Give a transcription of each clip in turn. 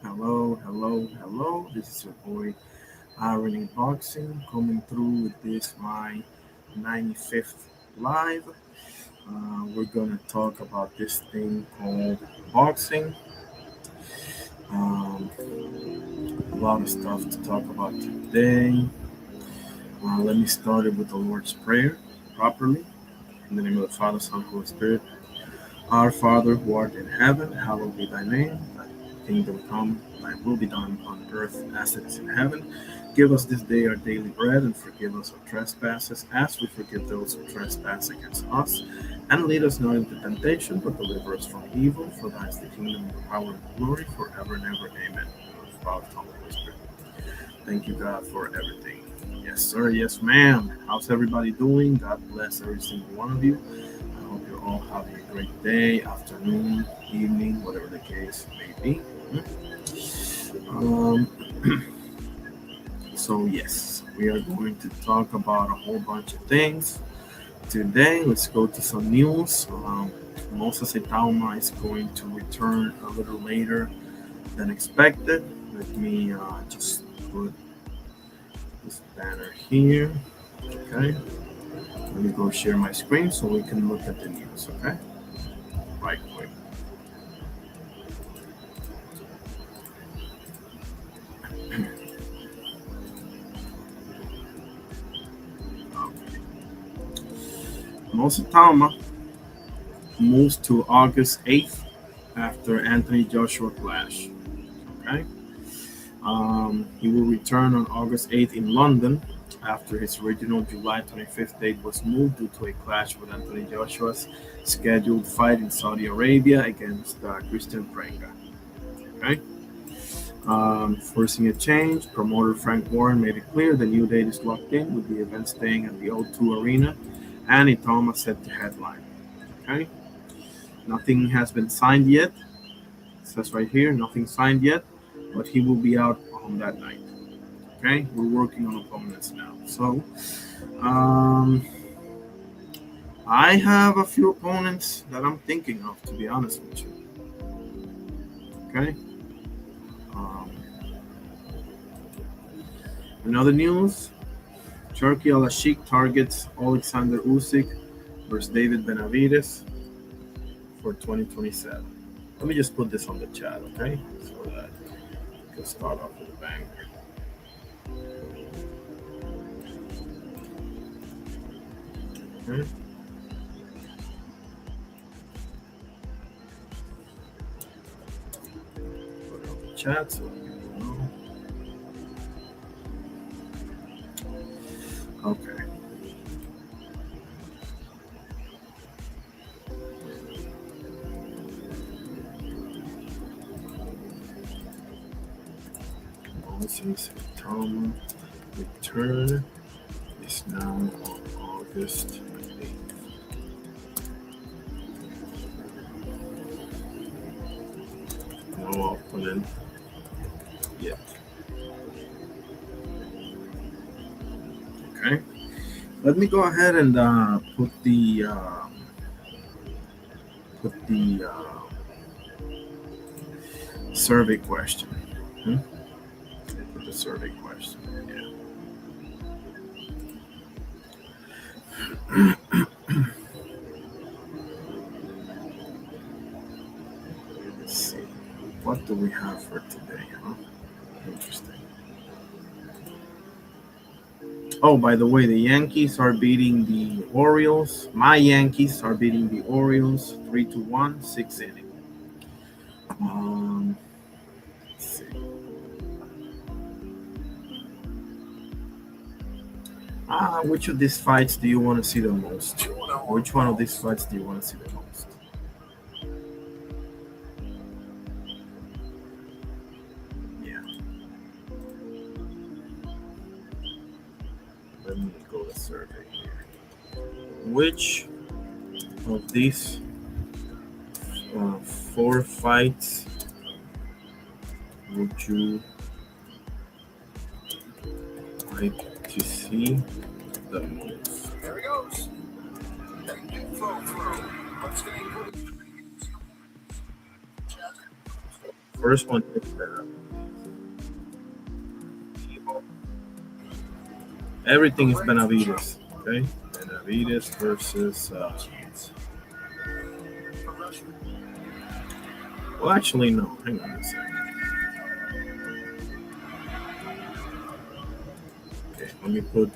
Hello. This is your boy, Aaron Boxing, coming through with this, my 95th live. We're going to talk about this thing called boxing. Um, a lot of stuff to talk about today. Let me start it with the Lord's Prayer properly. In the name of the Father, Son, Holy Spirit. Our Father, who art in heaven, hallowed be thy name. Thy kingdom come, thy will be done on earth as it is in heaven. Give us this day our daily bread, and forgive us our trespasses, as we forgive those who trespass against us. And lead us not into temptation, but deliver us from evil. For thine is the kingdom, the power, and the glory, forever and ever. Amen. Father, Son, Holy Spirit. Thank you, God, for everything. Yes, sir. Yes, ma'am. How's everybody doing? God bless every single one of you. I hope you're all having a great day, afternoon, evening, whatever the case may be. Um, so, yes, we are going to talk about a whole bunch of things today. Let's go to some news. Moses Itauma is going to return a little later than expected. Let me just put this banner here. Okay. Let me go share my screen so we can look at the news. Okay. Right quick. Okay. Moses Itauma moves to August 8th after Anthony Joshua clash. Okay. He will return on August 8th in London after his original July 25th date was moved due to a clash with Anthony Joshua's scheduled fight in Saudi Arabia against Christian Prenga. Okay. Forcing a change, promoter Frank Warren made it clear the new date is locked in, with the event staying at the O2 Arena and Itauma set to headline. Okay. Nothing has been signed yet. It says right here, nothing signed yet, but he will be out on that night. Okay, we're working on opponents now. So, I have a few opponents that I'm thinking of, to be honest with you. Okay. In other news, Turkey Al-Ashik targets Alexander Usyk versus David Benavidez for 2027. Let me just put this on the chat, okay? So that we can start off with a bang. Okay. Put it on the chat so people know. Okay. Moses Itauma return is now on August 8th. No opponent yet. Okay. Let me go ahead and put the survey question. Put the survey question. Yeah. Let's see. What do we have for today? Huh? Interesting. Oh, by the way, the Yankees are beating the Orioles. My Yankees are beating the Orioles 3-1, 6 inning. Let's see. Which of these fights do you want to see the most? Which one of these fights do you want to see the most? Yeah. Let me go to survey here. Which of these 4 fights would you like to see the most? There he goes. First one is everything is Benavidez. Okay, Benavidez versus. Well, actually, no. Hang on a second. Okay, let me put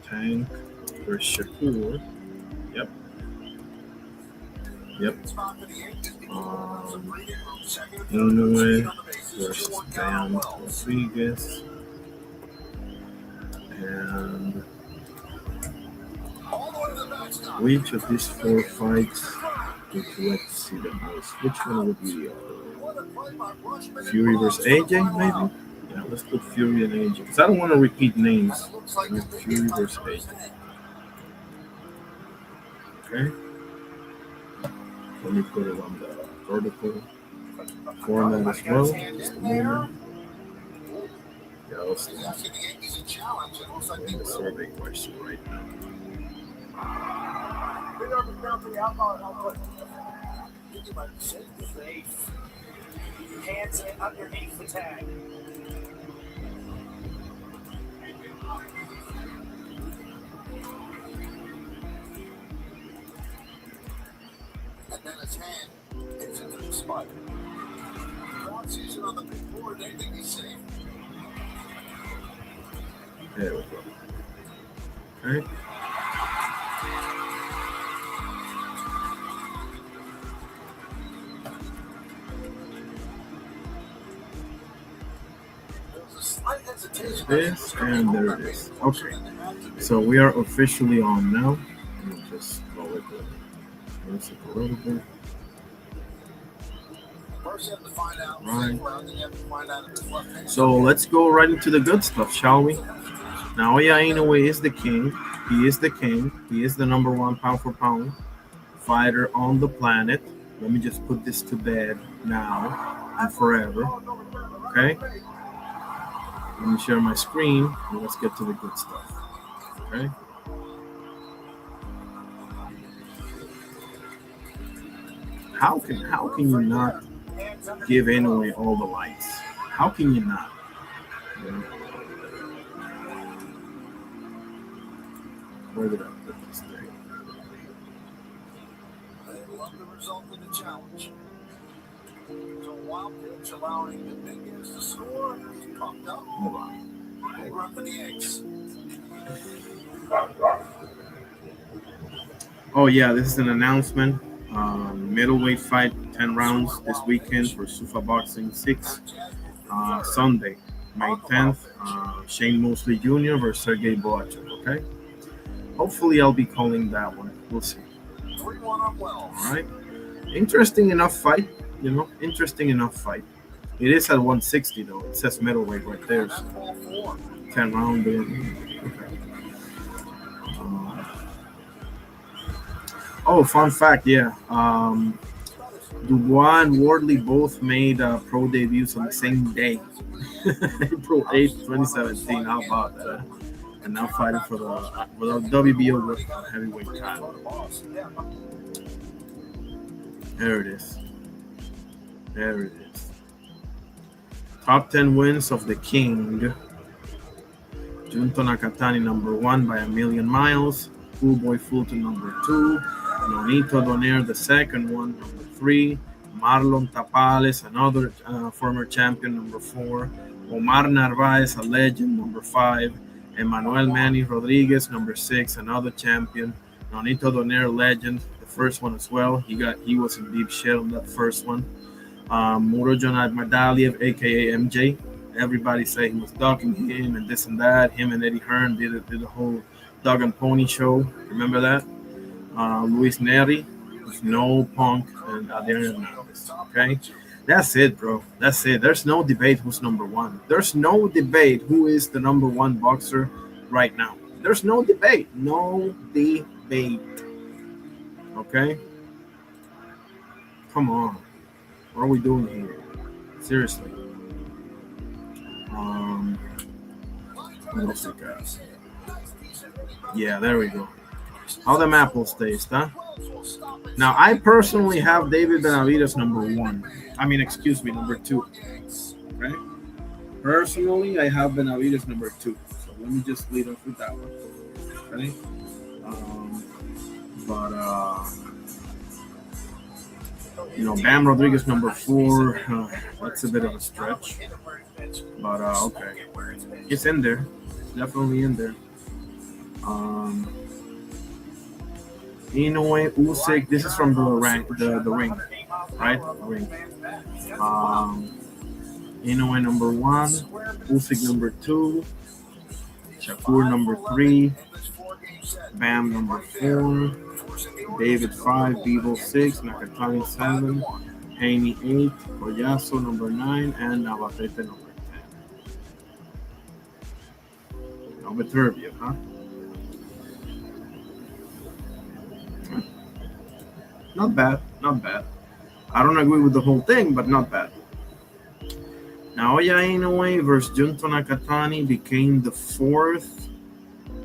Tank versus Shakur. Yep. Inoue versus Benavidez. And which of these 4 fights would you like to see the most? Which one would be the other? Fury versus AJ, maybe? Yeah, let's put Fury and AJ. Because I don't want to repeat names. Fury versus AJ. Okay. Let me put it on the vertical format as well. Just a moment. Yeah, let's do the survey question right now. Hands in underneath the tag. And then his hand hits into the spot. Season on the big board, they think he's safe. There we go. Okay. This and there it is. Okay, so we are officially on now. Let me just go with it. Let's a little bit. Right. So let's go right into the good stuff, shall we? Naoya Inoue is the king. He is the king. He is the number 1 pound for pound fighter on the planet. Let me just put this to bed now and forever. Okay. Let me share my screen and let's get to the good stuff. Okay. How can you not give Inoue all the lights? How can you not? You know? Where did I put this thing? They love the result of the challenge. So wild pitch allowing the Bengals to score. He's pumped up. Hold on. They run for the eggs. Oh yeah, this is an announcement. Middleweight fight, 10 rounds this weekend for Sufa Boxing 6. Sunday, May 10th. Shane Mosley Jr. versus Sergey Boachuk. Okay. Hopefully, I'll be calling that one. We'll see. All right. Interesting enough fight. You know, interesting enough fight. It is at 160 though. It says middleweight right there. So 10 round. Okay. Oh, fun fact, yeah. Dubois and Wardley both made pro debuts on the same day, April 8th, 2017. How about that? And now fighting for the WBO heavyweight title. There it is. There it is. Top 10 wins of the King. Junto Nakatani, number 1 by a million miles. Coolboy Fulton, number 2. Nonito Donaire, the second one, number 3. Marlon Tapales, another former champion, number 4. Omar Narvaez, a legend, number 5. Emmanuel Manny Rodriguez, number 6, another champion. Nonito Donaire, legend, the first one as well. He was in deep shit on that first one. Murodjon Agmadaliev, aka MJ. Everybody say he was dogging him and this and that. Him and Eddie Hearn did a whole dog and pony show. Remember that? Luis Neri, no Punk, and Adrian Hernandez. Okay, that's it, bro. That's it. There's no debate who's number 1. There's no debate who is the number 1 boxer right now. There's no debate. No debate. Okay. Come on. What are we doing here? Seriously. What else we got? Yeah, there we go. How the apple taste, huh? Now, I personally have David Benavidez number 1. Number 2. Okay? Personally, I have Benavidez number 2. So let me just lead off with that one. Okay? Bam Rodriguez number 4. That's a bit of a stretch. But, okay. It's in there. It's definitely in there. Inoue, Usyk. This is from the ring, right? The ring. Inoue number 1, Usyk number 2, Shakur number 3, Bam number 4, David 5, Bevo 6, Nakatani 7, Haney 8, Collazo number 9, and Navarrete number 10. Number 30, huh? Not bad. I don't agree with the whole thing, but not bad. Naoya Inoue versus Junto Nakatani became the 4th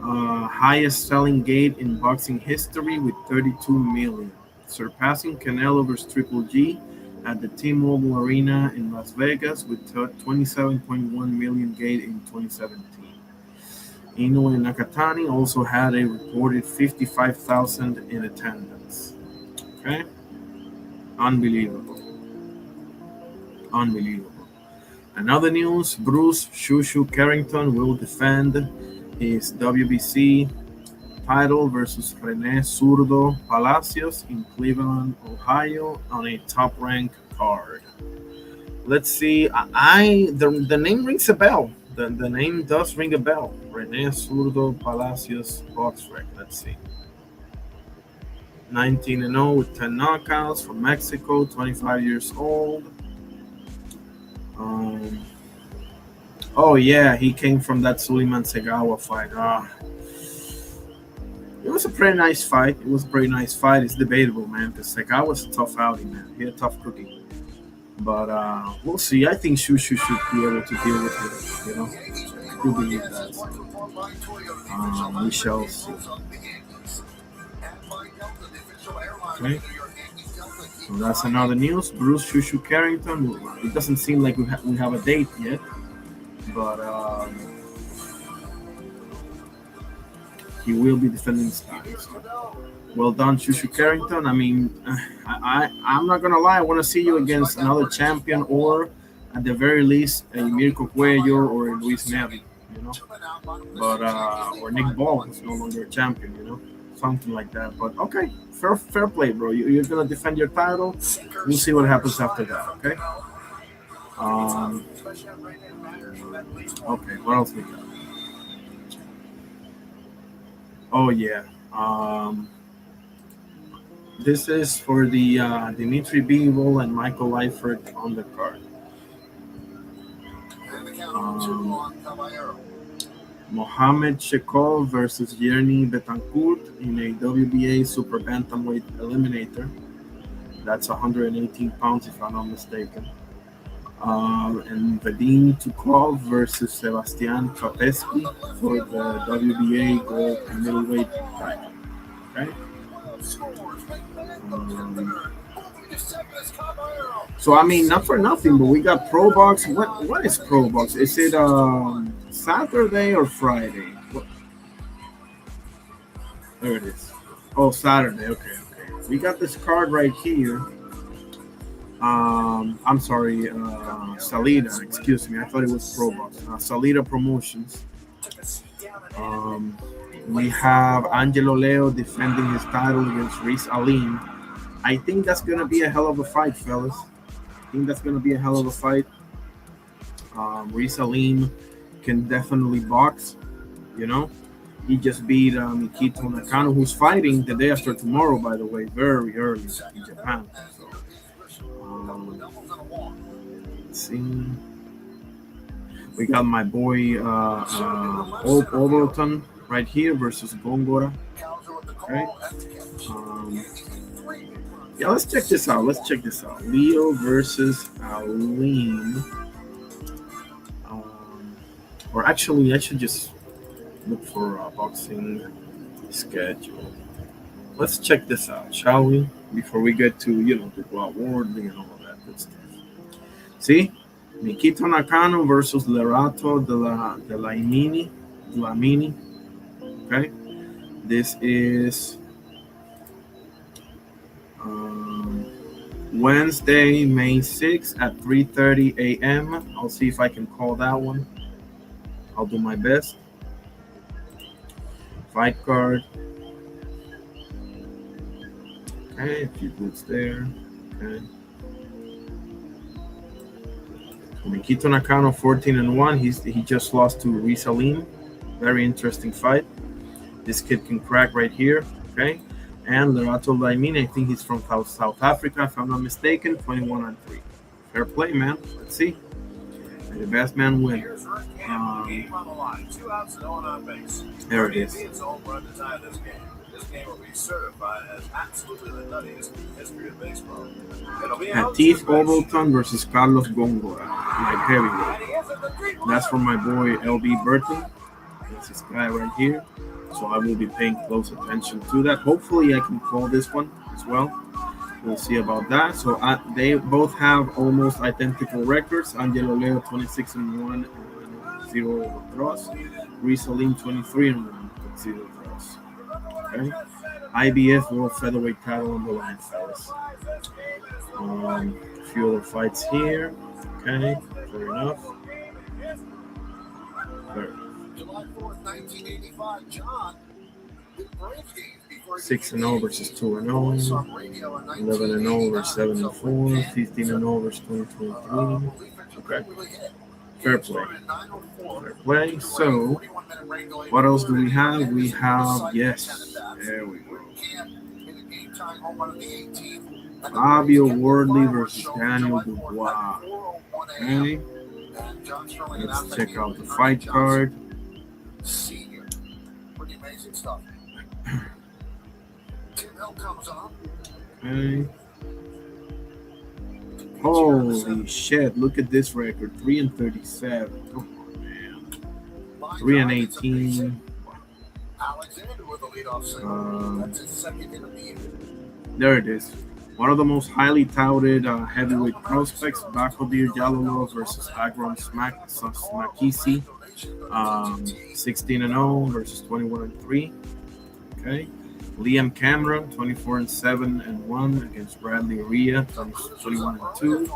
highest selling gate in boxing history with 32 million, surpassing Canelo versus Triple G at the T-Mobile Arena in Las Vegas with 27.1 million gate in 2017. Inoue and Nakatani also had a reported 55,000 in attendance. Okay? Unbelievable. Another news, Bruce Shushu Carrington will defend his WBC title versus Rene Zurdo Palacios in Cleveland, Ohio on a top-ranked card. Let's see. The name rings a bell. The name does ring a bell. Rene Zurdo Palacios box rec. Let's see. 19-0 with 10 knockouts from Mexico, 25 years old. Oh yeah, he came from that Suleiman Segawa fight. It was a pretty nice fight. It's debatable, man, because Segawa's a tough outing, man. He's a tough cookie. But we'll see. I think Shushu should be able to deal with it. I do believe that. We shall see. Okay. So that's another news. Bruce Shushu Carrington. It doesn't seem like we have a date yet, but he will be defending his title. So. Well done, Shushu Carrington. I mean, I'm not gonna lie. I want to see you against another champion, or at the very least, a Mirko Cuello or Luis Nevi, But or Nick Ball, who's no longer a champion, something like that. But okay, fair play, bro. You're gonna defend your title. We'll see what happens after that. Okay. Okay. What else we got? Oh yeah. This is for the Dimitri Bivol and Michael Leifert on the card. Mohamed Shekov versus Yerny Betancourt in a WBA Super Bantamweight Eliminator. That's 118 pounds, if I'm not mistaken. And Vadim Tukov versus Sebastian Trapesky for the WBA Gold and Middleweight title. Okay. So I mean, not for nothing, but we got Pro Box. What is Pro Box? Is it Saturday or Friday? What? There it is. Oh, Saturday. Okay. We got this card right here. I'm sorry, Salida. Excuse me. I thought it was Pro Box. Salida Promotions. We have Angelo Leo defending his title against Reese Alim. I think that's going to be a hell of a fight, fellas. Reese Alim can definitely box, He just beat Mikito Nakano, who's fighting the day after tomorrow, by the way, very early in Japan. So, let's see. We got my boy Overton right here versus Gongora. Okay. Yeah, let's check this out. Leo versus Alim. Or actually, I should just look for a boxing schedule. let's check this out, shall we? Before we get to, the Wardley and all of that good stuff. See? Nikito Nakano versus Lerato de la Imini. Okay? This is um, Wednesday, May 6th at 3:30 a.m. I'll see if I can call that one. I'll do my best. Fight card. Okay, a few boots there. Okay. Nikito Nakano 14-1. He just lost to Rasslin. Very interesting fight. This kid can crack right here. Okay. And Lerato Laimine, I think he's from South Africa, if I'm not mistaken, 21-3. Fair play, man. Let's see. May the best man win. There it is. This game will be certified as absolutely the nuttiest in the history of baseball. Atif Obleton versus Carlos Gongora, my heavyweight. That's from my boy LB Burton. That's this guy right here. So I will be paying close attention to that. Hopefully I can call this one as well. We'll see about that. So they both have almost identical records. Angelo Leo 26-1 and 0 draws. Rasslin 23-1 with 0 draws. Okay. IBF World Featherweight title on the line, fellas. A few other fights here. Okay, fair enough. July 4th, 1985, John. 6-0 versus 2-0, 11-0 versus 7-4, 15-0 versus 2023. Okay, fair play. Fair play. So, what else do we have? We have, yes, there we go. Fabio Wardley versus Daniel Dubois. Okay, let's check out the fight card. Senior. Pretty amazing stuff. Tim Hill comes on. Okay. Holy shit, look at this record. 3-37. Come on, man. 3-18. Alexander with the leadoff single. That's his second hit of the year. There it is. One of the most highly touted heavyweight prospects, Bakodir Jalolov versus Agron Smakisi. 16-0 versus 21-3. Okay. Liam Cameron 24-7-1 against Bradley Rhea 21-2.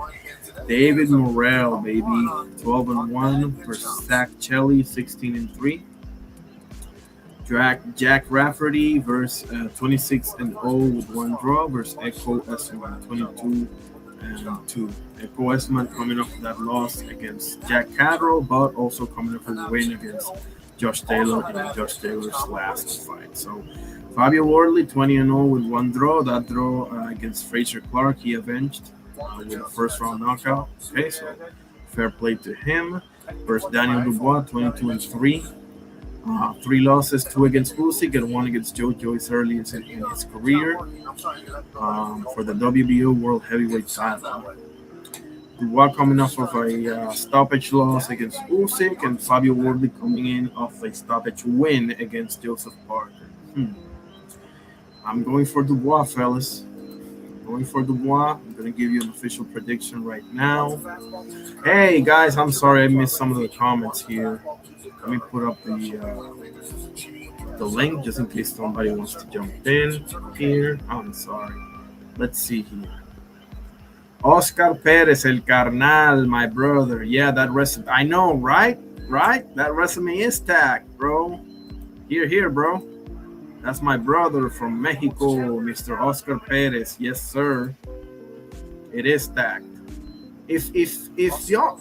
David Morrell, baby, 12-1 versus Zach Chelly 16-3. Jack Rafferty versus 26-0 with 1 draw versus Echo Esman 22-2. Echo Esman coming off that loss against Jack Cadwell, but also coming off a win against Josh Taylor in Josh Taylor's last fight. So Fabio Wardley 20-0 with 1 draw. That draw against Fraser Clark, he avenged with a first round knockout. Okay, so fair play to him. Versus Daniel Dubois 22-3. 3 losses, 2 against Usyk and 1 against Joe Joyce early in his career for the WBO World Heavyweight title. Dubois coming off of a stoppage loss against Usyk, and Fabio Wardley coming in off a stoppage win against Joseph Parker. I'm going for Dubois, fellas. Going for Dubois. I'm going to give you an official prediction right now. Hey, guys, I'm sorry I missed some of the comments here. Let me put up the link just in case somebody wants to jump in here. I'm sorry. Let's see here. Oscar Perez, El Carnal, my brother. Yeah, that resume. I know, right? Right? That resume is tagged, bro. Here, bro. That's my brother from Mexico, Mr. Oscar Perez. Yes, sir. It is tagged. If y'all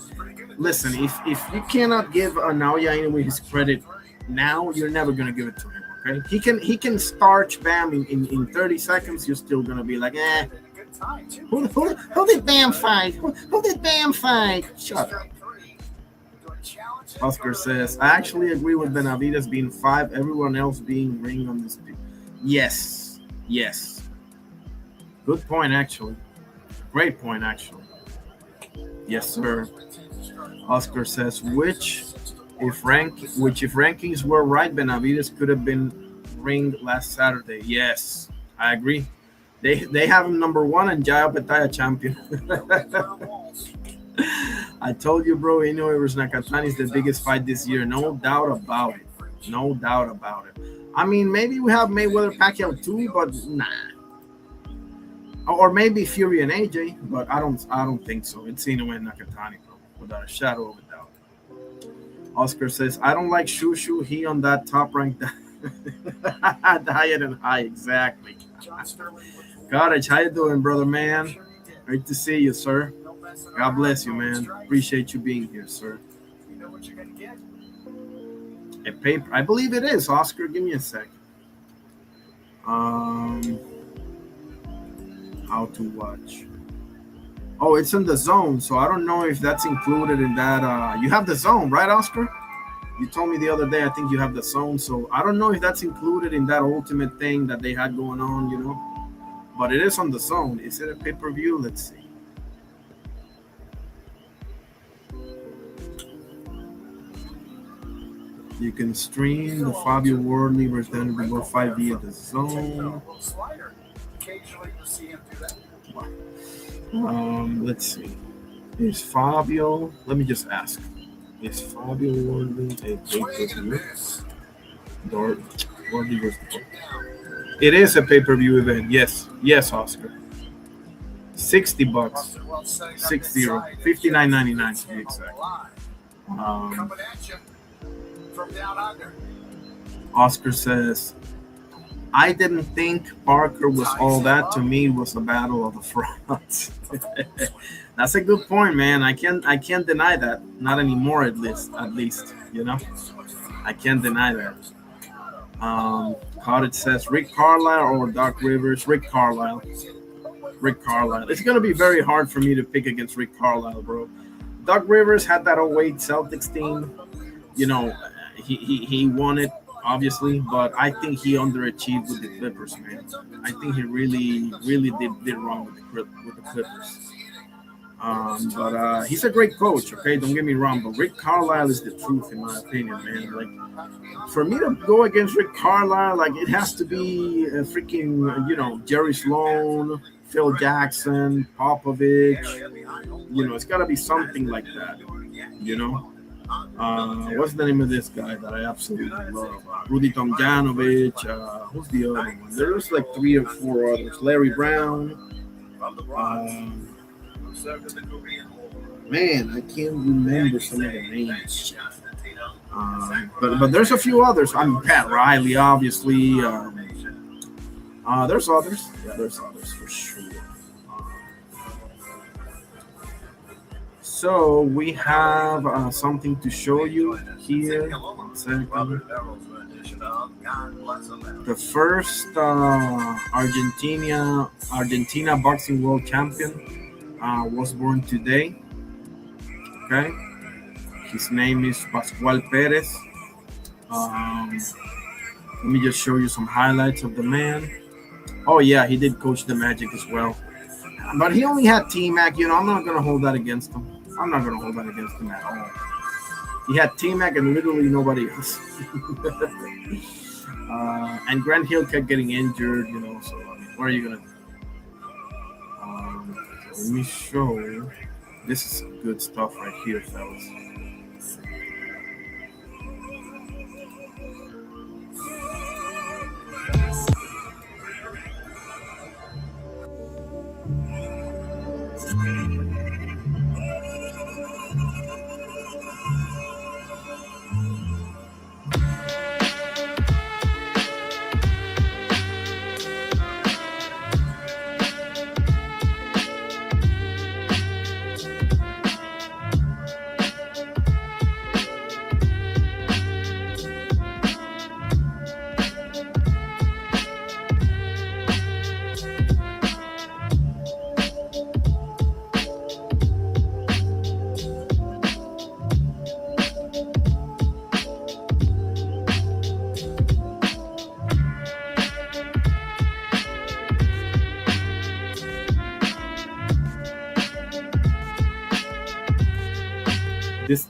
listen, if you cannot give Naoya Inoue his credit now, you're never gonna give it to him. Okay? He can starch Bam in 30 seconds. You're still gonna be like, eh. Who did Bam fight? Who did Bam fight? Shut up. Oscar says, I actually agree with Benavidez being 5, everyone else being ring on this beat. Yes. Good point, actually. Great point, actually. Yes, sir. Oscar says, which if rankings were right, Benavidez could have been ringed last Saturday. Yes. I agree. They have him number one and Jaya Petaya champion. I told you, bro. Inoue versus Nakatani is the biggest fight this year. No doubt about it. No doubt about it. I mean, maybe we have Mayweather Pacquiao too, but nah. Or maybe Fury and AJ, but I don't think so. It's Inoue and Nakatani, bro, without a shadow of a doubt. Oscar says, I don't like Shushu. He on that top ranked diet and high, exactly. Cottage, how you doing, brother man? Great to see you, sir. God bless you, man. Appreciate you being here, sir. A paper, I believe it is. Oscar, give me a sec. How to watch? Oh, it's in the zone, so I don't know if that's included in that. You have the zone, right, Oscar? You told me the other day. I think you have the zone, so I don't know if that's included in that ultimate thing that they had going on, you know. But it is on the zone. Is it a pay-per-view? Let's see. You can stream the Fabio Wardley versus Benavidez 5 via the zone. Let's see. Is Fabio? Let me just ask. Is Fabio Wardley a pay-per-view? Wardley versus. It is a pay-per-view event. Yes, Oscar. $60, 60, $59.99 to be exact. Oscar says, I didn't think Parker was all that. To me, it was a battle of the fronts. That's a good point, man. I can't deny that. Not anymore, at least, you know. I can't deny that. Cottage says Rick Carlisle or Doc Rivers. Rick Carlisle. It's gonna be very hard for me to pick against Rick Carlisle, bro. Doc Rivers had that 08 Celtics team. You know, he won it, obviously, but I think he underachieved with the Clippers, man. I think he really did wrong with the Clippers. But he's a great coach, okay? Don't get me wrong, but Rick Carlisle is the truth, in my opinion, man. Like, for me to go against Rick Carlisle, like, it has to be a freaking, you know, Jerry Sloan, Phil Jackson, Popovich. You know, it's got to be something like that, you know? What's the name of this guy that I absolutely love? Rudy Tomjanovic. Who's the other one? There's like 3 or 4 others. Larry Brown. Man, I can't remember some of the names. But there's a few others. I mean, Pat Riley, obviously. There's others. Yeah, there's others for sure. So we have something to show you here. 1 second. The first Argentina boxing world champion was born today. Okay, his name is Pascual Perez. Let me just show you some highlights of the man. Oh yeah, he did coach the Magic as well, but he only had T-Mac. You know, I'm not gonna hold that against him. I'm not gonna hold that against him at all. He had T-Mac and literally nobody else. And Grant Hill kept getting injured, you know, so I mean, what are you going to do? Let me show you. This is some good stuff right here, fellas.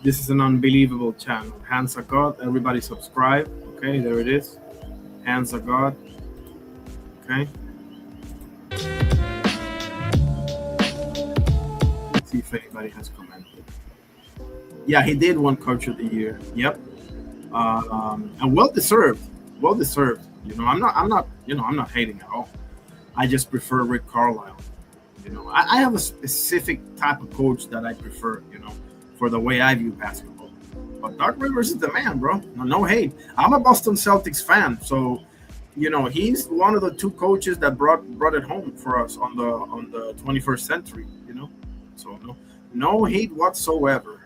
This is an unbelievable channel. Hands of God. Everybody subscribe. Okay, there it is. Hands of God. Okay. See if anybody has commented. Yeah, he did win Coach of the Year. Yep. And well deserved. Well deserved. I'm not hating at all. I just prefer Rick Carlisle. I have a specific type of coach that I prefer, for the way I view basketball. But Doc Rivers is the man, bro. No hate. I'm a Boston Celtics fan, so he's one of the two coaches that brought it home for us on the 21st century. So no hate whatsoever.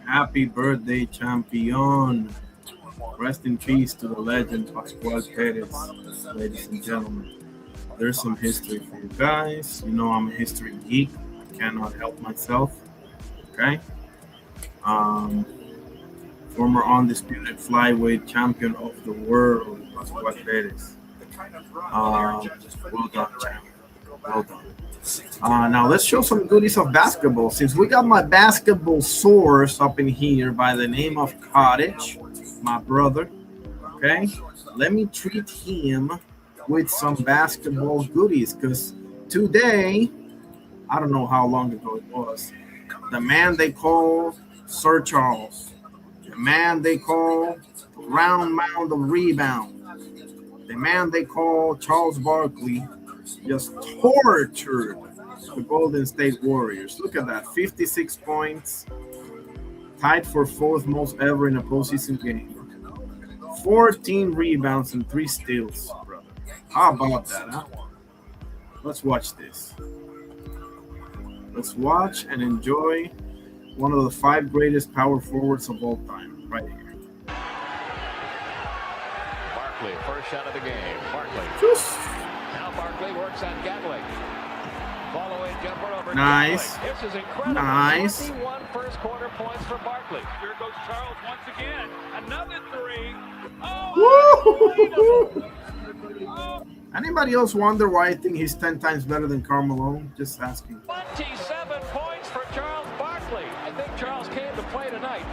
Happy birthday, champion. Rest in peace to the legend, Pascual Perez, ladies and gentlemen. There's some history for you guys. I'm a history geek. I cannot help myself. Okay? Former undisputed flyweight champion of the world, Pascual Perez. Well done, champion. Well done. Now let's show some goodies of basketball. Since we got my basketball source up in here by the name of Cottage, my brother, okay, let me treat him with some basketball goodies, because today, I don't know how long ago it was, the man they call Sir Charles, the man they call Round Mound of Rebound, the man they call Charles Barkley, just tortured the Golden State Warriors. Look at that, 56 points, tied for fourth most ever in a postseason game. 14 rebounds and 3 steals, brother. How about that, huh? Let's watch this. Let's watch and enjoy one of the 5 greatest power forwards of all time, right here. Barkley, first shot of the game. Barkley. Just Now Barkley works on Gatling. Following jumper over nice. Gatling. This is incredible. Nice. 21 first quarter points for Barkley. Here goes Charles once again. Another 3. Anybody else wonder why I think he's 10 times better than Karl Malone? Just asking. 27 points for Charles Barkley. I think Charles came to play tonight.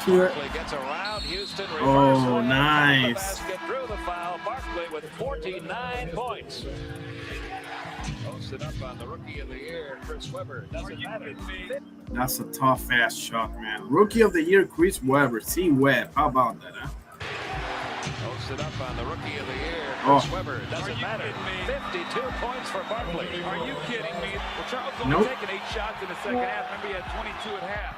Barkley gets around Houston. Oh, nice. Basket through the foul. Barkley with 49 points. Posted up on the rookie of the year, Chris Webber. Doesn't matter. That's a tough ass shot, man. Rookie of the year, Chris Webber. C Webb. How about that, huh? Posted up on the rookie of the year, Chris Webber. Doesn't matter. 52 points for Barkley. Are you kidding me? Well, Charles only taking 8 shots in the second half. Maybe he had 22 at half.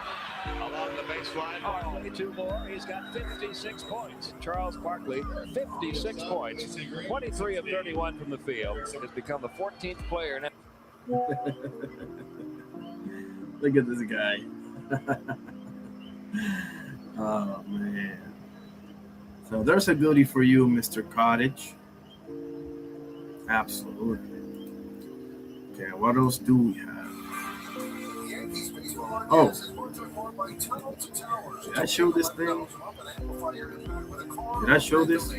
Along the baseline, Barkley 2 more. He's got 56 points. Charles Barkley, 56 points. 23 of 31 from the field. Has become the 14th player now. Look at this guy. Oh, man. So there's a goodie for you, Mr. Cottage. Absolutely. Okay, what else do we have? Oh. Did I show this thing? Did I show this?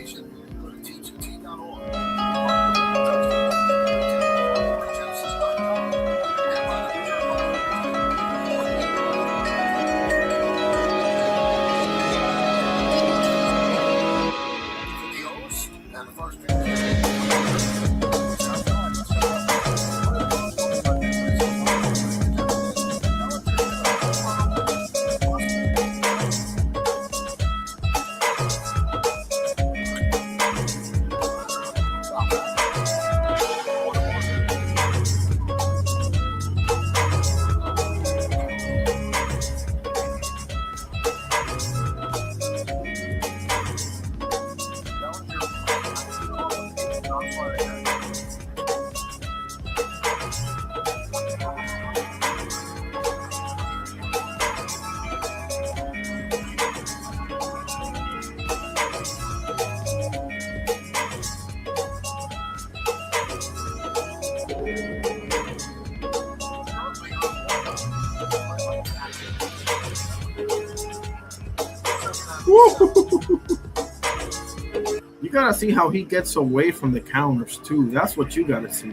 You gotta see how he gets away from the counters too. That's what you gotta see.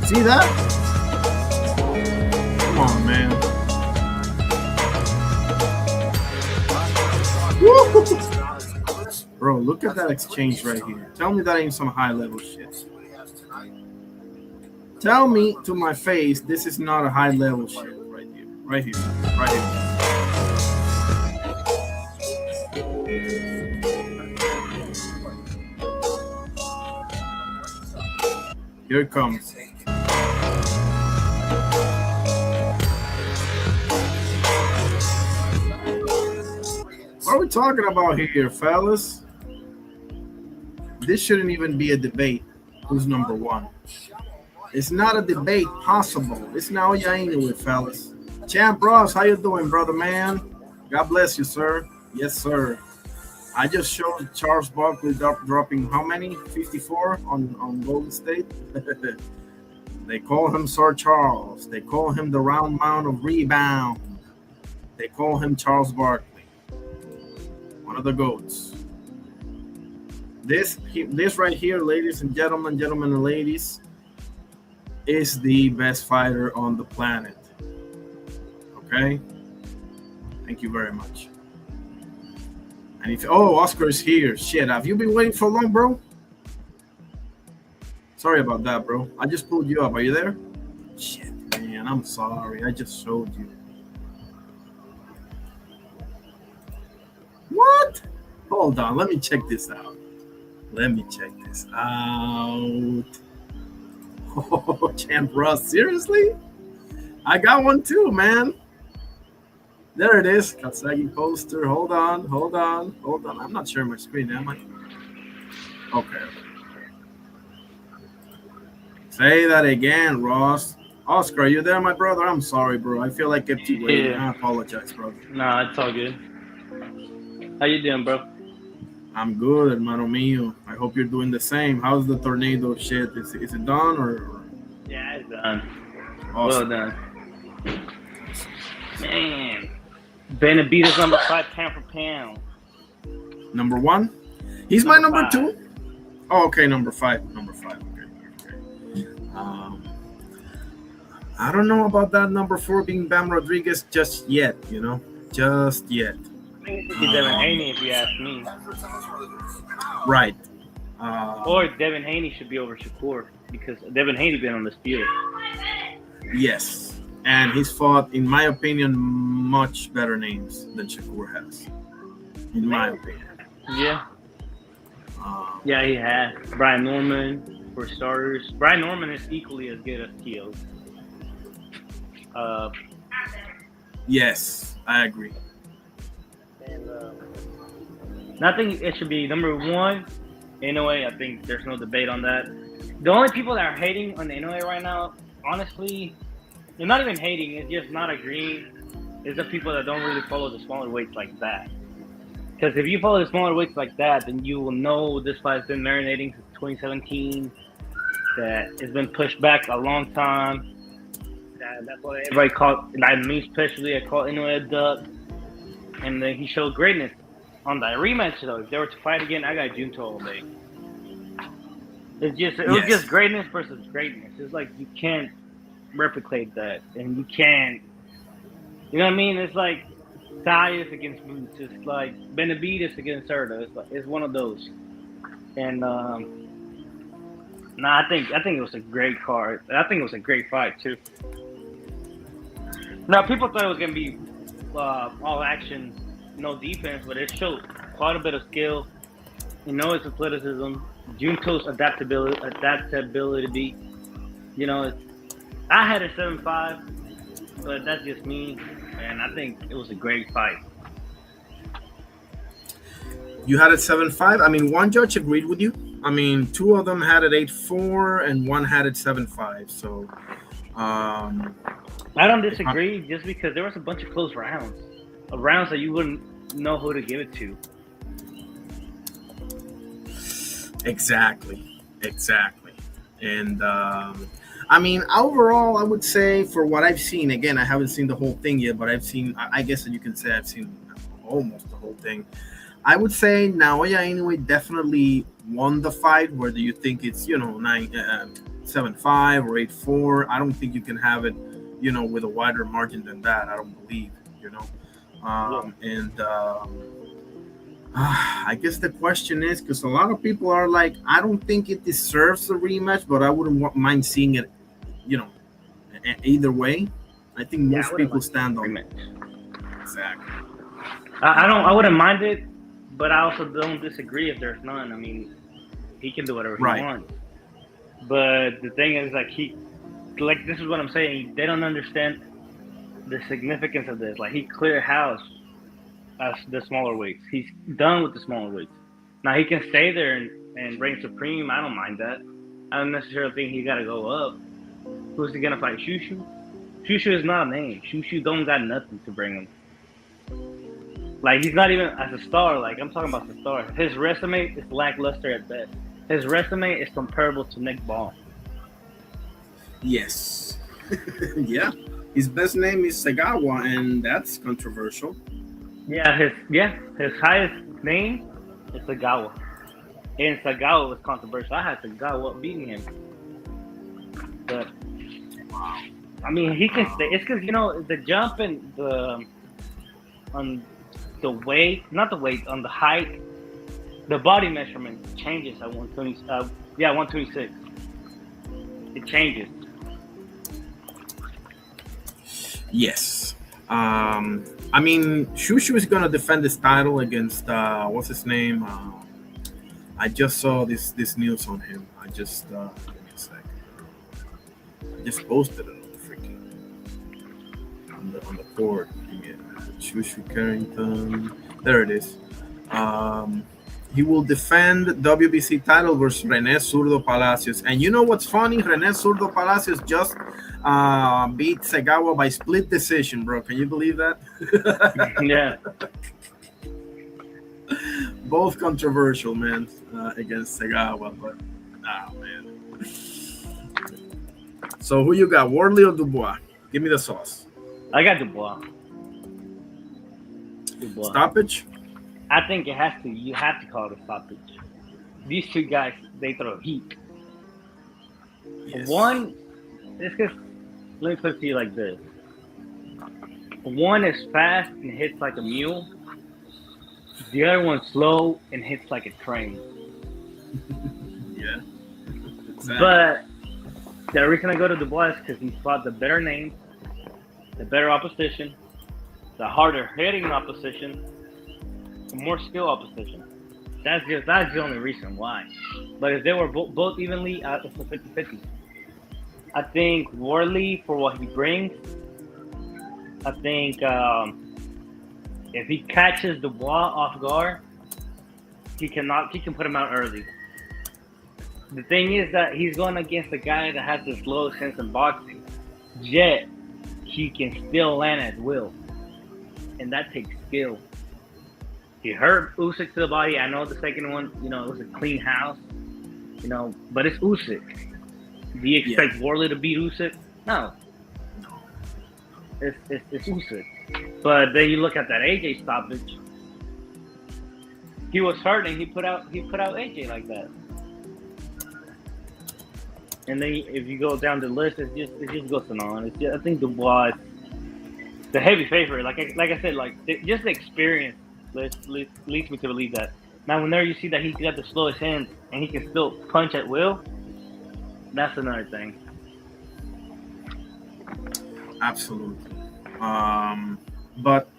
See that? Come on, man. Woo! Bro, look at that exchange right here. Tell me that ain't some high level shit. Tell me to my face this is not a high level shit right here. Right here. Right here. Here it comes. What are we talking about here, fellas? This shouldn't even be a debate. Who's number one? It's not a debate possible. It's Naoya Inoue, fellas. Champ Ross, how you doing, brother, man? God bless you, sir. Yes, sir. I just showed Charles Barkley dropping how many? 54 on Golden State. They call him Sir Charles. They call him the round mound of rebound. They call him Charles Barkley. One of the GOATs. This right here, ladies and gentlemen and ladies, is the best fighter on the planet. Okay? Thank you very much. And if Oscar is here. Shit, have you been waiting for long, bro? Sorry about that, bro. I just pulled you up. Are you there? Shit, man, I'm sorry. I just showed you. What? Hold on. Let me check this out. Oh, Champ Ross. Seriously? I got one too, man. There it is. Katsagi poster. Hold on. I'm not sharing my screen, am I? Okay. Say that again, Ross. Oscar, are you there, my brother? I'm sorry, bro. I feel like kept you waiting. I apologize, brother. Nah, it's all good. How you doing, bro? I'm good, hermano mío. I hope you're doing the same. How's the tornado shit? Is it done or? Yeah, it's done. Awesome. Well done. Man. Benavidez number 5, pound for pound. Number 1? He's my number 2? Oh, okay, number 5. Okay. I don't know about that number 4 being Bam Rodriguez just yet, Just yet. I think it should be Devin Haney if you ask me. Right. Or Devin Haney should be over Shakur because Devin Haney been on this field. Yes. And he's fought, in my opinion, much better names than Shakur has. In my opinion. Yeah. Yeah, he has. Brian Norman, for starters. Brian Norman is equally as good as Keo. Yes, I agree. And I think it should be number 1, Inoue. I think there's no debate on that. The only people that are hating on Inoue right now, honestly, they're not even hating. It's just not agreeing. Is the people that don't really follow the smaller weights like that. Because if you follow the smaller weights like that, then you will know this fight's been marinating since 2017. That it's been pushed back a long time. That's why everybody called, and me especially, I call Inoue a duck. And then he showed greatness. On that rematch, though, if they were to fight again, I got Junto all day. It was just greatness versus greatness. It's like you can't replicate that, and you can't. You know what I mean? It's like Tyus against Boots. It's like Benavidez against Serta. It's one of those. And I think it was a great card. I think it was a great fight too. Now people thought it was gonna be all action, no defense, but it showed quite a bit of skill. Its athleticism, Junto's adaptability. I had a 7-5, but that's just me, and I think it was a great fight. You had it 7-5. I mean, one judge agreed with you. I mean, 2 of them had it 8-4, and 1 had it 7-5. So, I don't disagree, just because there was a bunch of close rounds that you wouldn't know who to give it to. Exactly. And I mean, overall, I would say for what I've seen, again, I haven't seen the whole thing yet, but I've seen, I guess that you can say I've seen almost the whole thing. I would say Naoya Inoue definitely won the fight. Whether you think it's 7-5 or 8-4, I don't think you can have it, with a wider margin than that. I don't believe, and. I guess the question is because a lot of people are like, I don't think it deserves a rematch, but I wouldn't mind seeing it, either way. I think most people stand on rematch. Exactly. I wouldn't mind it, but I also don't disagree if there's none. I mean, he can do whatever he wants. But the thing is, this is what I'm saying. They don't understand the significance of this. Like, he cleared house as the smaller weights. He's done with the smaller weights. Now he can stay there and reign supreme. I don't mind that. I don't necessarily think he got to go up. Who's he gonna fight? Shushu? Shushu is not a name. Shushu don't got nothing to bring him. Like, he's not even as a star. Like, I'm talking about the star. His resume is lackluster at best. His resume is comparable to Nick Ball. Yes. Yeah. His best name is Sagawa, and that's controversial. Yeah, his highest name is Sagawa. And Sagawa was controversial. I had Sagawa beating him. But I mean, he can stay. It's because the jump and on the weight, not the weight, on the height, the body measurement changes at 120. 126. It changes. Yes. I mean, Shushu is going to defend his title against, what's his name? I just saw this news on him. Give me a second. I just posted it on the freaking, on the board. Shushu Carrington. There it is. He will defend WBC title versus René Zurdo Palacios. And you know what's funny? René Zurdo Palacios just beat Segawa by split decision, bro. Can you believe that? Yeah. Both controversial, man, against Segawa. But, man. So who you got, Wardley or Dubois? Give me the sauce. I got Dubois. Stoppage? I think you have to call it a stoppage. These two guys, they throw heat. Yes. One, it's because, let me put it to you like this. One is fast and hits like a mule. The other one's slow and hits like a train. Yeah. Exactly. But the reason I go to Dubois is because he fought the better name, the better opposition, the harder hitting opposition, the more skill opposition. That's the only reason why. But if they were both evenly, it's a 50-50. I think Wardley, for what he brings, I think if he catches Dubois off guard, he can put him out early. The thing is that he's going against a guy that has this low sense in boxing. Yet he can still land at will, and that takes skill. He hurt Usyk to the body. I know the second one, it was a clean house, but it's Usyk. Do you expect Wardley to beat Usyk? No. It's Usyk. But then you look at that AJ stoppage. He was hurt and he put out AJ like that. And then if you go down the list, it just goes on. I think Dubois, the heavy favorite. Like I said, just the experience leads me to believe that. Now, whenever you see that he's got the slowest hands and he can still punch at will, that's another thing. Absolutely. But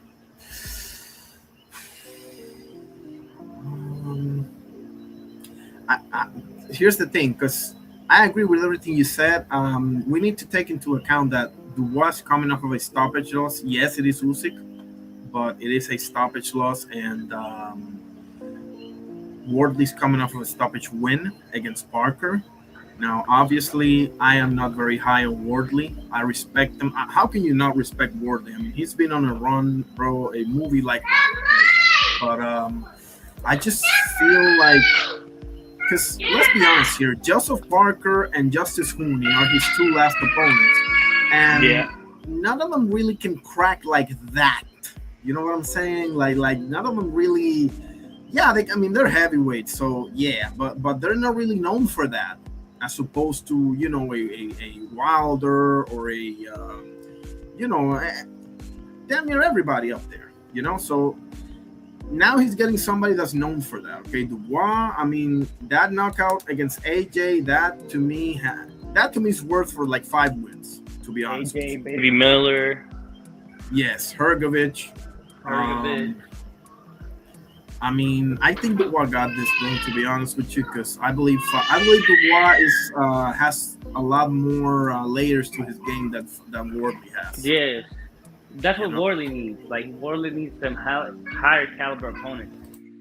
here's the thing, because I agree with everything you said. We need to take into account that Dubois coming off of a stoppage loss. Yes, it is Usyk, but it is a stoppage loss, and Wardley's coming off of a stoppage win against Parker. Now, obviously, I am not very high on Wardley. I respect him. How can you not respect Wardley? I mean, he's been on a run, bro, a movie like that. But I just feel like because let's be honest here, Joseph Parker and Justice Hooney are his two last opponents, and none of them really can crack like that. You know what I'm saying? Like none of them really. Yeah, they're heavyweights, so yeah, but they're not really known for that, as opposed to a Wilder or damn near everybody up there. So now he's getting somebody that's known for that. Okay, Dubois. I mean, that knockout against AJ, that to me is worth for like 5 wins. To be honest, AJ, Baby Miller. Yes, Hrgovic. I mean, I think Dubois got this one, to be honest with you, because I believe Dubois has a lot more layers to his game than Wardley has. Yes, that's what Wardley needs. Like, Wardley needs some higher caliber opponents.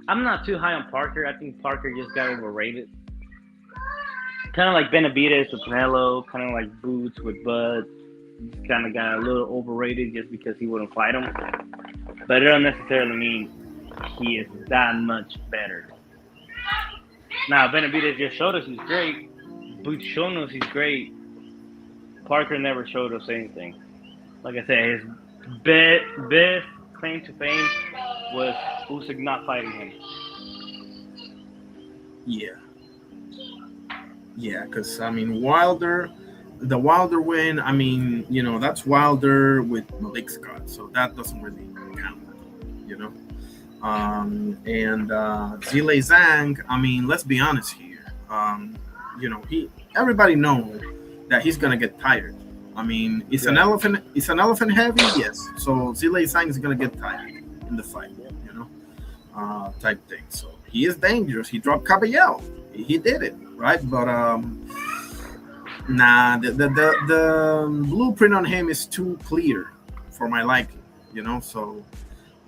I'm not too high on Parker. I think Parker just got overrated. Kind of like Benavidez with Canelo, kind of like Boots with Bud. Just kind of got a little overrated just because he wouldn't fight him. But it doesn't necessarily mean he is that much better. Now, Benavidez just showed us he's great. Boots showing us he's great. Parker never showed us anything. Like I said, his best claim to fame was Usyk not fighting him. Yeah, because I mean, the Wilder win, I mean, that's Wilder with Malik Scott, so that doesn't really count, And Zhilei Zhang, I mean, let's be honest here. Everybody knows that he's gonna get tired. I mean, it's an elephant heavy, yes. So Zhilei Zhang is gonna get tired in the fight, type thing. So he is dangerous. He dropped Kabayel. He did it, right? But the blueprint on him is too clear for my liking, So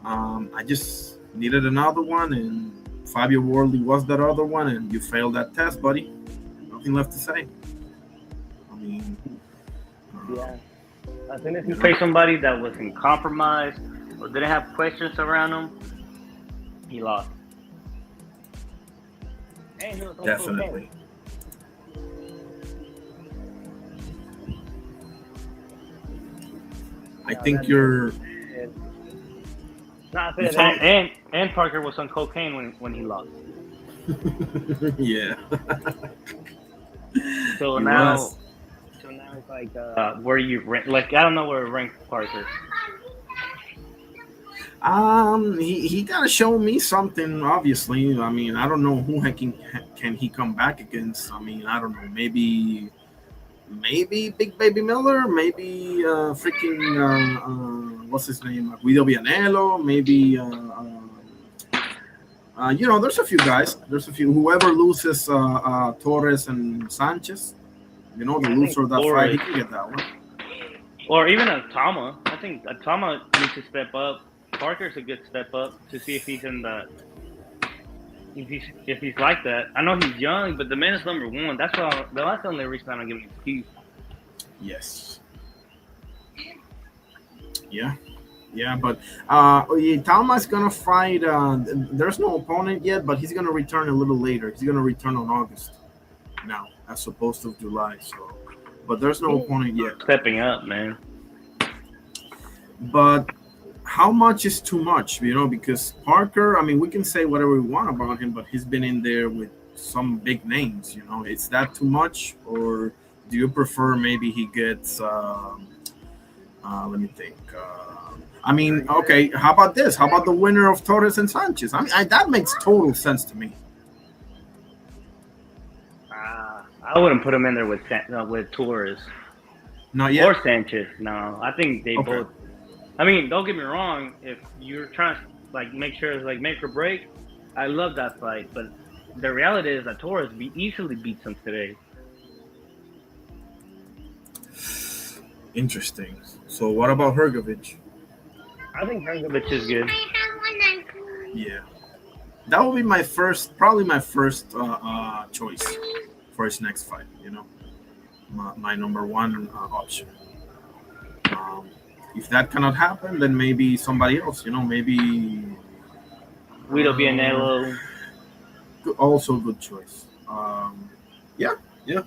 I just needed another one, and Fabio Wardley was that other one, and you failed that test, buddy. Nothing left to say. I mean, I think if you play somebody that was in compromise or didn't have questions around him, he lost. Definitely. I think you're. And Parker was on cocaine when he lost. Yeah. So now it's like where you rank. Like, I don't know where to rank Parker. He gotta show me something. Obviously, I mean, I don't know who can he come back against. I mean, I don't know. Maybe Big Baby Miller. Maybe freaking what's his name? Guido Vianello. Maybe there's a few guys. There's a few. Whoever loses Torres and Sanchez, the loser of that fight, he can get that one. Or even Itauma. I think Itauma needs to step up. Parker's a good step up to see if he's in the. If he's like that. I know he's young, but the man is number one. That's the only reason I'm giving him excuse. Yes. Yeah, but Itauma's gonna fight. There's no opponent yet, but he's gonna return a little later. He's gonna return on August now, as opposed to July. So, but there's no opponent yet. Stepping up, man. But how much is too much? Because Parker. I mean, we can say whatever we want about him, but he's been in there with some big names. Is that too much, or do you prefer maybe he gets? Let me think. I mean, okay. How about this? How about the winner of Torres and Sanchez? I mean, that makes total sense to me. I wouldn't put him in there with Torres. Not yet. Or Sanchez. No, I think they both. I mean, don't get me wrong. If you're trying to make sure it's make or break, I love that fight. But the reality is that Torres easily beats him today. Interesting. So what about Hrgovic? I think Hrgovic is good. Yeah, that will be probably my first choice for his next fight. My number one option. If that cannot happen, then maybe somebody else. Maybe Guido Vianello. Also good choice. Yeah, yeah.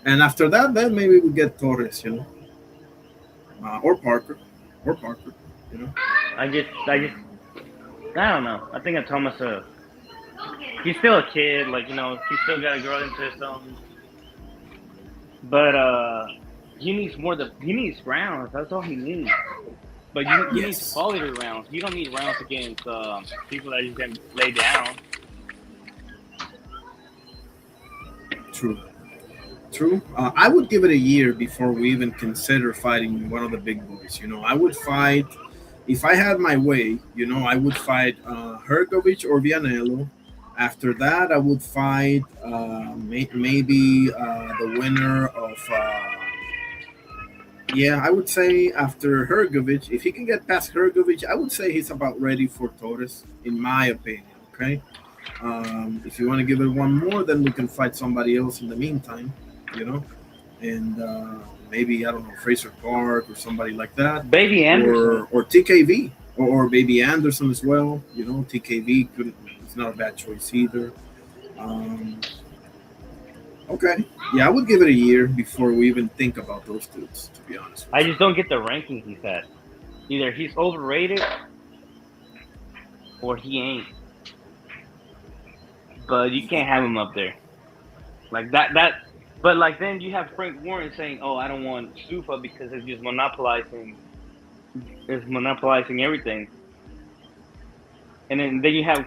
And after that, then maybe we get Torres, or Parker, you know. I don't know. I think Thomas, he's still a kid. Like, he's still got to grow into something. But he needs he needs rounds. That's all he needs. But he needs quality rounds. You don't need rounds against people that you can lay down. True. I would give it a year before we even consider fighting one of the big boys. I would fight, if I had my way, I would fight Hrgovic or Vianello. After that, I would fight maybe the winner of. I would say after Hrgovic, if he can get past Hrgovic, I would say he's about ready for Torres, in my opinion. Okay. If you want to give it one more, then we can fight somebody else in the meantime, and maybe, I don't know, Fraser Park or somebody like that. Baby Anderson. Or TKV or Baby Anderson as well. TKV it's not a bad choice either. Okay. Yeah, I would give it a year before we even think about those dudes, to be honest. I just don't get the rankings he's at. Either he's overrated or he ain't. But you can't have him up there. Like that but like then you have Frank Warren saying, "Oh, I don't want Sufa because it's just monopolizing everything." And then you have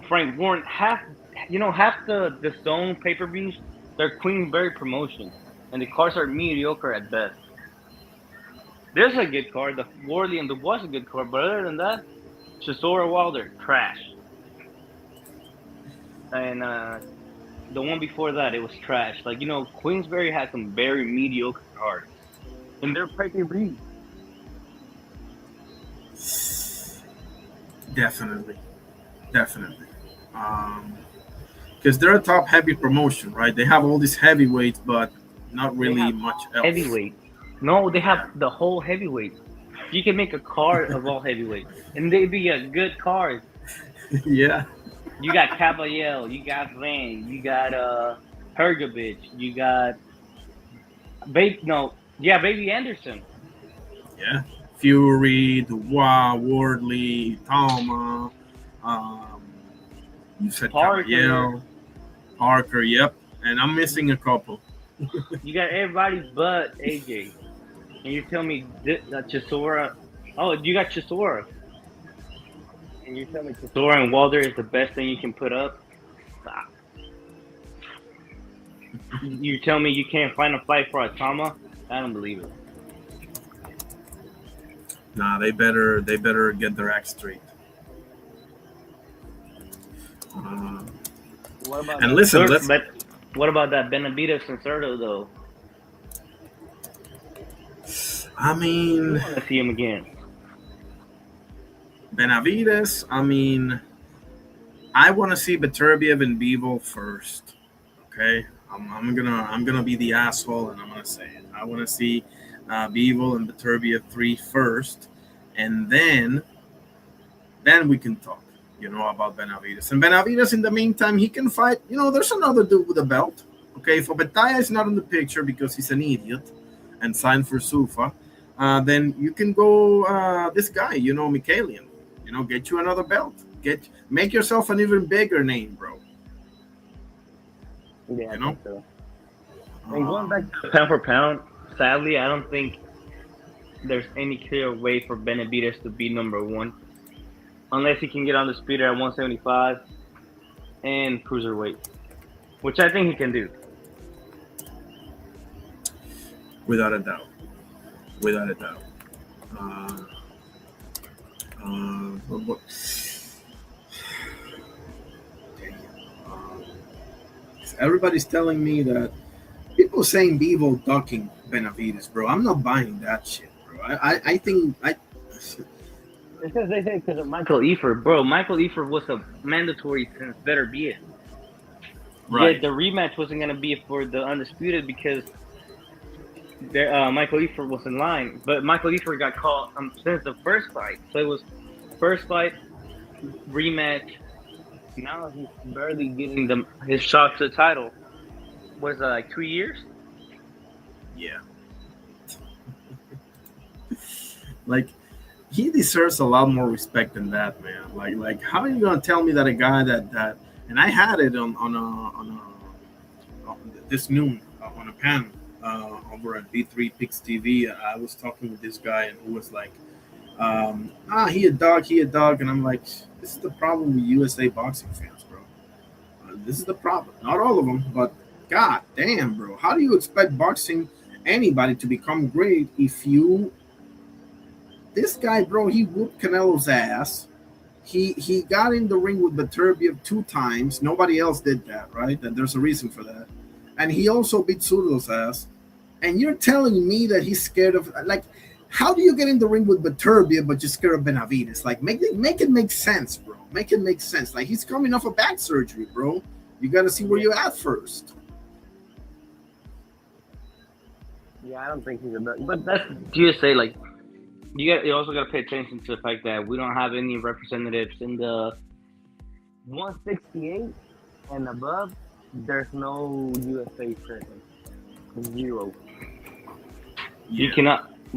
Frank Warren, half the Stone pay-per-views, they're Queensberry promotions, and the cards are mediocre at best. There's a good card, the Wardley and the was a good card, but other than that, Chisora Wilder, trash. And the one before that, it was trash. Like, Queensberry had some very mediocre cards, and they're pay-per-views. Definitely. Because they're a top heavy promotion, right? They have all these heavyweights, but not really much else. Heavyweight. No, they have the whole heavyweight. You can make a card of all heavyweights, and they'd be a good card. Yeah. You got Kabayel, you got Van, you got Hrgovic, you got Baby Anderson. Yeah. Fury, Dubois, Wardley, Itauma, you said Kabayel, Parker, yep. And I'm missing a couple. You got everybody but AJ. And you tell me Chisora. Oh, you got Chisora. And you tell me Chisora and Wilder is the best thing you can put up? Stop. You tell me you can't find a fight for Itauma? I don't believe it. Nah, they better get their act straight. What about and listen, what about that Benavidez and Cerdo though? I mean, I want to see him again. Benavidez. I mean, I want to see Beterbiev and Bivol first. Okay, I'm gonna be the asshole and I'm gonna say it. I want to see Bivol and Beterbiev 3 first, and then we can talk. About Benavidez. And Benavidez, in the meantime, he can fight. There's another dude with a belt. Okay, if Obetaya is not in the picture because he's an idiot and signed for Sufa, then you can go this guy, Mikhailian. Get you another belt. Make yourself an even bigger name, bro. Yeah, I think so. And going back to pound for pound, sadly, I don't think there's any clear way for Benavidez to be number one. Unless he can get undisputed at 175 and cruiserweight, which I think he can do. Without a doubt. Everybody's telling me that people saying Bivol ducking Benavidez, bro. I'm not buying that shit, bro. I think. Because they say because of Michael Efer. Bro, Michael Efer was a mandatory since Better Be It. Right. Yet the rematch wasn't going to be for the Undisputed because Michael Efer was in line. But Michael Efer got called since the first fight. So it was first fight, rematch. Now he's barely getting his shot to the title. what is that, like 2 years? Yeah. Like, he deserves a lot more respect than that, man. Like how are you gonna tell me that a guy that and I had it on this noon on a panel over at B3 Pix TV. I was talking with this guy and who was like, he a dog, and I'm like, this is the problem with USA boxing fans, bro. This is the problem. Not all of them, but god damn, bro. How do you expect boxing anybody to become great if you? This guy, bro, he whooped Canelo's ass. He got in the ring with Beterbiev 2 times. Nobody else did that, right? That there's a reason for that. And he also beat Zurdo's ass. And you're telling me that he's scared of, like, how do you get in the ring with Beterbiev but you're scared of Benavidez? Like, make it make sense, bro. Make it make sense. Like, he's coming off a back surgery, bro. You got to see where you're at first. Yeah, I don't think he's a bad. But that's USA, like, you also got to pay attention to the fact that we don't have any representatives in the 168 and above. There's no USA presence. 0. Yeah. You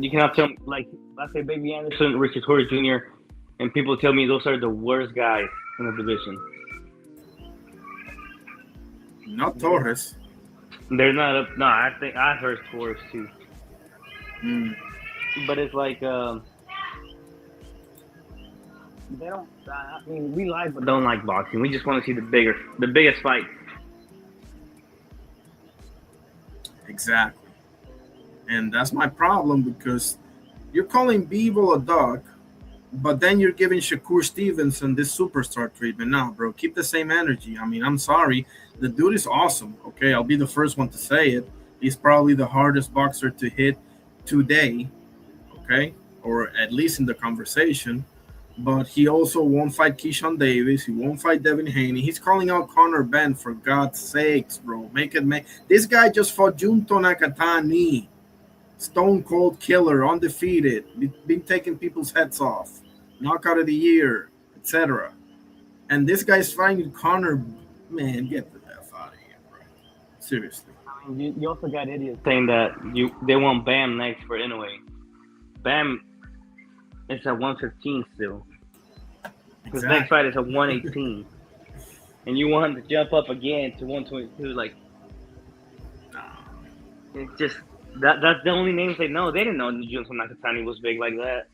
cannot tell me, like, let's say Baby Anderson, Richard Torres Jr., and people tell me those are the worst guys in the division. Not Torres. They're not up. No, I think I heard Torres too. But it's like they don't. I mean, we like but don't like boxing. We just want to see the biggest fight. Exactly. And that's my problem because you're calling Beevil a dog, but then you're giving Shakur Stevenson this superstar treatment. Nah, bro, keep the same energy. I mean, I'm sorry. The dude is awesome, okay? I'll be the first one to say it. He's probably the hardest boxer to hit today, okay? Or at least in the conversation. But he also won't fight Keyshawn Davis. He won't fight Devin Haney. He's calling out Conor Benn, for God's sakes, bro. This guy just fought Junto Nakatani. Stone cold killer, undefeated, been taking people's heads off, knockout of the year, etc. And this guy's fighting Conor. Man, get the F out of here, bro. Seriously. I mean, you also got idiots saying that they want Bam next for Inoue. Bam is at 115 still. His next fight is at 118. And you want him to jump up again to 122. Like, it's just that's the only names they know. They didn't know Junto Nakatani was big like that.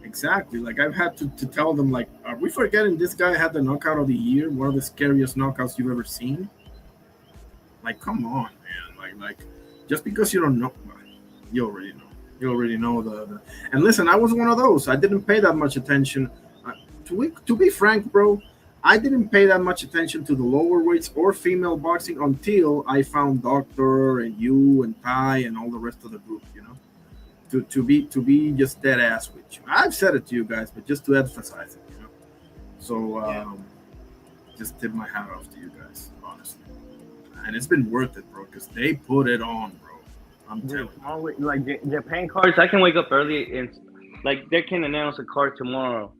Exactly. Like, I've had to tell them, like, are we forgetting this guy had the knockout of the year? One of the scariest knockouts you've ever seen? Like, come on, man. Like just because you don't know, you already know. You already know the. And listen, I was one of those. I didn't pay that much attention. To be frank, bro, I didn't pay that much attention to the lower weights or female boxing until I found Doctor and you and Ty and all the rest of the group, you know. To be just dead ass with you. I've said it to you guys, but just to emphasize it, you know. So just tip my hat off to you guys, honestly. And it's been worth it, bro, because they put it on, bro. I'm telling you. Like Japan cards, I can wake up early and like they can announce a card tomorrow,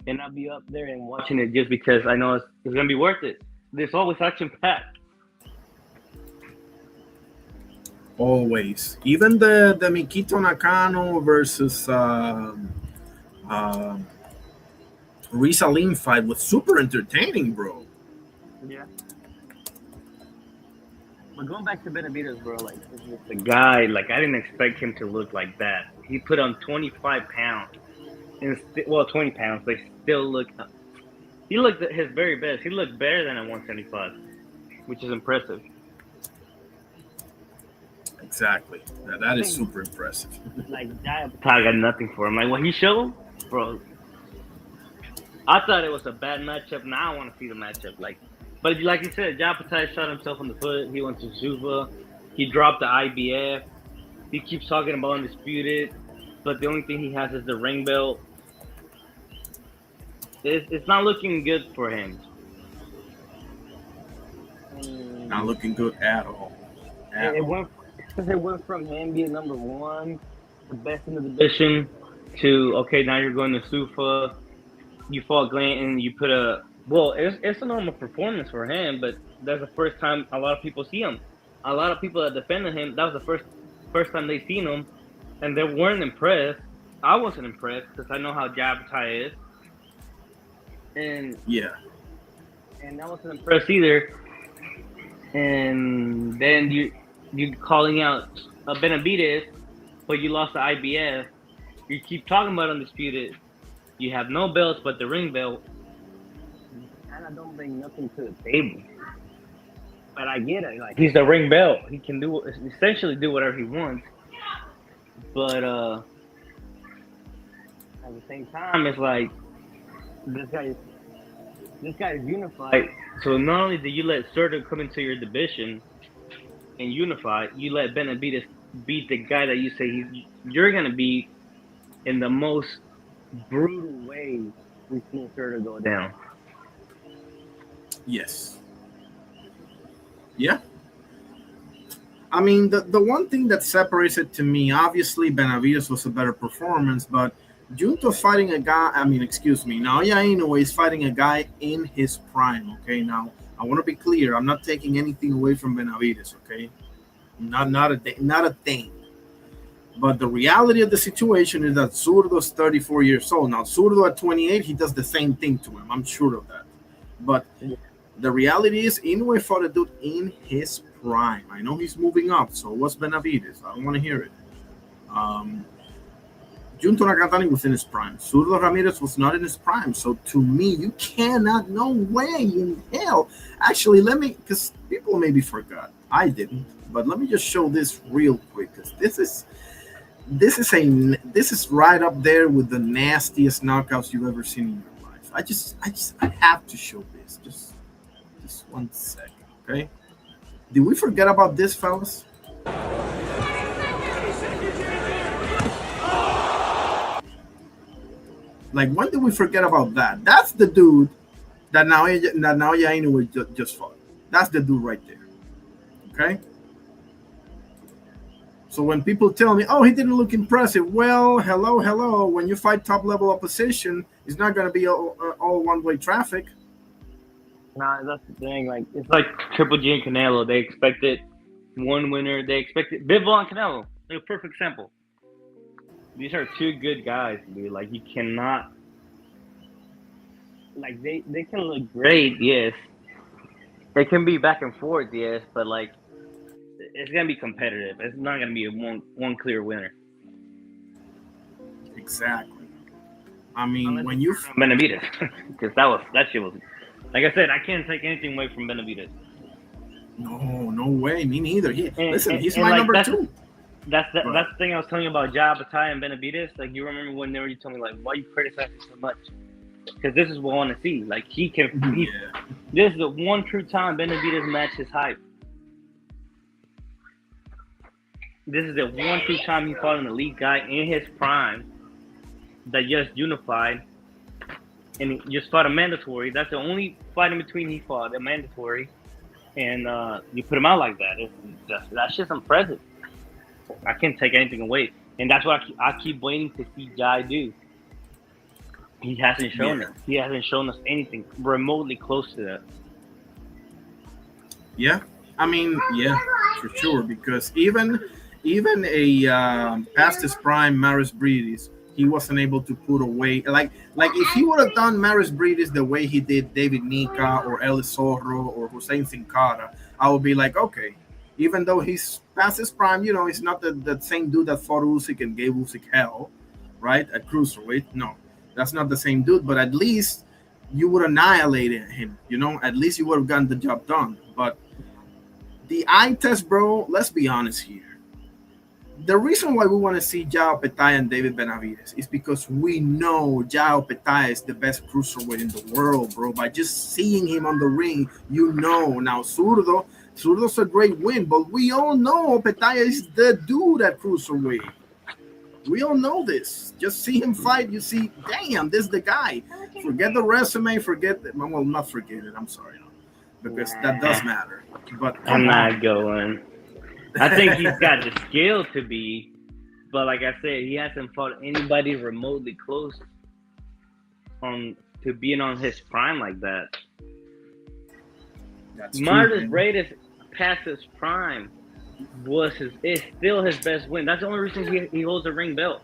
and I'll be up there and watching it just because I know it's gonna be worth it. There's always action packed. Always. Even the Mikito Nakano versus Risa Lim fight was super entertaining, bro. Yeah. But going back to Benavidez, bro, like, the guy, like, I didn't expect him to look like that. He put on 25 pounds. 20 pounds, but still look. He looked at his very best. He looked better than at 175, which is impressive. Exactly. That is super impressive. Like, I got nothing for him. Like, what he showed, bro, I thought it was a bad matchup. Now I want to see the matchup. But like you said, Japatai shot himself in the foot. He went to Zuba. He dropped the IBF. He keeps talking about undisputed, but the only thing he has is the ring belt. It's not looking good for him. Not looking good at all. It went from him being number one, the best in the division, to, okay, now you're going to Sufa. You fought Glanton. You put a Well, it's a normal performance for him, but that's the first time a lot of people see him. A lot of people that defended him, that was the first time they seen him, and they weren't impressed. I wasn't impressed because I know how Jabatai is, and Yeah. I wasn't impressed either. And then you calling out Benavidez, but you lost the IBF. You keep talking about undisputed. You have no belts but the ring belt. You kind of don't bring nothing to the table. But I get it. Like, he's the ring belt. He can essentially do whatever he wants. But at the same time, it's like this guy is unified. So not only do you let Serta come into your division and unify, you let Benavidez beat the guy that you say you're gonna beat in the most brutal way we've seen Serta go down. Yes. Yeah. I mean, the one thing that separates it to me, obviously, Benavidez was a better performance, but Junto fighting a guy, Naoya Inoue is fighting a guy in his prime, okay? Now, I want to be clear. I'm not taking anything away from Benavidez, okay? Not a thing. But the reality of the situation is that Zurdo's 34 years old. Now, Zurdo at 28, he does the same thing to him. I'm sure of that. But the reality is Inoue fought a dude in his prime. I know he's moving up, so what's Benavidez? I don't want to hear it. Junto Nakatani was in his prime. Zurdo Ramirez was not in his prime. So to me, you cannot, no way in hell. Actually, because people maybe forgot. I didn't. But let me just show this real quick, because this is right up there with the nastiest knockouts you've ever seen in your life. I have to show this. Just 1 second, okay? Did we forget about this, fellas? Like, when did we forget about that? That's the dude that Naoya Inoue just fought. That's the dude right there. Okay? So when people tell me, oh, he didn't look impressive, well, hello. When you fight top-level opposition, it's not going to be all one-way traffic. Nah, that's the thing. Like, it's like Triple G and Canelo. They expected one winner. They expected Bivol and Canelo. They're a perfect example. These are two good guys, dude. Like, you cannot. Like, they can look great, yes. They can be back and forth, yes, but like, it's gonna be competitive. It's not gonna be a one clear winner. Exactly. I mean, unless when you Benavidez, because that shit was. Like I said, I can't take anything away from Benavidez. No way. Me neither. He's my like, number 2. That's the thing I was telling you about Jabatai and Benavidez. Like, you remember whenever you told me, like, why you criticizing so much? Because this is what I want to see. Like, this is the one true time Benavidez matched his hype. This is the one true time he fought an elite guy in his prime that just unified, and he just fought a mandatory. That's the only fight in between he fought, a mandatory, and you put him out like that. That's just impressive. I can't take anything away, and that's what I keep waiting to see Jai do. He hasn't shown it. He hasn't shown us anything remotely close to that. Yeah, I mean, yeah, for sure. Because even a past his prime Maris Brides, he wasn't able to put away like if he would have done Maris Brides the way he did David Nika or El Zorro or Hussein Sin Cara, I would be like, okay. Even though he's past his prime, he's not the same dude that fought Usyk and gave Usyk hell, right? At cruiserweight. No, that's not the same dude. But at least you would annihilate him. At least you would have gotten the job done. But the eye test, bro. Let's be honest here. The reason why we want to see Jao Petaya and David Benavidez is because we know Jao Petaya is the best cruiserweight in the world, bro. By just seeing him on the ring, Now, Zurdo's a great win, but we all know Petaya is the dude at cruiserweight. We all know this. Just see him fight. You see, damn, this is the guy. Forget the resume. Not forget it. I'm sorry. Because that does matter. But I'm not going. I think he's got the skill to be, but like I said, he hasn't fought anybody remotely close to to being on his prime like that. That's Martis true. Reyes past his prime is still his best win. That's the only reason he holds the ring belt.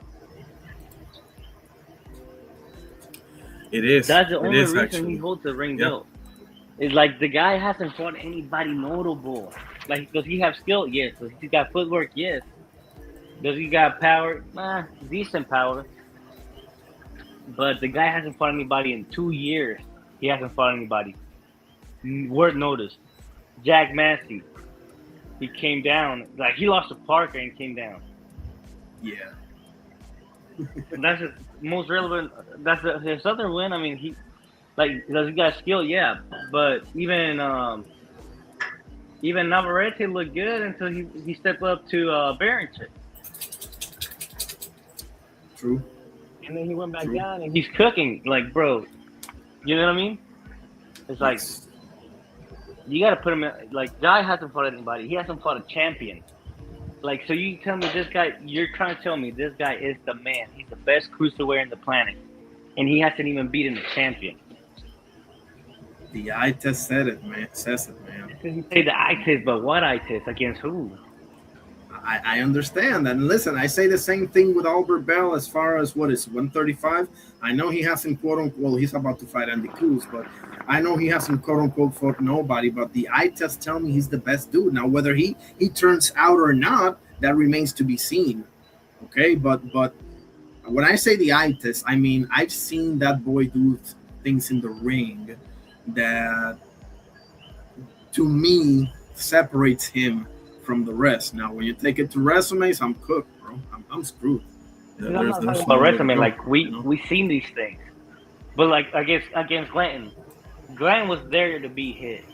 It is. That's the only reason actually. he holds the ring belt. It's like the guy hasn't fought anybody notable. Like, does he have skill? Yes. Does he got footwork? Yes. Does he got power? Decent power. But the guy hasn't fought anybody in 2 years. He hasn't fought anybody. Word notice. Jack Massey. He came down. Like, he lost to Parker and came down. Yeah. And that's his most relevant. That's his other win. I mean, does he got skill? Yeah. But even Navarrete looked good until he stepped up to Barrington. True. And then he went back down and he's cooking. Like, bro, you know what I mean? It's like, you got to put him in. Like, Jai hasn't fought anybody. He hasn't fought a champion. Like, so you tell me this guy, you're trying to tell me this guy is the man. He's the best cruiserweight in the planet. And he hasn't even beaten a champion. The eye test says it, man. You say the eye test, but what eye test? Against who? I understand that. And listen, I say the same thing with Albert Bell as far as what is 135. I know he hasn't quote unquote, he's about to fight Andy Cruz, but I know he hasn't quote unquote fought nobody. But the eye test tell me he's the best dude. Now, whether he turns out or not, that remains to be seen. Okay, but when I say the eye test, I mean I've seen that boy do things in the ring that, to me, separates him from the rest. Now, when you take it to resumes, I'm cooked, bro. I'm screwed. I'm not talking about resume. Like, we seen these things, but like against Glanton was there to be hit.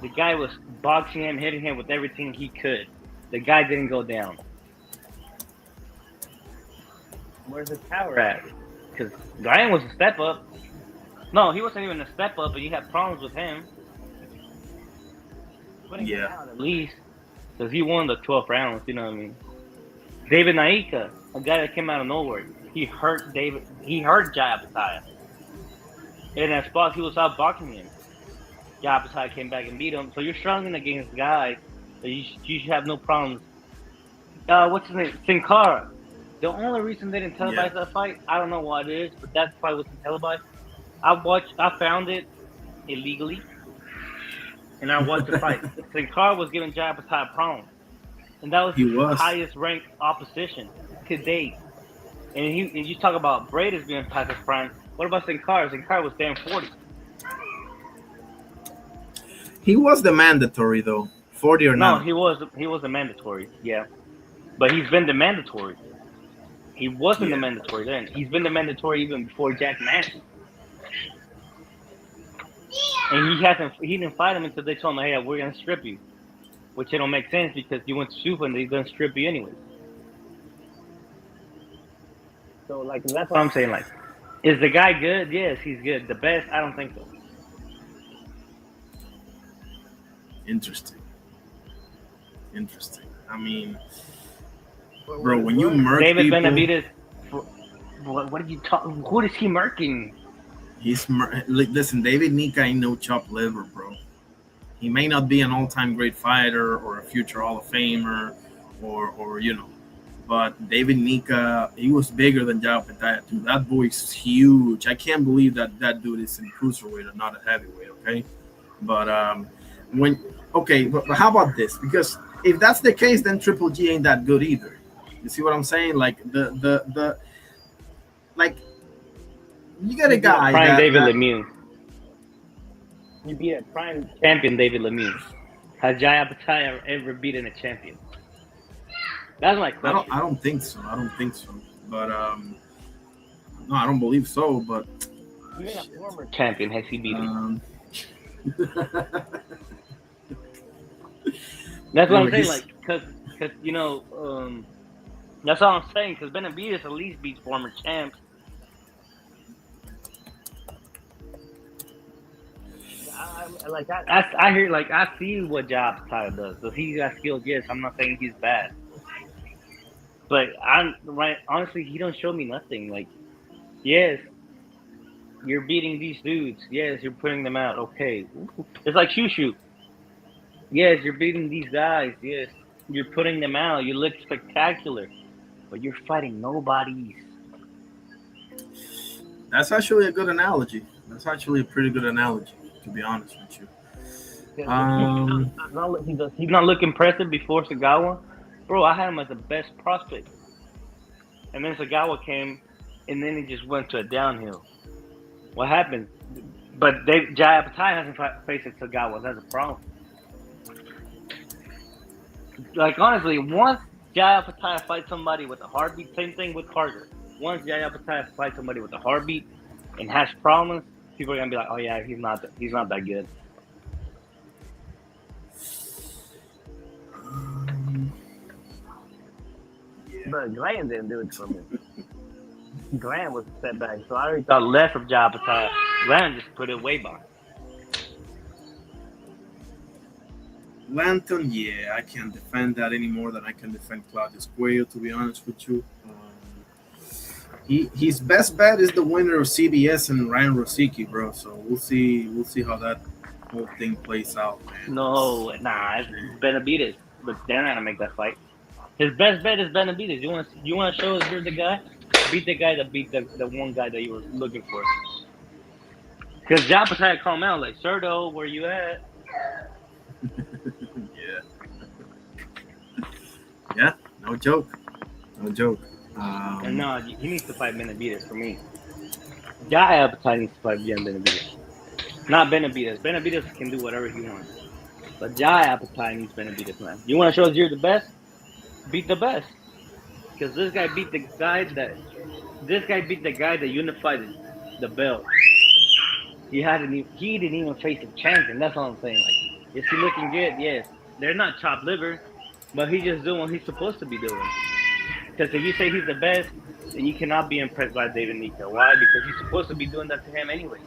The guy was boxing him, hitting him with everything he could. The guy didn't go down. Where's his power at? Because Glanton was a step up. No, he wasn't even a step up, but you had problems with him. Putting him out at least, because he won the 12 rounds. You know what I mean? David Naika, a guy that came out of nowhere, he hurt Jai Apataya. In that spot, he was outboxing him. Jai Apataya came back and beat him. So you're struggling against guys that you should have no problems. What's his name? Sin Cara. The only reason they didn't televise that fight, I don't know what it is, but that fight wasn't televised. I found it illegally. And I watched the fight. Sin Cara was giving Jai Apataya problems. And that was his highest ranked opposition to date. And you talk about Brady's being past his prime. What about Sin Cara? Sin Cara was damn 40. He was the mandatory though, 40 or not? No, he was the mandatory, yeah. But he's been the mandatory. He wasn't the mandatory then. He's been the mandatory even before Jack Massey. And he didn't fight him until they told him, hey, we're gonna strip you. Which it don't make sense because you went to Super and they're gonna strip you anyway. So like that's what I'm saying. Like, is the guy good? Yes, he's good. The best? I don't think so. Interesting. I mean, bro, when you murk David people, Benavidez, what are you talking? Who is he murking? Listen, David Nika ain't no chopped liver, bro. He may not be an all-time great fighter or a future Hall of Famer or you know, but David Nika, he was bigger than Jai Apataya too. That boy's huge. I can't believe that dude is in cruiserweight and not a heavyweight. Okay, but but how about this? Because if that's the case, then Triple G ain't that good either. You see what I'm saying? Like you got a guy prime David Lemieux. You beat a prime champion David Lemieux. Has Jai Apataya ever beaten a champion? That's my question. I don't think so. But no, I don't believe so. But even a former champion has he beaten? That's what I'm saying. Like, because you know, that's all I'm saying. Because Benavidez at least beats former champs. I hear, like, I see what Jai Apataya does. So he got skills, yes. I'm not saying he's bad. But honestly, he don't show me nothing. Like, yes, you're beating these dudes. Yes, you're putting them out. Okay. It's like Shushu. Yes, you're beating these guys. Yes, you're putting them out. You look spectacular, but you're fighting nobodies. That's actually a good analogy. That's actually a pretty good analogy, to be honest with you. He's not look impressive before Sagawa. Bro, I had him as the best prospect. And then Sagawa came, and then he just went to a downhill. What happened? But Jai Apatai hasn't faced Sagawa. That's a problem. Like, honestly, once Jai Apatai fights somebody with a heartbeat, same thing with Carter. Once Jai Apatai fights somebody with a heartbeat and has problems, people are going to be like, oh, yeah, he's not that good. But Glenn didn't do it for me. Glenn was a setback, so I already thought less of Jai Apatai. Glenn just put it way by. Lanton, yeah, I can't defend that any more than I can defend Claudius Cuello, to be honest with you. His best bet is the winner of CBS and Ryan Rosicki, bro. So we'll see how that whole thing plays out, man. No, it's Benavidez, but they're not gonna make that fight. His best bet is Benavidez. You want to show us you're the guy? Beat the guy that beat the one guy that you were looking for. Because Jai Apatai called him out like, Serdo, where you at? Yeah, no joke. And no, he needs to fight Benavidez for me. Jai Apatai needs to fight Benavidez. Not Benavidez. Benavidez can do whatever he wants. But Jai Apatai needs Benavidez, man. You want to show us you're the best? Beat the best. Because this guy beat the guy that unified the belt. He didn't even face a champion. That's all I'm saying. Like, is he looking good? Yes. They're not chopped liver, but he's just doing what he's supposed to be doing. Because if you say he's the best, then you cannot be impressed by David Nika. Why? Because you're supposed to be doing that to him anyway.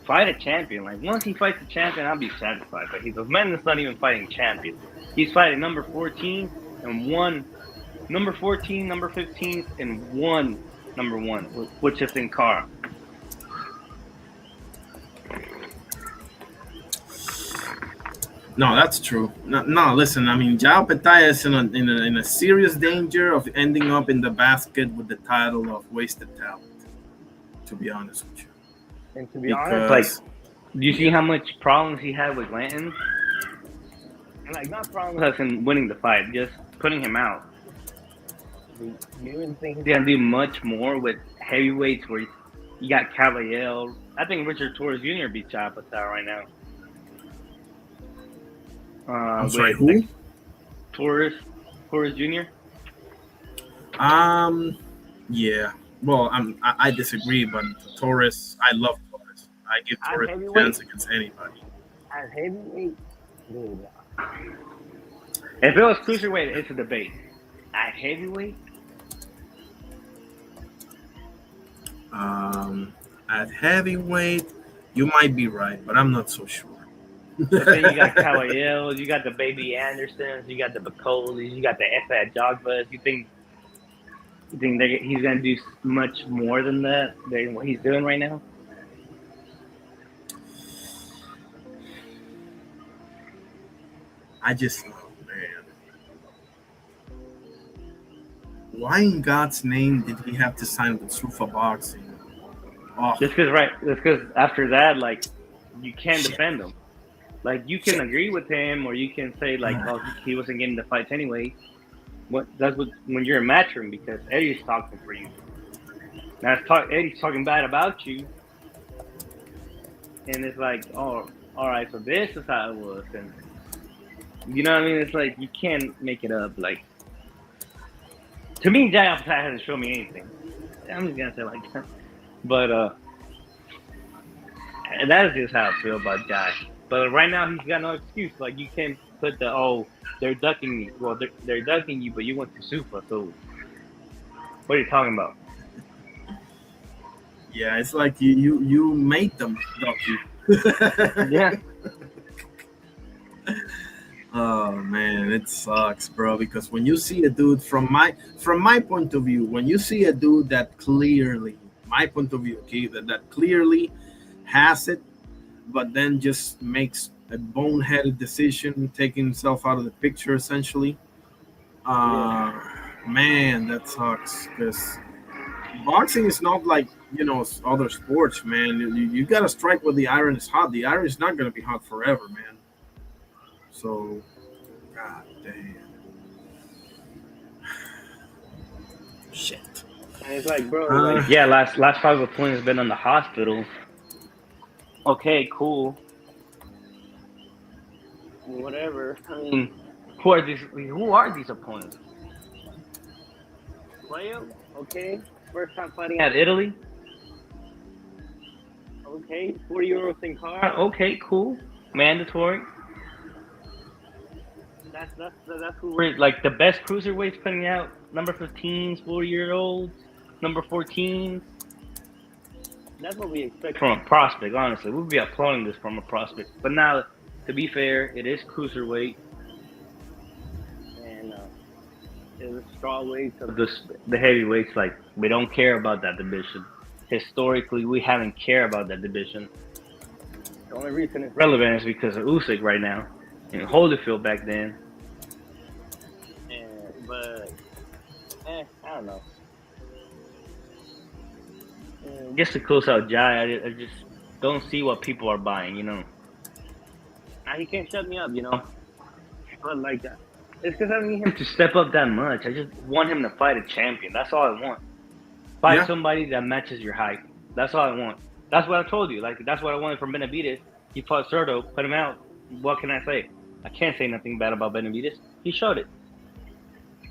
Fight a champion. Like, once he fights a champion, I'll be satisfied. But he's a man that's not even fighting champions. He's fighting number 14 and number 14, number 15, and one number 1, which is in Cara. No, that's true. No, listen. I mean, Jai Apatai is in a serious danger of ending up in the basket with the title of wasted talent. To be honest with you. And to be honest, like, do you see how much problems he had with Lanton? And like, not problems as in winning the fight, just putting him out. Do you even think he's gonna do much more with heavyweights where you got Kabayel? I think Richard Torres Jr. beats Jai Apatai right now. I'm sorry, who? Like, Torres Jr. Yeah. Well, I disagree, but Torres, I love Torres. I give Torres a chance against anybody. At heavyweight, dude. If it was cruiserweight, it's a debate. At heavyweight, at heavyweight, you might be right, but I'm not so sure. But then you got Kabayel, you got the Baby Andersons, you got the Bacolis, you got the F.A. Jogbas. You think he's going to do much more than that, than what he's doing right now? I just, man. Why in God's name did he have to sign with Sufa Boxing? Oh. Just because after that, like, you can't defend him. Like, you can agree with him, or you can say, like, oh, he wasn't getting the fights anyway. When you're a matchroom, because Eddie's talking for you. Now Eddie's talking bad about you, and it's like, oh, all right, so this is how it was, and you know what I mean? It's like you can't make it up. Like, to me, Jai Apatai hasn't shown me anything. I'm just gonna say like that, but that is just how I feel about Jai. But right now, he's got no excuse. Like, you can't put they're ducking me. Well, they're ducking you, but you went to Sufa, so what are you talking about? Yeah, it's like you made them duck you. Yeah. Oh man, it sucks, bro. Because when you see a dude from my point of view, when you see a dude that clearly, my point of view, okay, that clearly has it, but then just makes a boneheaded decision, taking himself out of the picture, essentially. Uh, Man, that sucks. Because boxing is not like other sports, man. You gotta strike when the iron is hot. The iron is not gonna be hot forever, man. So, god damn, shit. And it's like, bro, Uh, like, yeah, last 5 opponents been in the hospital. Okay, cool. Whatever. I mean, who are these opponents? Playa? Okay. First time fighting at Italy. Okay. 40 € Sin Cara. Okay, cool. Mandatory. That's who we're like the best cruiserweights putting out. Number 15s, 40-year-olds, number 14s. That's what we expect from a prospect, honestly. We'd be applauding this from a prospect. But now, to be fair, it is cruiserweight. And it's the strawweights of the heavyweights. Like, we don't care about that division. Historically, we haven't cared about that division. The only reason it's relevant is because of Usyk right now. And Holyfield back then. But, I don't know. Just to close out Jai, I just don't see what people are buying, He can't shut me up, But like that. It's because I don't need him to step up that much. I just want him to fight a champion. That's all I want. Fight somebody that matches your height. That's all I want. That's what I told you. Like, that's what I wanted from Benavidez. He fought Cerdo, put him out. What can I say? I can't say nothing bad about Benavidez. He showed it.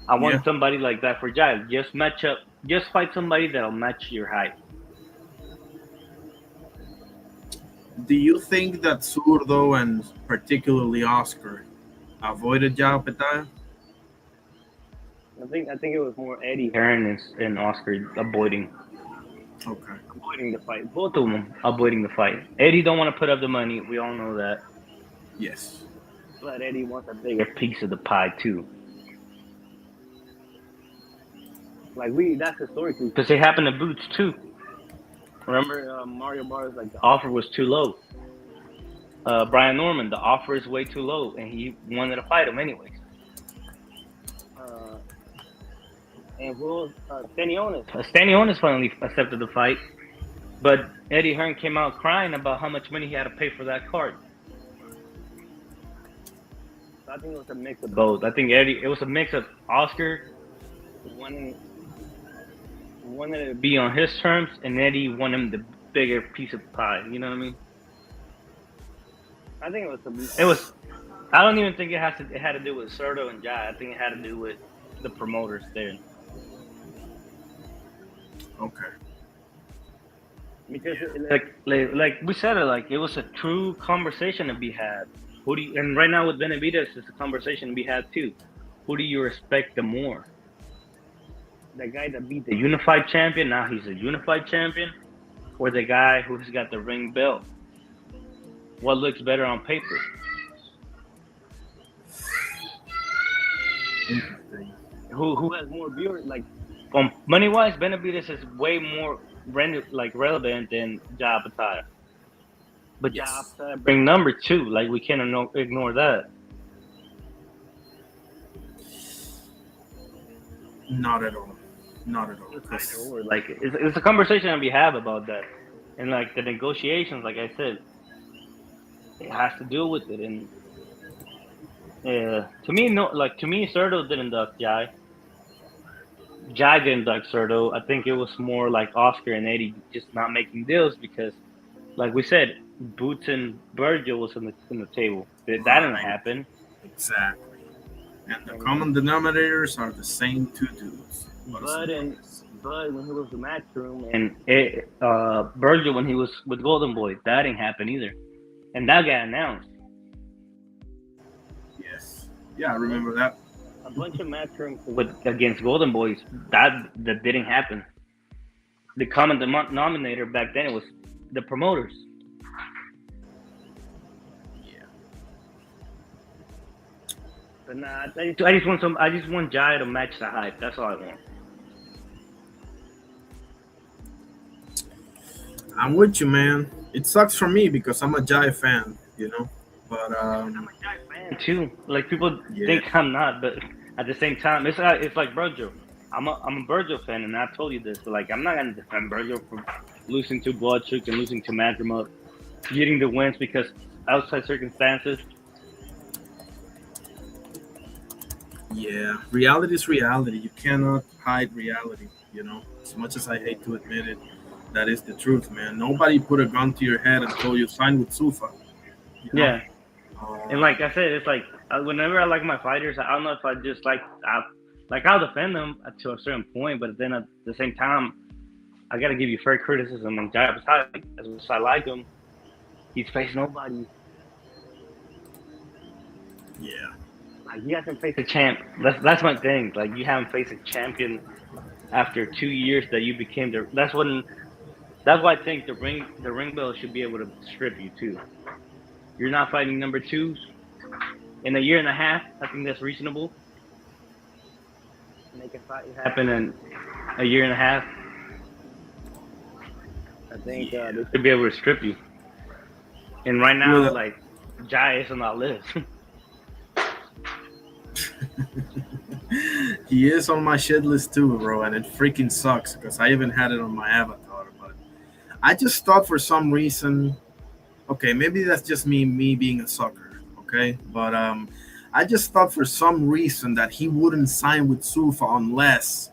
I want somebody like that for Jai. Just fight somebody that'll match your height. do you think that Zurdo and particularly Oscar avoided Jao Petaya? I think it was more Eddie Hearn and Oscar avoiding the fight. Both of them avoiding the fight. Eddie don't want to put up the money. We all know that. Yes. But Eddie wants a bigger piece of the pie too. Like that's historically because it happened to Boots too. Remember Mario Bar's like the offer was too low. Brian Norman, the offer is way too low, and he wanted to fight him anyways. And who was Stanionis? Stanionis finally accepted the fight, but Eddie Hearn came out crying about how much money he had to pay for that card. So I think it was a mix of both. I think it was a mix of Oscar wanted to be on his terms, and Eddie wanted him the bigger piece of pie. You know what I mean? I think it was. I don't even think it had to do with Cerdo and Jai. I think it had to do with the promoters there. Okay. Because like we said, it was a true conversation to be had. And right now with Benavidez, it's a conversation to be had too. Who do you respect the more? The guy that beat the unified champion, now he's a unified champion, or the guy who's got the ring belt? What looks better on paper? Interesting. Who has more viewers? Like, money wise, Benavidez is way more relevant than Jai Petaya. But Jai Petaya bring number 2. Like, we can't ignore that. Not at all. Like, it's a conversation that we have about that, and like the negotiations. Like I said, it has to do with it. And to me, Cerdo didn't duck Jai. Jai didn't duck Cerdo. I think it was more like Oscar and Eddie just not making deals because, like we said, Boots and Virgil was in the table. That didn't happen. Exactly. And the common denominators are the same two dudes. Bud when he was in the Matchroom, and Virgil when he was with Golden Boy, that didn't happen either. And that got announced. Yes. Yeah, I remember that. A bunch of Matchrooms against Golden Boys, that didn't happen. The common denominator back then was the promoters. But nah, I just want some. I just want Jai to match the hype. That's all I want. I'm with you, man. It sucks for me because I'm a Jai fan, But I'm a Jai fan too. Like people yeah, think I'm not, but at the same time, it's like Virgil. I'm a Virgil fan, and I told you this. But like, I'm not gonna defend Virgil for losing to Bloodchuk and losing to Madrimov, getting the wins because outside circumstances. yeah. Reality is reality. You cannot hide reality. As much as I hate to admit it, that is the truth, man. Nobody put a gun to your head and told you sign with Sufa. Yeah. And like I said, it's like whenever I like my fighters, I don't know if I just I'll defend them to a certain point, but then at the same time, I gotta give you fair criticism. And Jai Patai, as much as I like him, he's faced nobody. Yeah. Like he hasn't faced a champ. That's my thing. Like you haven't faced a champion after 2 years that you became the. That's why I think the ring bell should be able to strip you too. You're not fighting number twos in a year and a half. I think that's reasonable. Make a fight happen in a year and a half. I think they should be able to strip you. And right now, like Jai is on that list. He is on my shit list too, bro, and it freaking sucks because I even had it on my avatar. But I just thought for some reason, okay, maybe that's just me being a sucker, okay? But I just thought for some reason that he wouldn't sign with Sufa unless,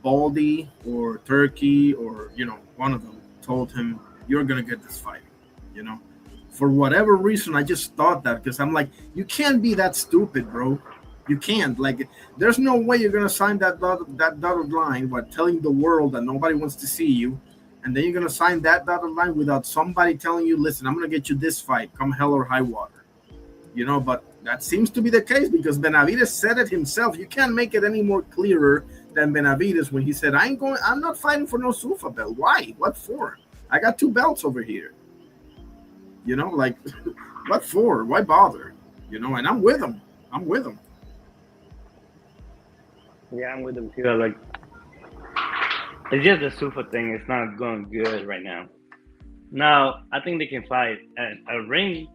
Baldy or Turkey or, one of them told him, you're going to get this fight, For whatever reason, I just thought that because I'm like, you can't be that stupid, bro. You can't. Like, there's no way you're going to sign that dotted line by telling the world that nobody wants to see you. And then you're going to sign that dotted line without somebody telling you, listen, I'm going to get you this fight, come hell or high water. But that seems to be the case because Benavidez said it himself. You can't make it any more clearer than Benavidez when he said, I'm not fighting for no Sufa belt. Why? What for? I got 2 belts over here. Like, what for? Why bother? And I'm with him. Yeah, I'm with him too. Like, it's just the Sufa thing. It's not going good right now. Now, I think they can fight at a ring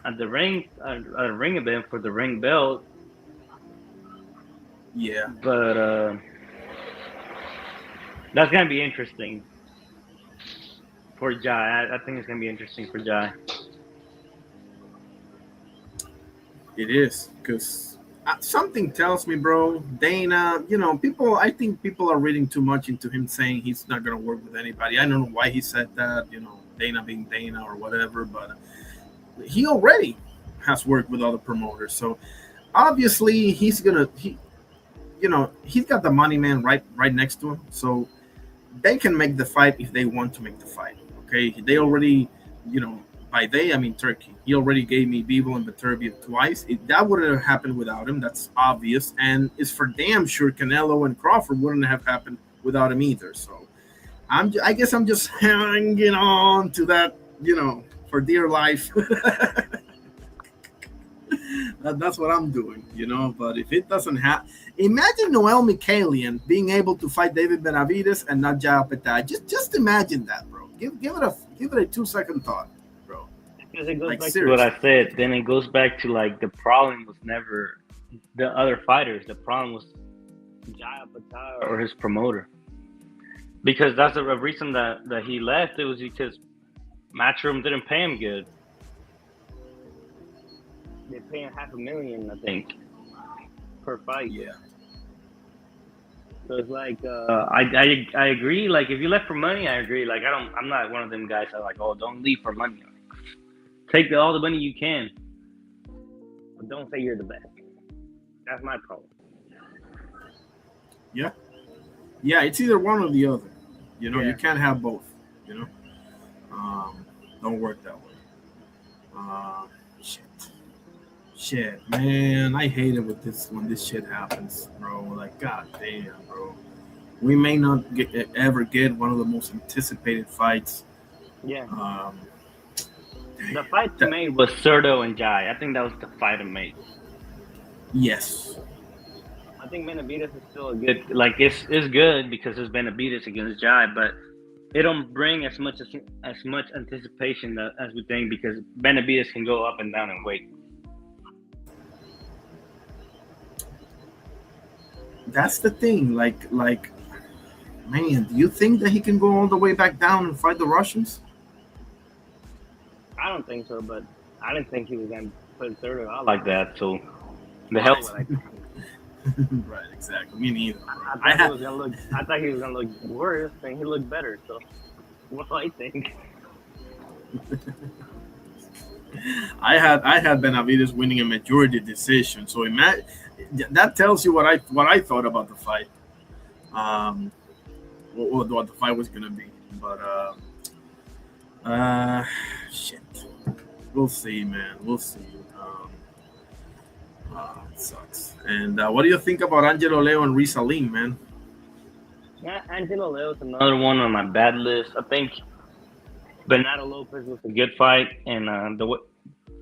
event for the ring belt. Yeah. But that's gonna be interesting for Jai. I think it's gonna be interesting for Jai. It is because something tells me, bro, Dana, I think people are reading too much into him saying he's not going to work with anybody. I don't know why he said that, Dana being Dana or whatever, but he already has worked with other promoters. So obviously he's got the money man right next to him. So they can make the fight if they want to make the fight. Okay. They already, by they, I mean Turkey. He already gave me Bivol and Beterbiev twice. That wouldn't have happened without him. That's obvious. And it's for damn sure Canelo and Crawford wouldn't have happened without him either. So I guess I'm just hanging on to that, for dear life. That's what I'm doing, But if it doesn't happen, imagine Noel Mikhailian being able to fight David Benavidez and not Jai Patai. Just imagine that, bro. Give it a 2-second thought. Because it goes back to what I said. Then it goes back to like the problem was never the other fighters. The problem was Jai Patai or his promoter. Because that's the reason that he left. It was because Matchroom didn't pay him good. They pay him $500,000, I think, per fight. Yeah. So it's like I agree. Like if you left for money, I agree. Like I'm not one of them guys that are like, oh, don't leave for money. Take all the money you can, but don't say you're the best. That's my problem. Yeah, it's either one or the other. You can't have both. Don't work that way. Shit, man, I hate it with this when this shit happens, bro. Like, god damn, bro. We may not ever get one of the most anticipated fights. Yeah. The fight to make was Cerdo and Jai. I think that was the fight to make. Yes. I think Benavidez is still a good. Like it's good because it's Benavidez against Jai, but it don't bring as much anticipation as we think because Benavidez can go up and down in weight. That's the thing. Like, man, do you think that he can go all the way back down and fight the Russians? I don't think so, but I didn't think he was gonna put Cerdo out like that. So the hell with it. Right, exactly. Me neither. I thought he was gonna look worse, and he looked better. So, what do I think? I had Benavidez winning a majority decision. So that tells you what I thought about the fight. What the fight was gonna be, but shit. We'll see, man. We'll see. It sucks. And what do you think about Angelo Leo and Rasslin, man? Yeah, Angelo Leo is another one on my bad list. I think Bernardo Lopez was a good fight, and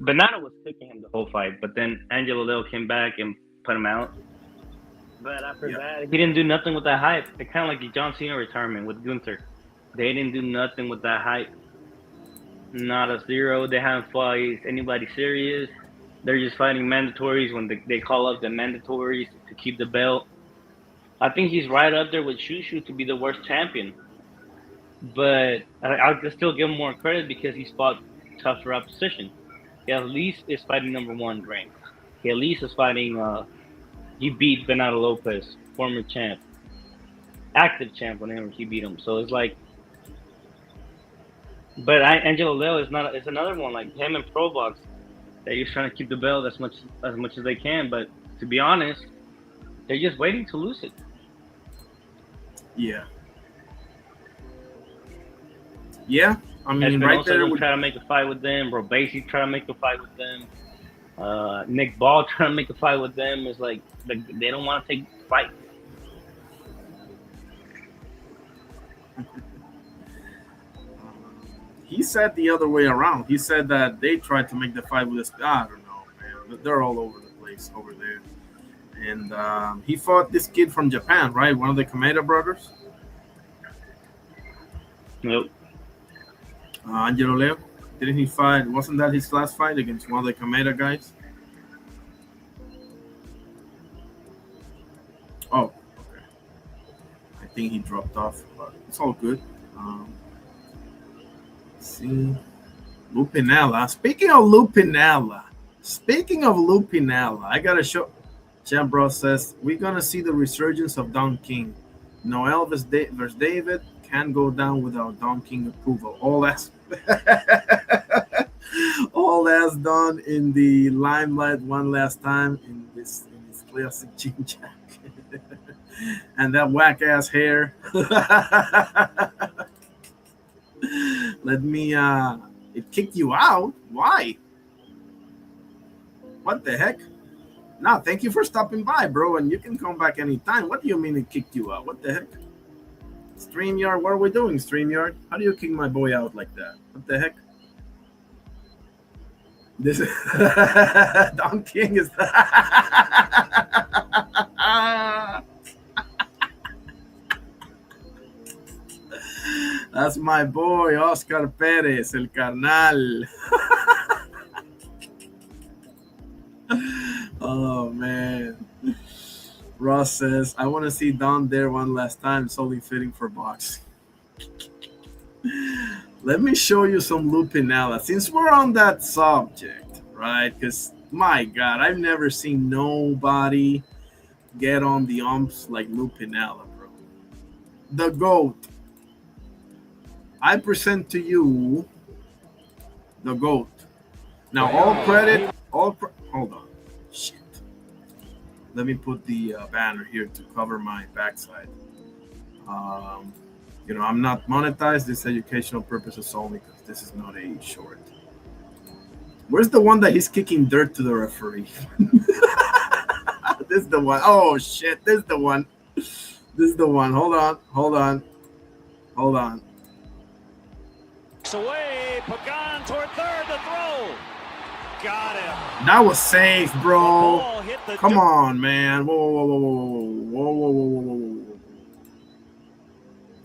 Bernardo was kicking him the whole fight, but then Angelo Leo came back and put him out. But after that, he didn't do nothing with that hype. It's kind of like the John Cena retirement with Gunther. They didn't do nothing with that hype. Not a zero. They haven't fought anybody serious. They're just fighting mandatories when they call up the mandatories to keep the belt. I think he's right up there with Tszyu to be the worst champion. But I'll still give him more credit because he's fought tougher opposition. He at least is fighting number one ranked. He at least is fighting. He beat Bernardo Lopez, former champ, active champ whenever he beat him. So it's like. But Angelo Leo is not. It's another one like him and Pro Box. They're just trying to keep the belt as much as they can, but to be honest, they're just waiting to lose it. Yeah. Yeah, I mean, Espinosa right there. try to make a fight with them. Robesi try to make a fight with them. Nick Ball trying to make a fight with them. It's like they don't want to take fights. He said the other way around. He said that they tried to make the fight with I don't know, man. They're all over the place over there. And he fought this kid from Japan, right? One of the Kameda brothers. Nope. Angelo Leo. Didn't he fight? Wasn't that his last fight against one of the Kameda guys? Oh, okay. I think he dropped off, but it's all good. See, Lupinella. Speaking of Lupinella, I gotta show. Chambro says we're gonna see the resurgence of Don King. Noel versus David can't go down without Don King approval. All that's done in the limelight one last time in this classic Jim Jack, and that whack ass hair. Let me it kicked you out. Why? What the heck? No, thank you for stopping by, bro, and you can come back anytime. What do you mean it kicked you out? What the heck? StreamYard, what are we doing, StreamYard? How do you kick my boy out like that? What the heck? This is Don King is That's my boy, Oscar Perez, el carnal. Oh, man. Ross says, I want to see Don there one last time. It's only fitting for boxing. Let me show you some Lupinella. Since we're on that subject, right? Because, my God, I've never seen nobody get on the umps like Lupinella, bro. The GOAT. I present to you the GOAT. Now, all credit, hold on. Shit. Let me put the banner here to cover my backside. I'm not monetized. This educational purposes only because this is not a short. Where's the one that he's kicking dirt to the referee? This is the one. Oh, shit. This is the one. Hold on. Away, Pagan toward third, the throw. Got him. That was safe, The bro. ball hit the Come dirt. on, man. Whoa.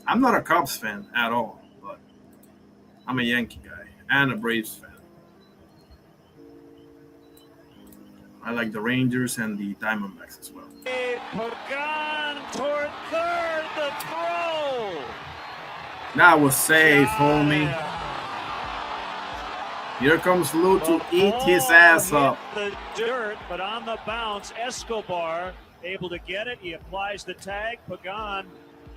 I'm not a Cubs fan at all, but I'm a Yankee guy and a Braves fan. I like the Rangers and the Diamondbacks as well. Pagan toward third, the throw. That was safe, Got homie. him. Here comes Lou to The eat his ball ass hit up. the dirt, but on the bounce, Escobar able to get it. He applies the tag. Pagan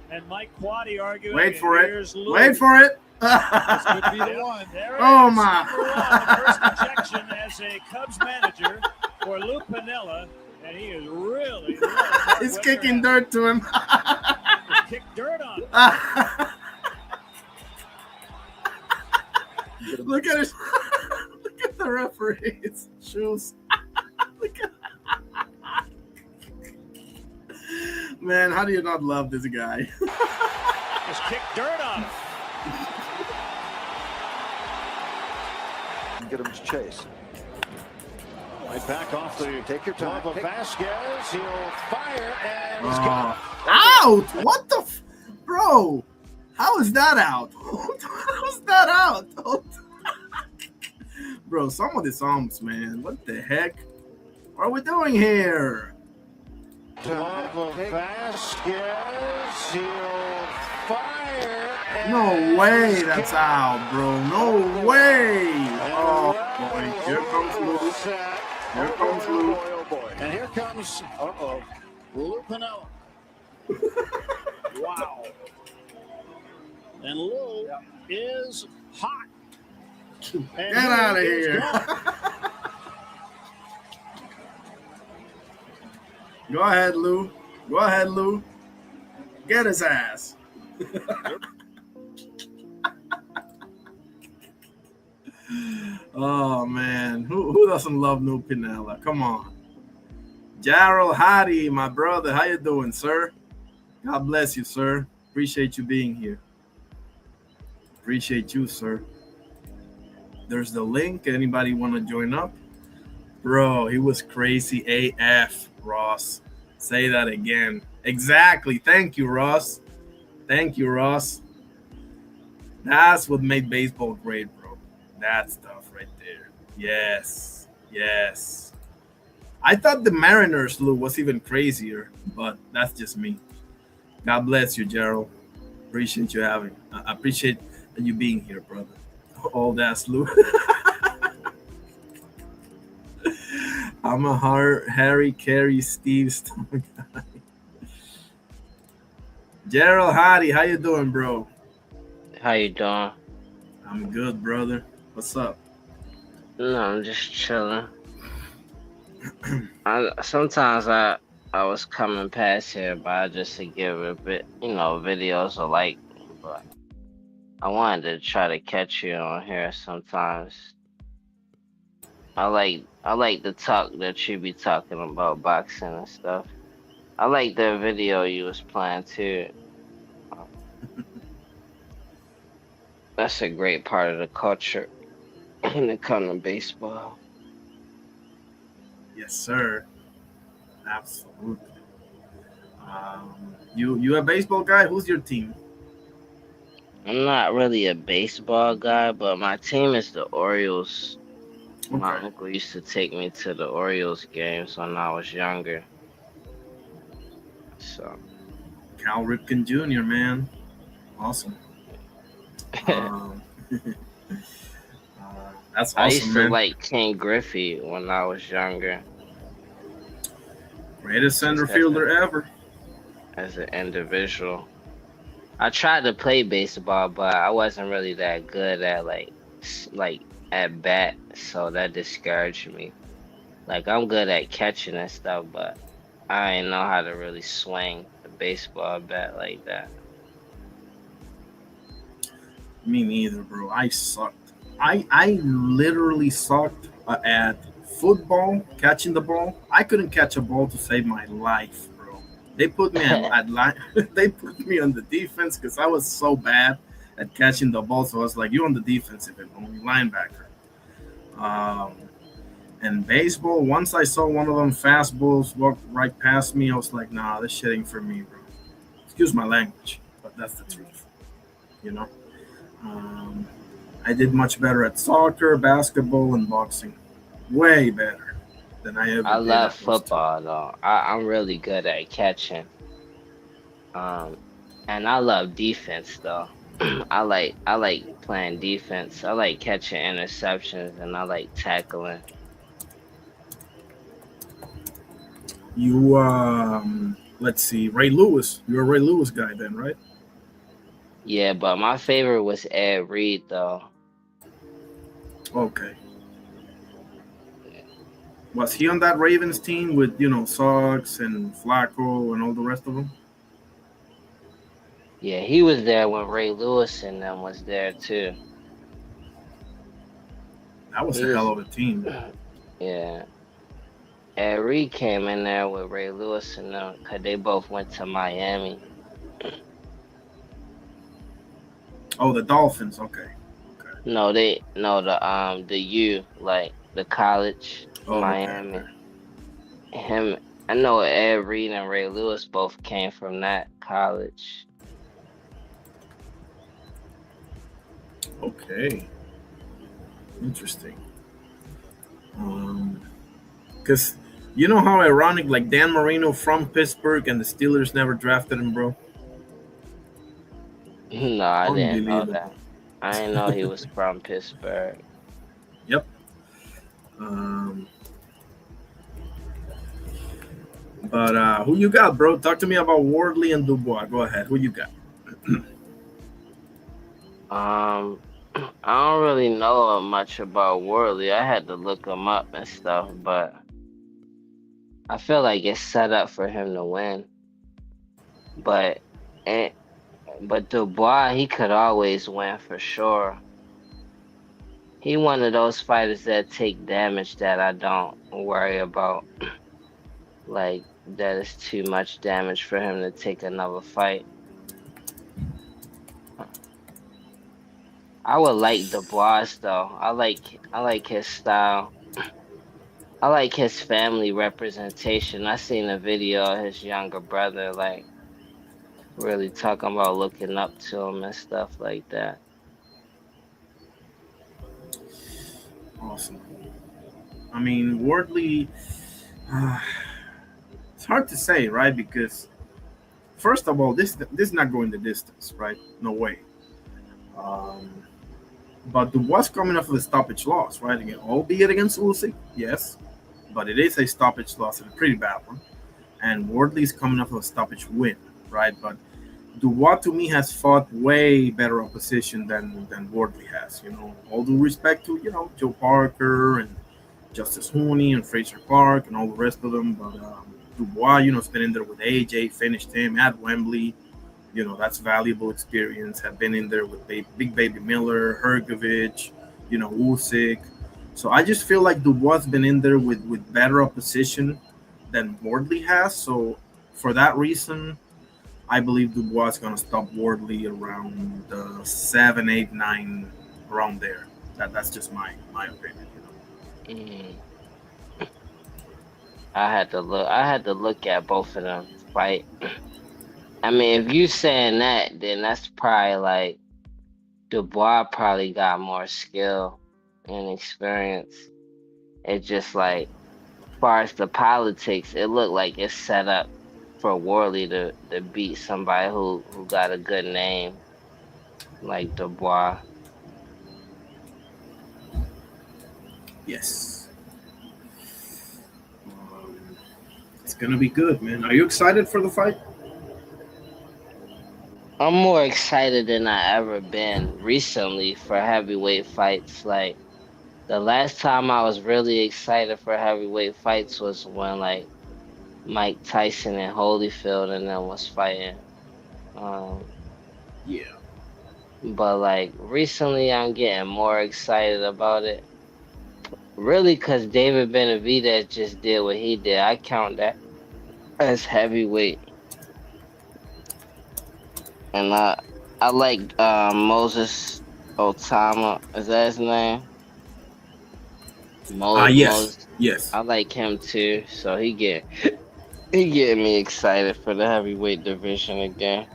and Mike Quaddy arguing. Wait for and it. here's Lou. Wait for it. This could be the one. There it Oh, is, my. number one, first ejection as a Cubs manager for Lou Piniella, and he is really He's kicking dirt to him. Kick dirt on him. Look at his. Look at the referee's shoes. Look at. Man, how do you not love this guy? Just kick dirt on him. Get him to chase. Right back off the Take your time. glove of Vasquez. He'll fire and he's Oh. got Out! What the bro? How is that out? How is that out? Bro, some of the songs, man. What the heck? What are we doing here? glove of Vasquez. He'll fire. No way that's out, bro. No way. Oh, boy. Here comes Lou. Here comes Lou. And here comes, Lou Piniella. Wow. And Lou is hot. Get out of here. Go ahead, Lou. Go ahead, Lou. Get his ass. Oh, man. Who doesn't love Lou Piniella? Come on. Jarrell Hattie, my brother. How you doing, sir? God bless you, sir. Appreciate you being here. Appreciate you, sir. There's the link. Anybody want to join up? Bro, he was crazy AF, Ross. Say that again. Exactly. Thank you, Ross. Thank you, Ross. That's what made baseball great, bro. That stuff right there. Yes. Yes. I thought the Mariners, Lou, was even crazier, but that's just me. God bless you, Gerald. Appreciate you having. I appreciate you being here, brother. All that's Lou. I'm a Harry Carey Steve Stone guy. Gerald Hattie, how you doing, bro? How you doing? I'm good, brother. What's up? No, I'm just chilling. Sometimes I was coming past here, but just to give a bit, videos or like, but I wanted to try to catch you on here sometimes. I like the talk that you be talking about boxing and stuff. I like the video you was playing too. That's a great part of the culture when it comes to baseball. Yes, sir. Absolutely. You a baseball guy? Who's your team? I'm not really a baseball guy, but my team is the Orioles. Okay. My uncle used to take me to the Orioles games when I was younger. So. Cal Ripken Jr., man. Awesome. That's awesome, I used to man. like King Griffey when I was younger. Greatest center fielder ever. As an individual. I tried to play baseball, but I wasn't really that good at like at bat, so that discouraged me. Like I'm good at catching and stuff, but I didn't know how to really swing the baseball bat like that. Me neither, bro. I sucked. I literally sucked at football, catching the ball. I couldn't catch a ball to save my life, bro. They put me they put me on the defense because I was so bad at catching the ball. So I was like, you're on the defensive and only linebacker. And baseball, once I saw one of them fastballs walk right past me, I was like, nah, this shit ain't for me, bro. Excuse my language, but that's the truth, you know. I did much better at soccer, basketball, and boxing. Way better than I ever I did love at those two. football though. I'm really good at catching. Um, and I love defense though. I like playing defense. I like catching interceptions and I like tackling. You, let's see, Ray Lewis. You're a Ray Lewis guy then, right? Yeah, but my favorite was Ed Reed though. Okay. Was he on that Ravens team with, Suggs and Flacco and all the rest of them? Yeah, he was there when Ray Lewis and them was there too. That was He a hell was, of a team. yeah. Ed Reed came in there with Ray Lewis and them because they both went to Miami. Oh, the Dolphins. Okay. Okay. No, the U, like the college, Oh, okay. Miami. Okay. Him, I know Ed Reed and Ray Lewis both came from that college. Okay. Interesting. Because you know how ironic, like Dan Marino from Pittsburgh and the Steelers never drafted him, bro? No, I didn't know Unbelievable. that. I didn't know he was from Pittsburgh. Yep. Um, but who you got, bro? Talk to me about Wardley and Dubois. Go ahead. Who you got? Um, I don't really know much about Wardley. I had to look him up and stuff, but I feel like it's set up for him to win. But and but Dubois, he could always win for sure. He one of those fighters that take damage that I don't worry about. Like that is too much damage for him to take another fight. I would like Dubois though. I like his style. I like his family representation. I seen a video of his younger brother like really talking about looking up to him and stuff like that. Awesome. I mean, Wardley. Uh, it's hard to say, right? Because first of all, this is not going the distance, right? No way. Um, but Dubois coming off of a stoppage loss, right? Again, albeit against Usyk, yes, but it is a stoppage loss and a pretty bad one. And Wardley's coming off of a stoppage win, right? But Dubois to me has fought way better opposition than Wardley has. All due respect to Joe Parker and Justice Hooney and Fraser Clark and all the rest of them, but Dubois, has been in there with AJ, finished him at Wembley. That's valuable experience. Have been in there with Big Baby Miller, Hergovich, Usyk. So I just feel like Dubois has been in there with better opposition than Wardley has. So for that reason, I believe Dubois is going to stop Wardley around 7, 8, 9, around there. That's just my opinion. Mm. I had to look at both of them fight. I mean, if you saying that, then that's probably like Dubois probably got more skill and experience. It's just like, as far as the politics, it looked like it's set up for Worley to beat somebody who got a good name like Dubois. Yes. It's going to be good, man. Are you excited for the fight? I'm more excited than I ever been recently for heavyweight fights. Like the last time I was really excited for heavyweight fights was when like Mike Tyson and Holyfield and them was fighting. Um, Yeah. but like recently I'm getting more excited about it. Really, cause David Benavidez just did what he did. I count that as heavyweight. And I I like Moses Otama. Is that his name? Yes, Moses. yes. I like him too. So he getting me excited for the heavyweight division again.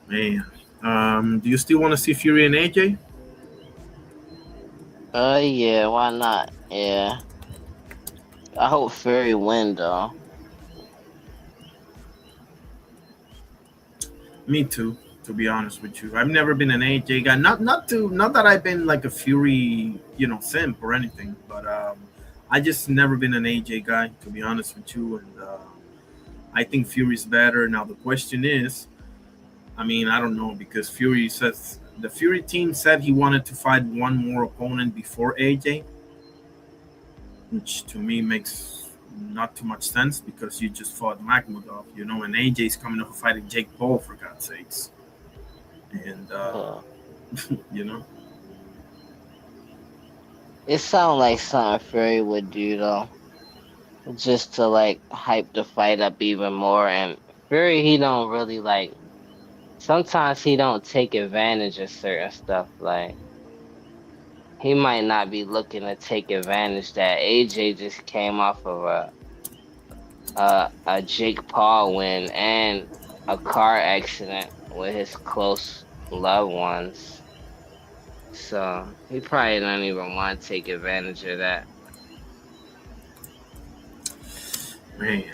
Man, do you still want to see Fury and AJ? Yeah, why not? Yeah. I hope Fury win though. Me too. To be honest with you, I've never been an AJ guy. Not that I've been like a Fury, simp or anything, but I just never been an AJ guy. To be honest with you, and I think Fury's better. Now the question is, I mean, I don't know because Fury says the Fury team said he wanted to fight one more opponent before AJ, which to me makes not too much sense because you just fought Makhmudov, and AJ's coming off fighting Jake Paul for God's sakes, and Uh, you know, it sounds like something Fury would do though, just to like hype the fight up even more. And Fury, he don't really like. Sometimes he don't take advantage of certain stuff. Like he might not be looking to take advantage that AJ just came off of a Jake Paul win and a car accident with his close loved ones. So he probably don't even want to take advantage of that. man,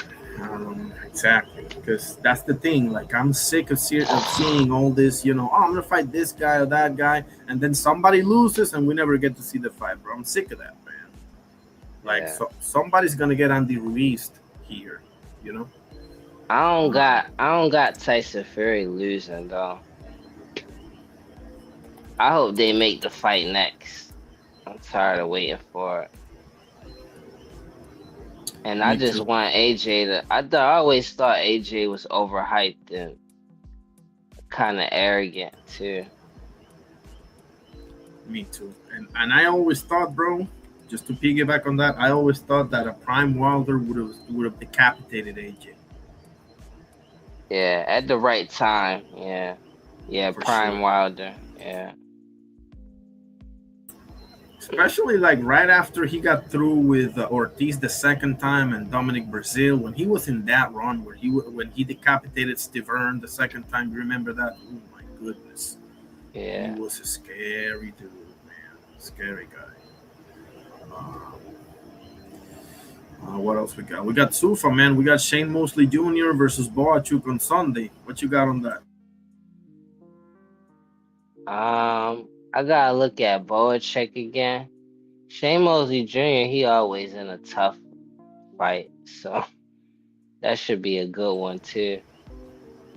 exactly because that's the thing. Like I'm sick of seeing all this. Oh, I'm gonna fight this guy or that guy, and then somebody loses, and we never get to see the fight, bro. I'm sick of that, man. Like Yeah. so, somebody's gonna get Andy released here, you know. I don't got Tyson Fury losing though. I hope they make the fight next. I'm tired of waiting for it. And I Me just too. want AJ to. I always thought AJ was overhyped and kind of arrogant too. Me too. And I always thought, bro, just to piggyback on that, I always thought that a prime Wilder would have decapitated AJ Yeah, at the right time. Yeah, yeah. for Prime sure. Wilder. Yeah, Especially like right after he got through with Ortiz the second time and Dominic Brazil when he was in that run where when he decapitated Stiverne the second time. You remember that? Oh my goodness, he yeah. was a scary dude, man. Scary guy. Uh, what else we got? We got Sufa, man. We got Shane Mosley Jr. versus Boachuk on Sunday. What you got on that? I gotta look at Boacek again. Shane Mosley Jr. He always in a tough fight, so that should be a good one too.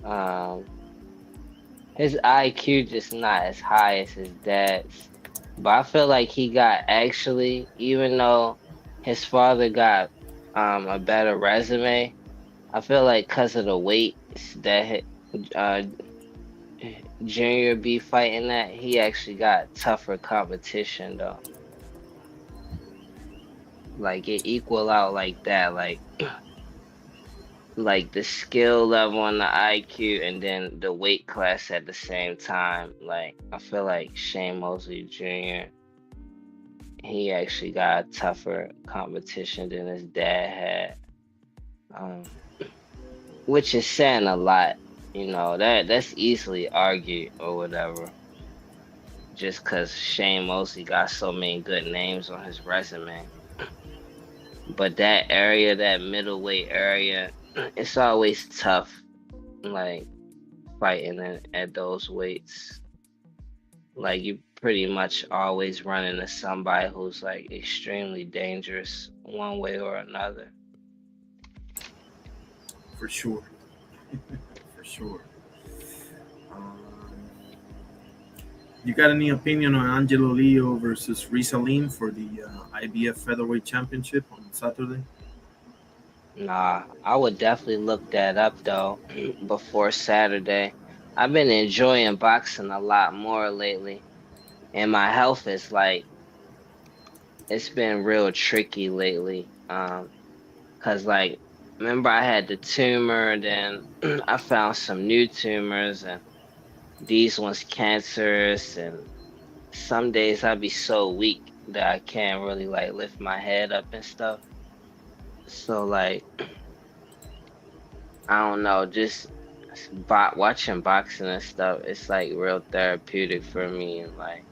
Um, his IQ just not as high as his dad's, but I feel like he got actually, even though his father got a better resume, I feel like because of the weights that uh Junior be fighting at, he actually got tougher competition though. Like it equal out like that, like the skill level and the IQ and then the weight class at the same time. Like I feel like Shane Mosley Jr. he actually got tougher competition than his dad had. Which is saying a lot. That's easily argued or whatever. Just cause Shane Mosley got so many good names on his resume. But that area, that middleweight area, it's always tough, like fighting at those weights. Like you pretty much always run into somebody who's like extremely dangerous one way or another. For sure. For sure. Um, you got any opinion on Angelo Leo versus Rizalin for the IBF Featherweight Championship on Saturday? Nah, I would definitely look that up though before Saturday. I've been enjoying boxing a lot more lately, and my health is like it's been real tricky lately. 'Cause like remember I had the tumor, then I found some new tumors, and these ones cancerous, and some days I'd be so weak that I can't really like lift my head up and stuff. So like I don't know, just watching boxing and stuff, it's like real therapeutic for me, and like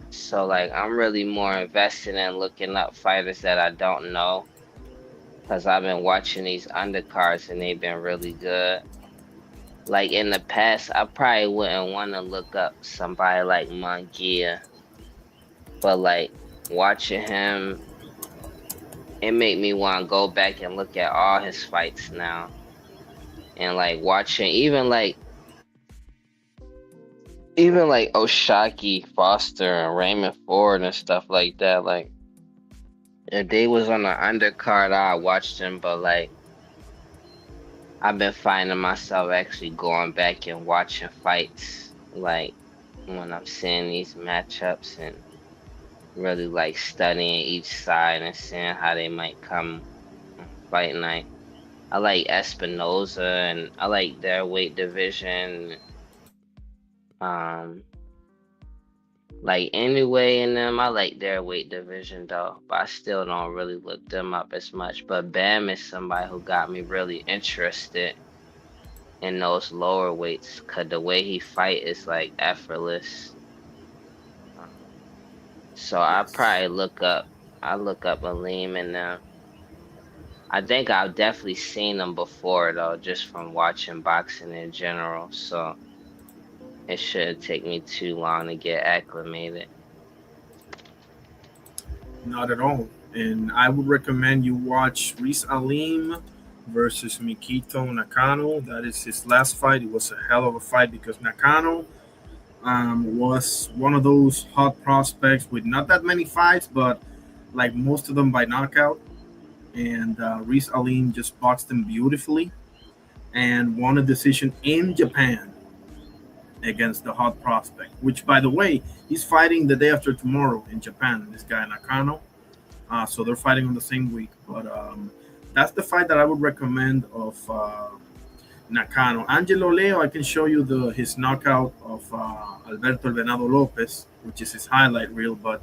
so like I'm really more invested in looking up fighters that I don't know, because I've been watching these undercards and they've been really good. Like in the past, I probably wouldn't want to look up somebody like Munguia, but like watching him, it made me want to go back and look at all his fights now, and like watching even like Oshaki, Foster, and Raymond Ford and stuff like that. Like if they was on the undercard, I watched them, but like I've been finding myself actually going back and watching fights, like when I'm seeing these matchups and really like studying each side and seeing how they might come on fight night. I like Espinoza and I like their weight division. Um, like Inoue and them, I like their weight division though, but I still don't really look them up as much. But Bam is somebody who got me really interested in those lower weights, cause the way he fight is like effortless. So Yes. I look up Aleem and them. I think I've definitely seen them before though, just from watching boxing in general. So it shouldn't take me too long to get acclimated. Not at all. And I would recommend you watch Reese Alim versus Mikito Nakano. That is his last fight. It was a hell of a fight because Nakano was one of those hot prospects with not that many fights, but like most of them by knockout. And Reese Alim just boxed him beautifully and won a decision in Japan against the hot prospect, which, by the way, he's fighting the day after tomorrow in Japan, this guy Nakano. So they're fighting on the same week. But that's the fight that I would recommend of Nakano. Angelo Leo, I can show you his knockout of Alberto El Venado Lopez, which is his highlight reel. But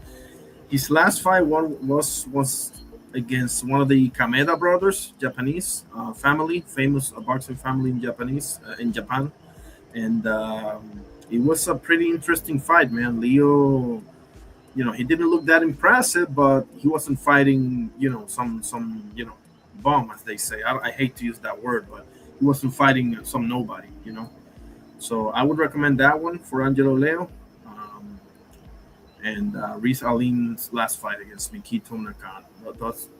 his last fight was against one of the Kameda brothers, Japanese family, famous boxing family in Japan, and it was a pretty interesting fight, man. Leo, he didn't look that impressive, but he wasn't fighting, some bomb, as they say. I hate to use that word, but he wasn't fighting some nobody. So I would recommend that one for Angelo Leo. And Reese Alim's last fight against Mikito Nakano.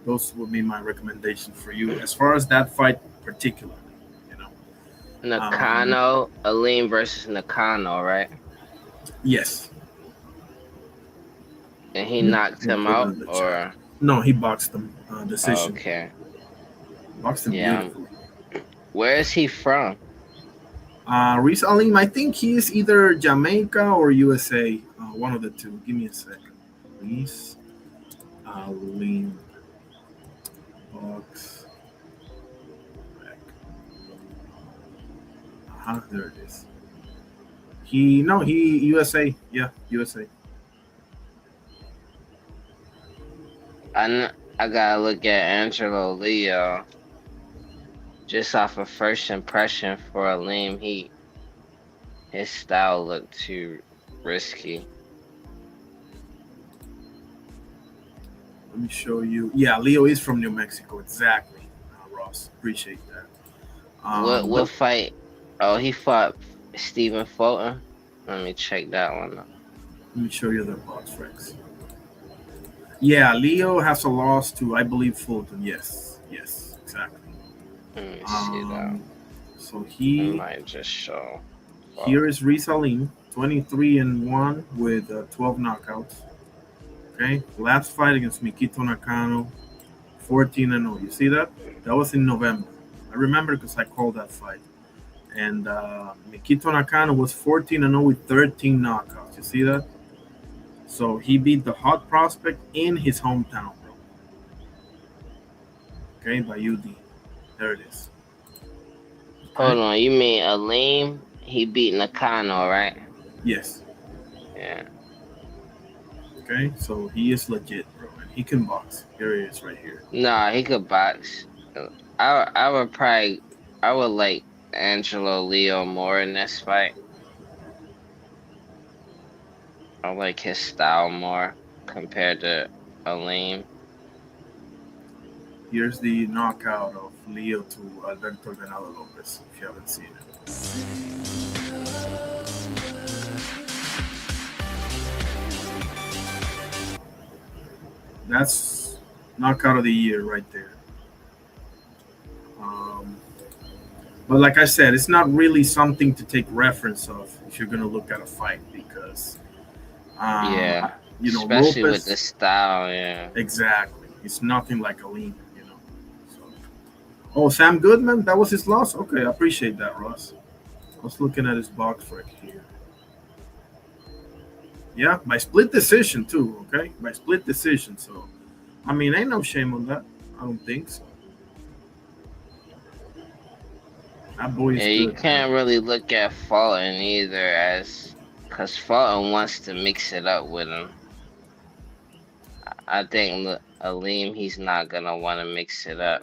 Those would be my recommendation for you as far as that fight particularly. You know, Nakano, Aleem versus Nakano, right? Yes. And he Let me knocked him put it out, in the chat. or No, he boxed him. Decision. okay, Boxed him yeah. beautifully. Where is he from? Reese Alim, I think he is either Jamaica or USA. One of the two. Give me a second. Reese Alim box. There it is. He USA. Yeah, USA. I gotta look at Angelo Leo. Just off of first impression for Aleem, his style looked too risky. Let me show you. Yeah, Leo is from New Mexico. Exactly, Ross. Appreciate that. What fight? Oh, he fought Stephen Fulton. Let me check that one out. Let me show you the box, Rex. Yeah, Leo has a loss to, I believe, Fulton. Yes, exactly. Let me see that. So I he might just show. here is Reese Alim, 23-1 with 12 knockouts. Okay, last fight against Mikito Nakano, 14-0. You see that? That was in November. I remember because I called that fight. And Mikito Nakano was 14-0 with 13 knockouts. You see that? So he beat the hot prospect in his hometown, bro. Okay, by UD. There it is. Hold on, you mean Aleem? He beat Nakano, right? Yes. Yeah. Okay, so he is legit, bro, and he can box. Here he is, right here. Nah, he could box. I would probably I would like Angelo Leo more in this fight. I like his style more compared to Aleem. Here's the knockout of Leo to Alberto Ganado Lopez, if you haven't seen it. That's knockout of the year right there. But like I said, it's not really something to take reference of if you're going to look at a fight because, Yeah. Lopez, Especially with the style, yeah. Exactly. It's nothing like Aleem, So. Oh, Sam Goodman? That was his loss? Okay, I appreciate that, Ross. I was looking at his box right here. Yeah, by split decision, too, okay? By split decision. So, I mean, ain't no shame on that. I don't think so. That boy is Yeah, good. you can't really look at Fulton either because Fulton wants to mix it up with him. I think Aleem, he's not going to want to mix it up.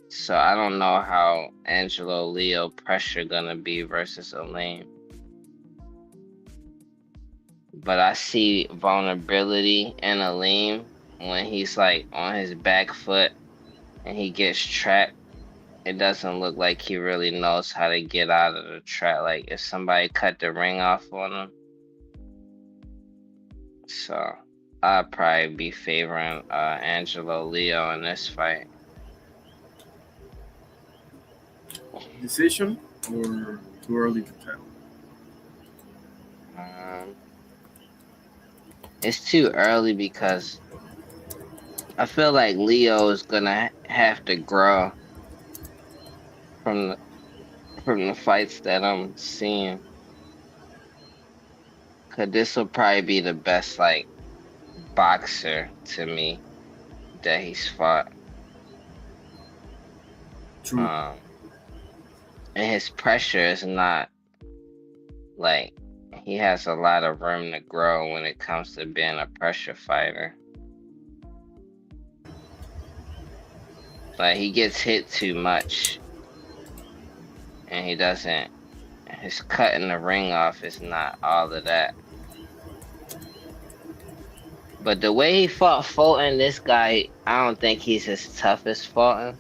So I don't know how Angelo Leo pressure going to be versus Aleem. But I see vulnerability in Aleem when he's like on his back foot and he gets trapped. It doesn't look like he really knows how to get out of the trap. Like if somebody cut the ring off on him. So I'd probably be favoring Angelo Leo in this fight. Decision or too early to tell? It's too early because I feel like Leo is gonna have to grow from the fights that I'm seeing. Cause this will probably be the best like boxer to me that he's fought. True. And his pressure is not like he has a lot of room to grow when it comes to being a pressure fighter. Like he gets hit too much. And he doesn't, his cutting the ring off is not all of that. But the way he fought Fulton, this guy, I don't think he's as tough as Fulton.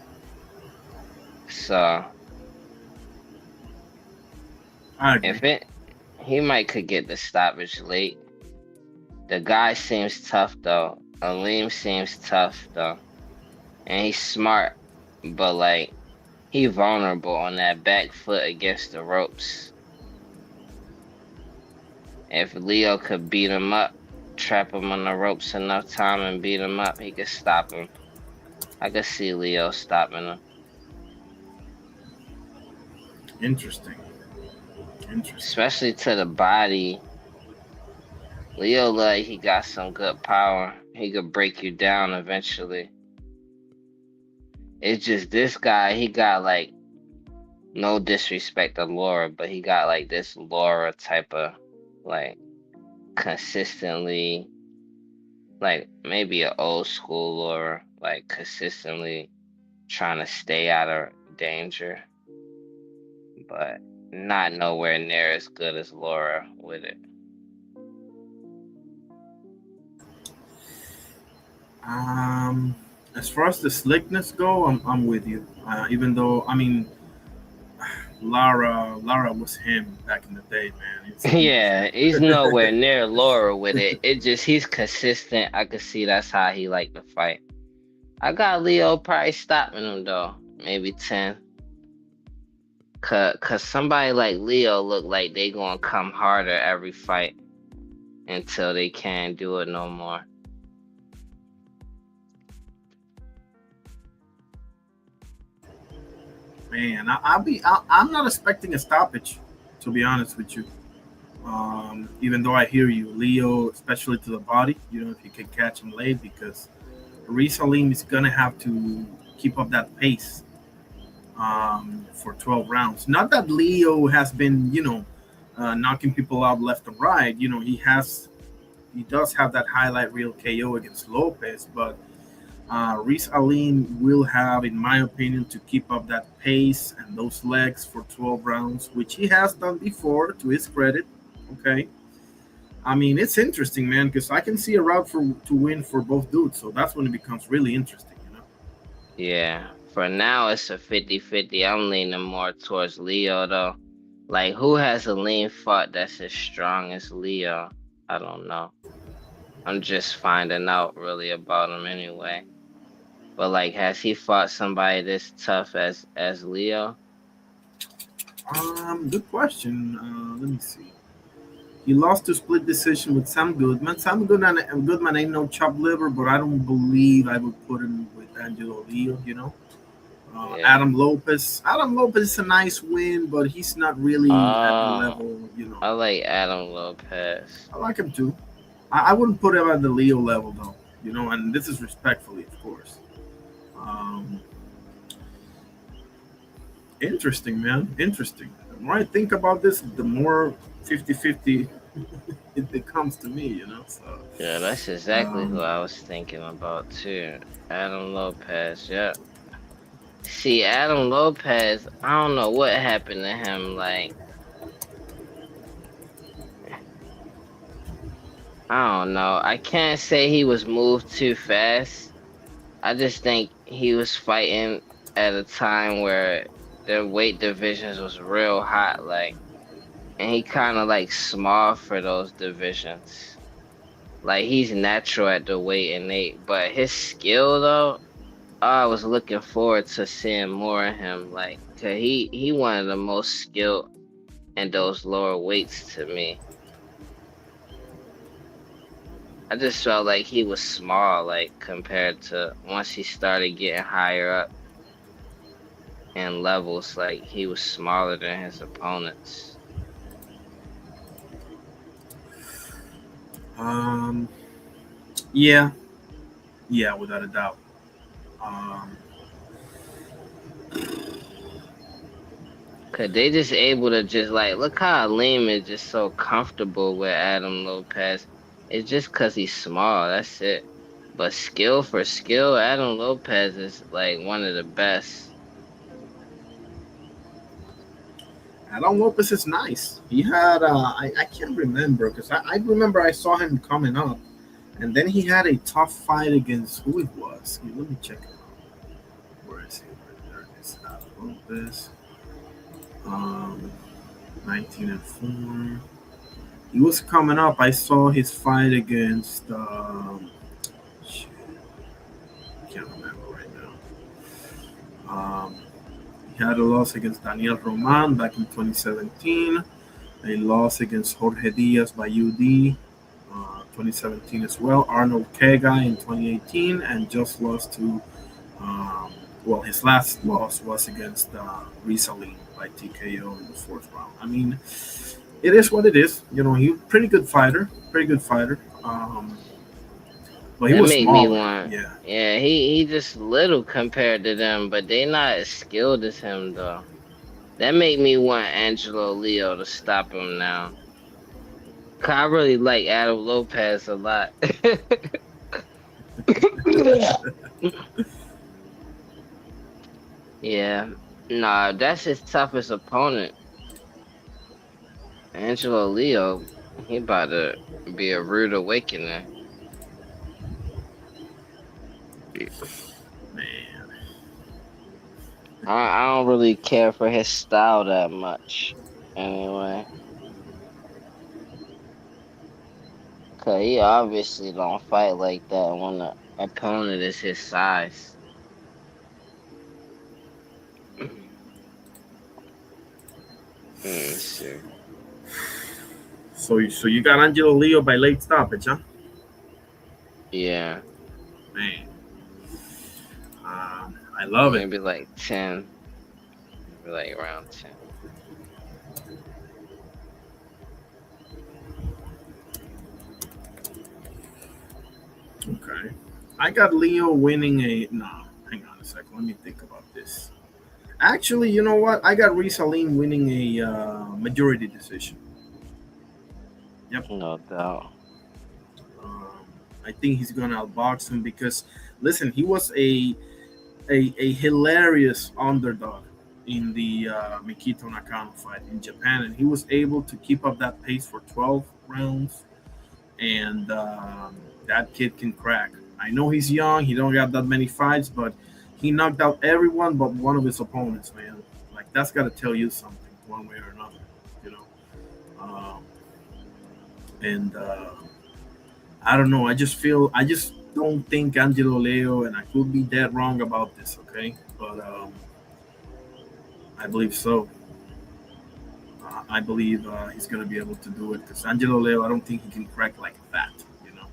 So, he might could get the stoppage late. The guy seems tough though. Aleem seems tough though. And he's smart, but like, he vulnerable on that back foot against the ropes. If Leo could beat him up, trap him on the ropes enough time and beat him up, he could stop him. I could see Leo stopping him. Interesting. Especially to the body. Leo like he got some good power. He could break you down eventually. It's just this guy, he got like, no disrespect to Laura, but he got like this Laura type of like consistently, like maybe an old school Laura, like consistently trying to stay out of danger, but not nowhere near as good as Laura with it. As far as the slickness go, I'm with you. Even though, I mean, Lara was him back in the day, man. Yeah, he's nowhere near Laura with it. It just, he's consistent. I could see that's how he like to fight. I got Leo probably stopping him though, maybe 10. Cause somebody like Leo look like they gonna come harder every fight until they can't do it no more. Man, I'm not expecting a stoppage, to be honest with you. Even though I hear you, Leo, especially to the body, if you can catch him late, because Aleem is gonna have to keep up that pace. for 12 rounds. Not that Leo has been, knocking people out left and right. He does have that highlight reel KO against Lopez, but Rasslin will have, in my opinion, to keep up that pace and those legs for 12 rounds, which he has done before, to his credit. Okay. I mean, it's interesting, man, because I can see a route to win for both dudes. So that's when it becomes really interesting. Yeah. For now, it's a 50-50. I'm leaning more towards Leo, though. Like, who has a lean foot that's as strong as Leo? I don't know. I'm just finding out really about him anyway. But like, has he fought somebody this tough as Leo? Good question. Let me see. He lost to split decision with Sam Goodman. Goodman ain't no chopped liver, but I don't believe I would put him with Angelo Leo. Yeah. Adam Lopez. Adam Lopez is a nice win, but he's not really at the level. I like Adam Lopez. I like him too. I wouldn't put him at the Leo level though. And this is respectfully, of course. Interesting, man. Interesting. The more I think about this, the more 50-50 it comes to me, So Yeah, that's exactly who I was thinking about too. Adam Lopez, yeah. See, Adam Lopez, I don't know what happened to him. Like, I don't know. I can't say he was moved too fast. I just think he was fighting at a time where the weight divisions was real hot, like, and he kind of like small for those divisions. Like, he's natural at the weight and but his skill though, I was looking forward to seeing more of him. Like, 'cause he one of the most skilled in those lower weights to me. I just felt like he was small, like, compared to once he started getting higher up in levels, like, he was smaller than his opponents. Yeah, without a doubt. Um, Cause they just able to just like look how Aleem is just so comfortable with Adam Lopez. It's just cause he's small, that's it. But skill for skill, Adam Lopez is like one of the best. Adam Lopez is nice. He had I can't remember because I remember I saw him coming up, and then he had a tough fight against who it was. Let me check it out. Where is he? There it is. Adam Lopez. 19-4. He was coming up. I saw his fight against. Shit, can't remember right now. He had a loss against Daniel Roman back in 2017. A loss against Jorge Diaz by UD, 2017 as well. Arnold Kega in 2018, and just lost to. His last loss was against Rasslin by TKO in the fourth round. I mean, it is what it is. He's a pretty good fighter. But he That was make smaller. me want. Yeah, he just little compared to them, but they not as skilled as him though. That make me want Angelo Leo to stop him now. 'Cause I really like Adam Lopez a lot. Yeah, nah, that's his toughest opponent. Angelo Leo, he about to be a rude awakening. Man. I don't really care for his style that much, anyway. 'Cause he obviously don't fight like that when the opponent is his size. Let's see. So you got Angelo Leo by late stoppage, huh? Yeah, Man. I love it. maybe like 10. Maybe like around 10. Okay. I got Leo winning a. No, hang on a second. Let me think about this. Actually, you know what? I got Rasslin winning a majority decision. Yep. No doubt. Um, I think he's gonna outbox him because, listen, he was a hilarious underdog in the Mikito Nakano fight in Japan, and he was able to keep up that pace for 12 rounds. And that kid can crack. I know he's young; he don't got that many fights, but he knocked out everyone but one of his opponents. Man, like that's got to tell you something, one way or another, you know. Um, and I don't know. I just don't think Angelo Leo, and I could be dead wrong about this, okay? But I believe so. I believe he's going to be able to do it because Angelo Leo, I don't think he can crack like that, you know.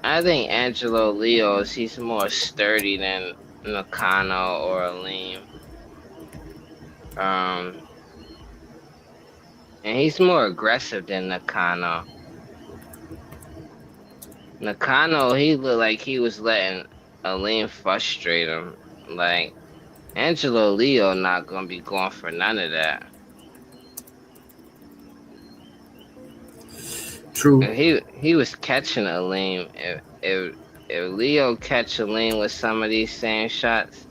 I think Angelo Leo's he's more sturdy than Nakano or Aleem. Um, and he's more aggressive than Nakano. Nakano, he looked like he was letting Aleem frustrate him. Like Angelo Leo not gonna be going for none of that. True. And he was catching Aleem. If Leo catch Aleem with some of these same shots,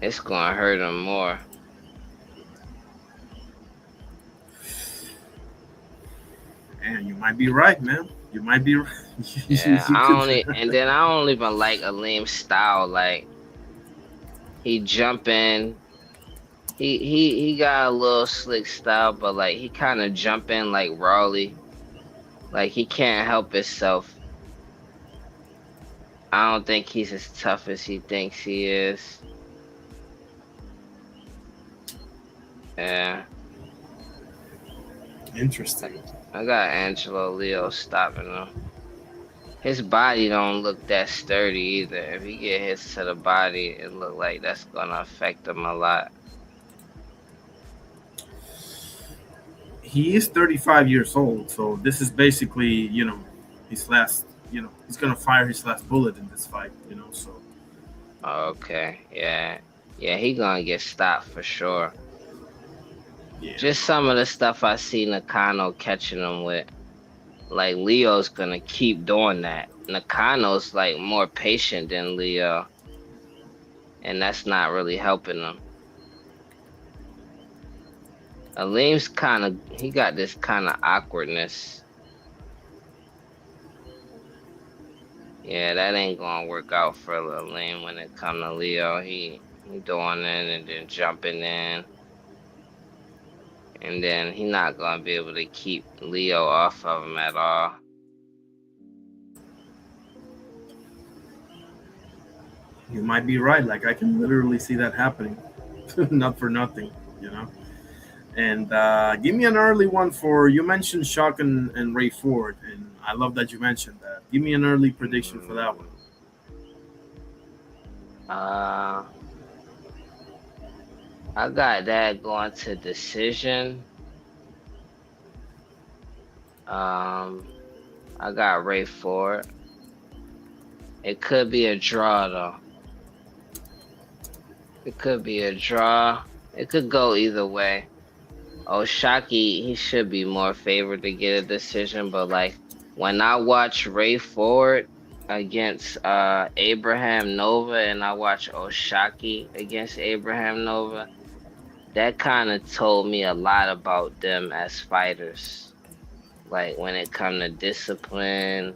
it's gonna hurt him more. And you might be right, man. You might be right. Yeah, You I don't even like Aleem's style. Like he jump in, he got a little slick style, but like he kind of jump in like Rawley. Like he can't help himself. I don't think he's as tough as he thinks he is. Yeah, Interesting. I got Angelo Leo stopping him. His body don't look that sturdy either. If he get hits to the body, it look like that's gonna affect him a lot. He is 35 years old, so this is basically, you know, his last, you know, he's gonna fire his last bullet in this fight, you know. So Okay, yeah, yeah, he gonna get stopped for sure. yeah, Just some of the stuff I see Nakano catching him with. Like Leo's gonna keep doing that. Nakano's like more patient than Leo, and that's not really helping him. Aleem's he got this kind of awkwardness. Yeah, that ain't gonna work out for Aleem when it come to Leo. He doing it and then jumping in, and then he not gonna be able to keep Leo off of him at all. you might be right. Like I can literally see that happening, not for nothing, you know. And give me an early one for you mentioned Shock and Ray Ford, and I love that you mentioned that. Give me an early prediction for that one. Uh, I got that going to decision. I got Ray Ford. It could be a draw though. It could be a draw. It could go either way. Oshaki, he should be more favored to get a decision, but like when I watch Ray Ford against Abraham Nova and I watch Oshaki against Abraham Nova, that kind of told me a lot about them as fighters. Like when it come to discipline,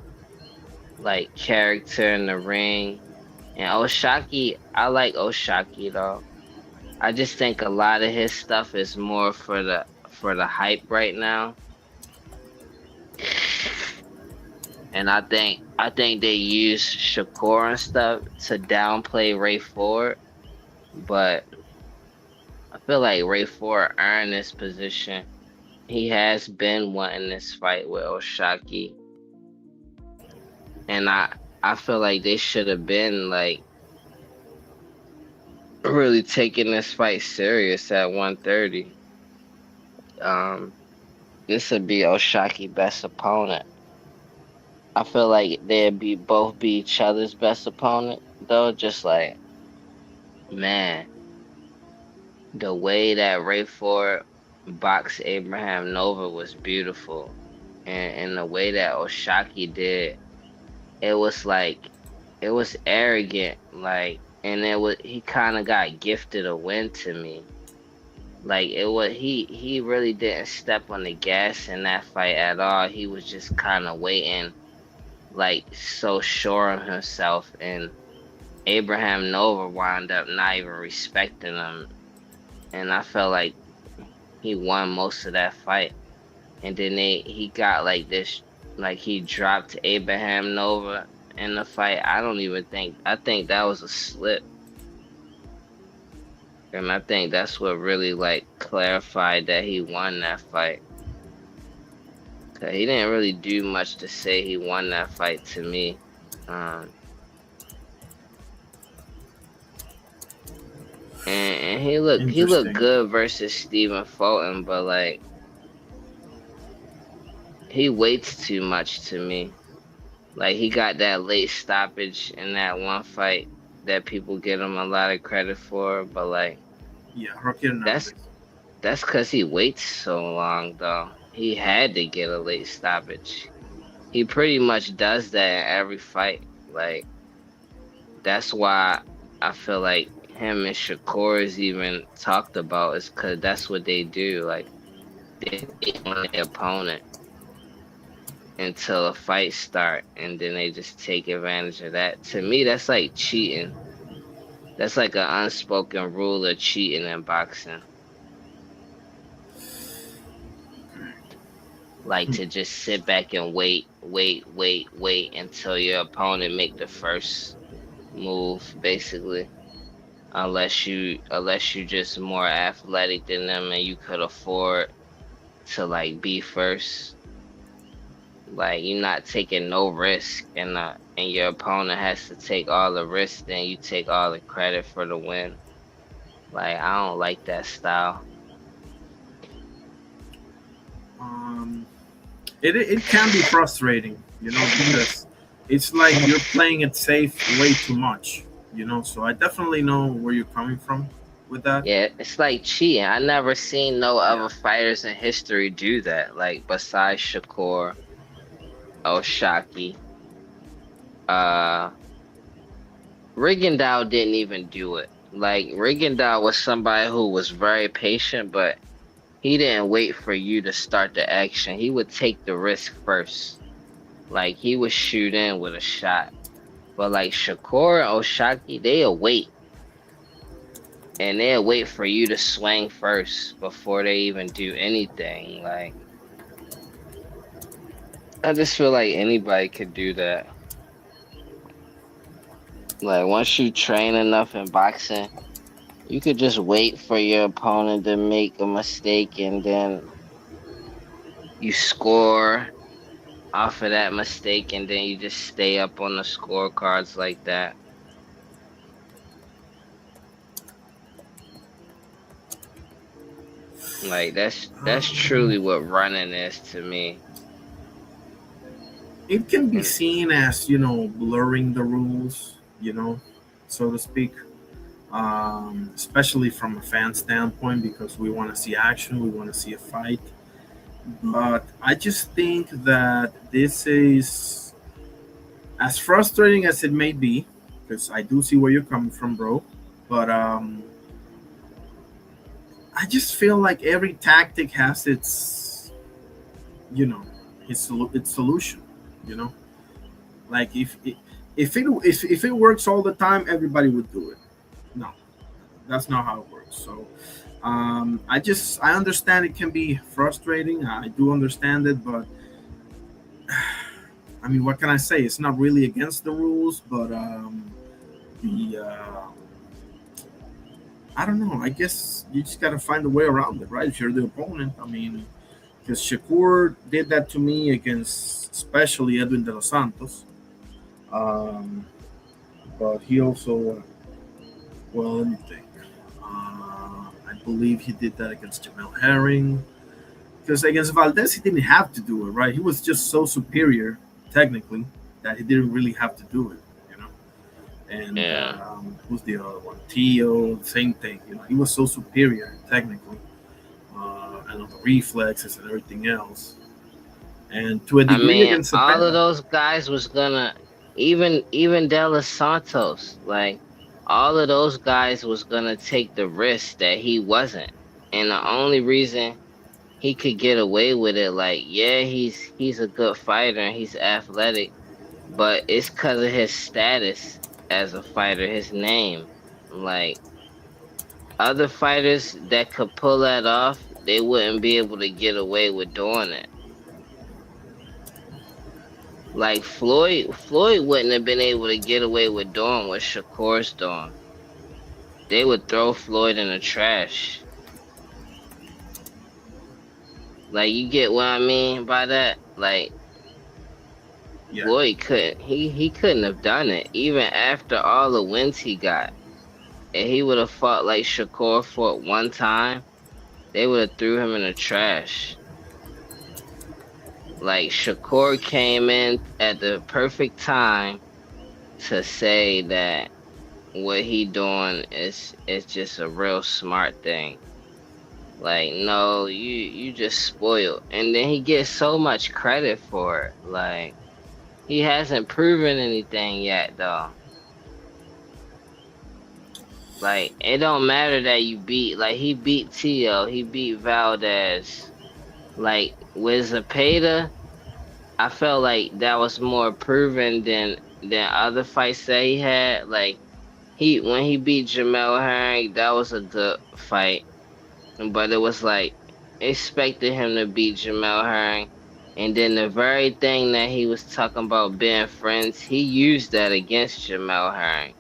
like character in the ring. And Oshaki, I like Oshaki though. I just think a lot of his stuff is more for the hype right now. And I think they use Shakur and stuff to downplay Ray Ford, but I feel like Ray Ford earned this position. He has been wanting this fight with Oshaki, and I feel like they should have been like really taking this fight serious at 130. This would be Oshaki best opponent. I feel like they'd be both be each other's best opponent. though, just like, man, the way that Ray Ford boxed Abraham Nova was beautiful. And the way that Oshaki did, it was like, it was arrogant, like, and he kind of got gifted a win to me. Like it was he really didn't step on the gas in that fight at all. He was just kind of waiting, like so sure of himself, and Abraham Nova wound up not even respecting him, and I felt like he won most of that fight. And then he got like this, like he dropped Abraham Nova in the fight. I think that was a slip. And I think that's what really like clarified that he won that fight. 'Cause he didn't really do much to say he won that fight to me. And he looked Interesting. good versus Stephen Fulton, but like he waits too much to me. Like he got that late stoppage in that one fight that people give him a lot of credit for, but like Yeah, Rocky that's Hernandez. that's cause he waits so long though. He had to get a late stoppage. He pretty much does that in every fight. Like that's why I feel like him and Shakur is even talked about is cause that's what they do. Like they wait on the opponent until a fight start and then they just take advantage of that. To me that's like cheating. That's like an unspoken rule of cheating in boxing. Like to just sit back and wait until your opponent make the first move, basically. Unless you just more athletic than them and you could afford to like be first. Like you're not taking no risk and your opponent has to take all the risk, then you take all the credit for the win. Like I don't like that style. Um, it can be frustrating, because it's like you're playing it safe way too much, So I definitely know where you're coming from with that. Yeah, it's like cheating. I never seen no Yeah. other fighters in history do that. Like besides Shakur, Oshaki, uh, Rigondeaux didn't even do it. Like Rigondeaux was somebody who was very patient, but he didn't wait for you to start the action. He would take the risk first. Like he would shoot in with a shot. But like Shakur and Oshaki, they'll wait. And they'll wait for you to swing first before they even do anything. Like I just feel like anybody could do that. Like once you train enough in boxing, you could just wait for your opponent to make a mistake and then you score off of that mistake and then you just stay up on the scorecards like that. Like that's Um, truly what running is to me. it can be And seen as blurring the rules, so to speak. Especially from a fan standpoint, because we want to see action, we want to see a fight. But I just think that this is as frustrating as it may be, because I do see where you're coming from, bro. But I just feel like every tactic has you know, its solution. You know, like if it works all the time, everybody would do it. No, that's not how it works. So I understand it can be frustrating. I do understand it, but I mean, what can I say? It's not really against the rules, but the I don't know. I guess you just gotta find a way around it, right? If you're the opponent, I mean, because Shakur did that to me against especially Edwin de los Santos, um, but he also, well, let me think. I believe he did that against Jamel Herring. Because against Valdez, he didn't have to do it, right? He was just so superior technically that he didn't really have to do it, you know. And Yeah. who's the other one? Tio, same thing. He was so superior technically, and on the reflexes and everything else. And to a I degree mean, against all of Cepeda. those guys was gonna even De Los Santos, like all of those guys was gonna take the risk that he wasn't. And the only reason he could get away with it, like, yeah, he's a good fighter and he's athletic, but it's because of his status as a fighter, his name. Like other fighters that could pull that off, they wouldn't be able to get away with doing it. Like Floyd wouldn't have been able to get away with doing what Shakur's doing. They would throw Floyd in the trash. Like you get what I mean by that? Like Yeah, Floyd couldn't he couldn't have done it even after all the wins he got. If he would have fought like Shakur fought one time, they would have threw him in the trash. Like Shakur came in at the perfect time to say that what he doing is just a real smart thing. Like, no, you just spoiled. And then he gets so much credit for it. Like, he hasn't proven anything yet though. Like, it don't matter that you beat like he beat Tio, he beat Valdez. Like with Zepeda, I felt like that was more proven than other fights that he had. Like he when he beat Jamel Herring, that was a good fight. But it was like expected him to beat Jamel Herring. And then the very thing that he was talking about being friends, he used that against Jamel Herring.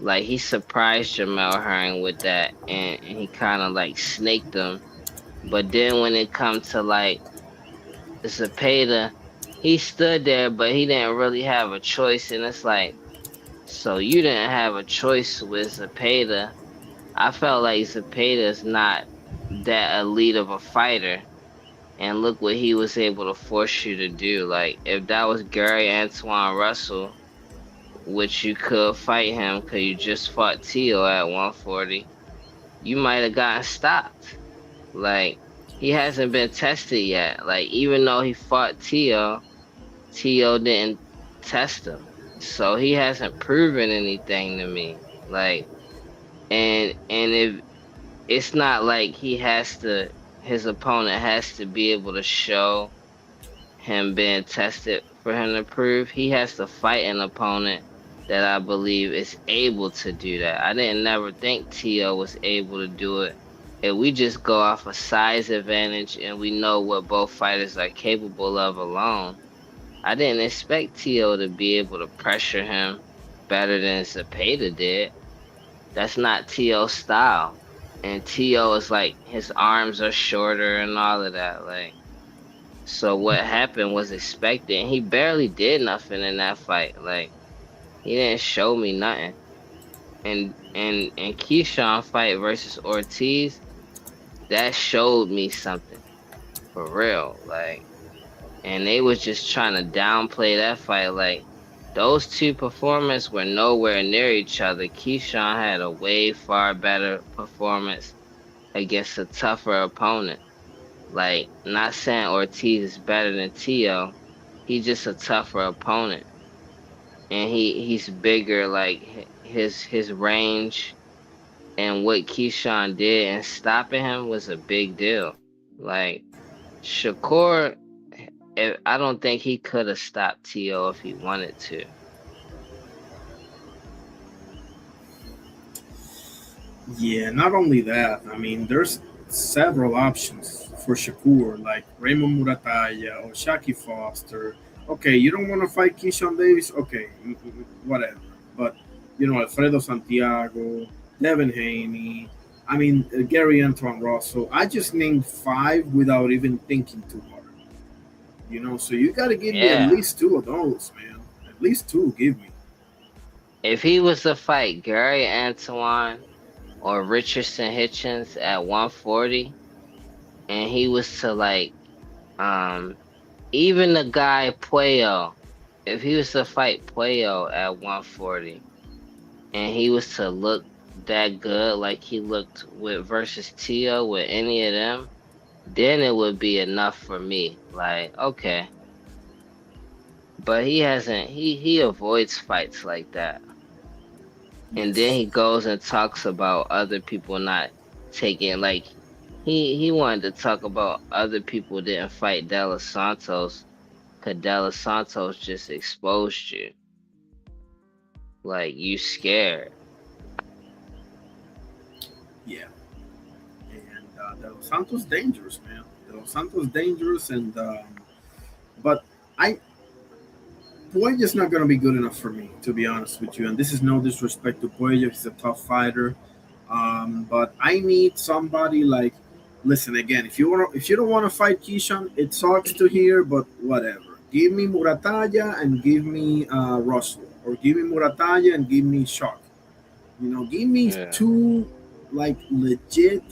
Like he surprised Jamel Herring with that and he kinda like snaked him. But then when it comes to like Zepeda, he stood there but he didn't really have a choice and it's like so you didn't have a choice with Zepeda. I felt like Zepeda's not that elite of a fighter. And look what he was able to force you to do. Like, if that was Gary Antoine Russell, which you could fight him because you just fought Tio at 140, you might have gotten stopped. Like, he hasn't been tested yet. Like, even though he fought Tio, Tio didn't test him. So he hasn't proven anything to me. Like, and if it's not like his opponent has to be able to show him being tested for him to prove. He has to fight an opponent that I believe is able to do that. I didn't never think Tio was able to do it. If we just go off a size advantage and we know what both fighters are capable of alone, I didn't expect Tio to be able to pressure him better than Zepeda did. That's not Tio's style. And Tio is like his arms are shorter and all of that. Like so what happened was expected. And he barely did nothing in that fight. Like he didn't show me nothing. And Keyshawn fight versus Ortiz, that showed me something. For real. Like and they was just trying to downplay that fight. Like those two performances were nowhere near each other. Keyshawn had a way far better performance against a tougher opponent. Like, not saying Ortiz is better than Tio, he's just a tougher opponent, and he's bigger. Like his range and what Keyshawn did and stopping him was a big deal. Like Shakur, I don't think he could have stopped Tio if he wanted to. yeah. Not only that, I mean, there's several options for Shakur, like Raymond Mutratalla or Shaki Foster. Okay, you don't want to fight Keyshawn Davis? Okay, whatever. But Alfredo Santiago, Devin Haney. I mean, Gary Antoine Russell. I just named five without even thinking too hard. So you got to give me at Yeah. least two of those, man. At least two, give me. If he was to fight Gary Antoine or Richardson Hitchens at 140, and he was to like um even the guy Puello, if he was to fight Puello at 140, and he was to look that good like he looked with versus Tio with any of them, then it would be enough for me. Like, okay. But he hasn't he avoids fights like that. And then Yes. he goes and talks about other people not taking like he wanted to talk about other people didn't fight De Los Santos because De Los Santos just exposed you. Like you scared. Yeah. And De Los Santos dangerous, man. De Los Santos dangerous, and but I Puello is not going to be good enough for me, to be honest with you. And this is no disrespect to Puello; he's a tough fighter. But I need somebody like, listen again. If you don't want to fight Keyshawn, it sucks to hear, but whatever. Give me Mutratalla and give me Russell, or give me Mutratalla and give me Shock. Give me Yeah. two like legit,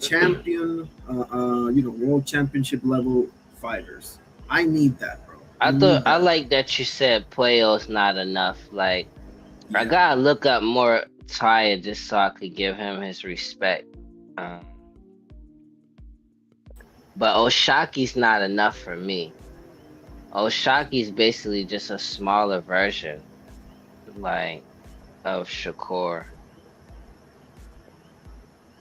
champion, world championship level fighters. I need that, bro. I need I that. like that you said Puello's not enough. Like I Yeah. gotta look up more Taya just so I could give him his respect. Um, but Oshaki's not enough for me. Oshaki's basically just a smaller version, like of Shakur.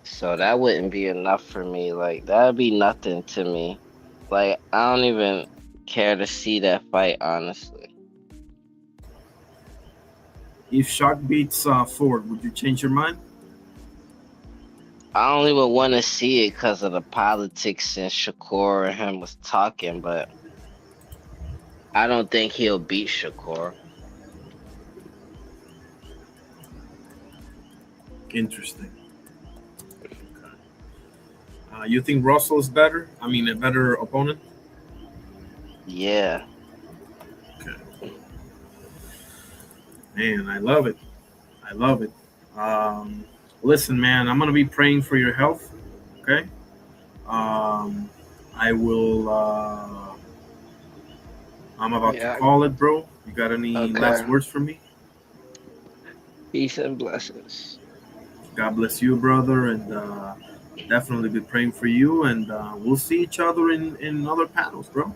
So that wouldn't be enough for me. Like that'd be nothing to me. Like I don't even care to see that fight, honestly. If Shock beats Ford, would you change your mind? I don't even want to see it because of the politics since Shakur and him was talking, but I don't think he'll beat Shakur. Interesting. You think Russell is better? I mean, a better opponent? Yeah. Okay. Man, I love it. I love it. Listen, man, I'm gonna be praying for your health. Okay. I will. I'm about to Yeah. call it, bro. You got any last Okay. words for me? Peace and blessings. God bless you, brother, and definitely be praying for you. And we'll see each other in other panels, bro.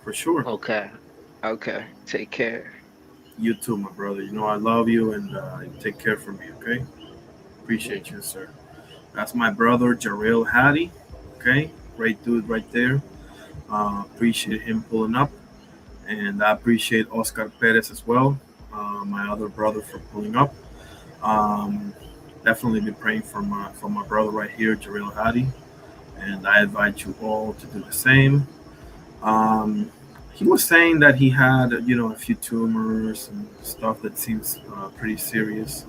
For sure. Okay. Okay. Take care. You too, my brother. I love you, and take care for me, okay? Yeah. Appreciate you, sir. That's my brother, Jarrell Hattie. Okay, great dude right there. Appreciate him pulling up, and I appreciate Oscar Perez as well, my other brother, for pulling up. Um, Definitely be praying for my brother right here, Jarrell Hattie, and I invite you all to do the same. Um, he was saying that he had, a few tumors and stuff that seems pretty serious,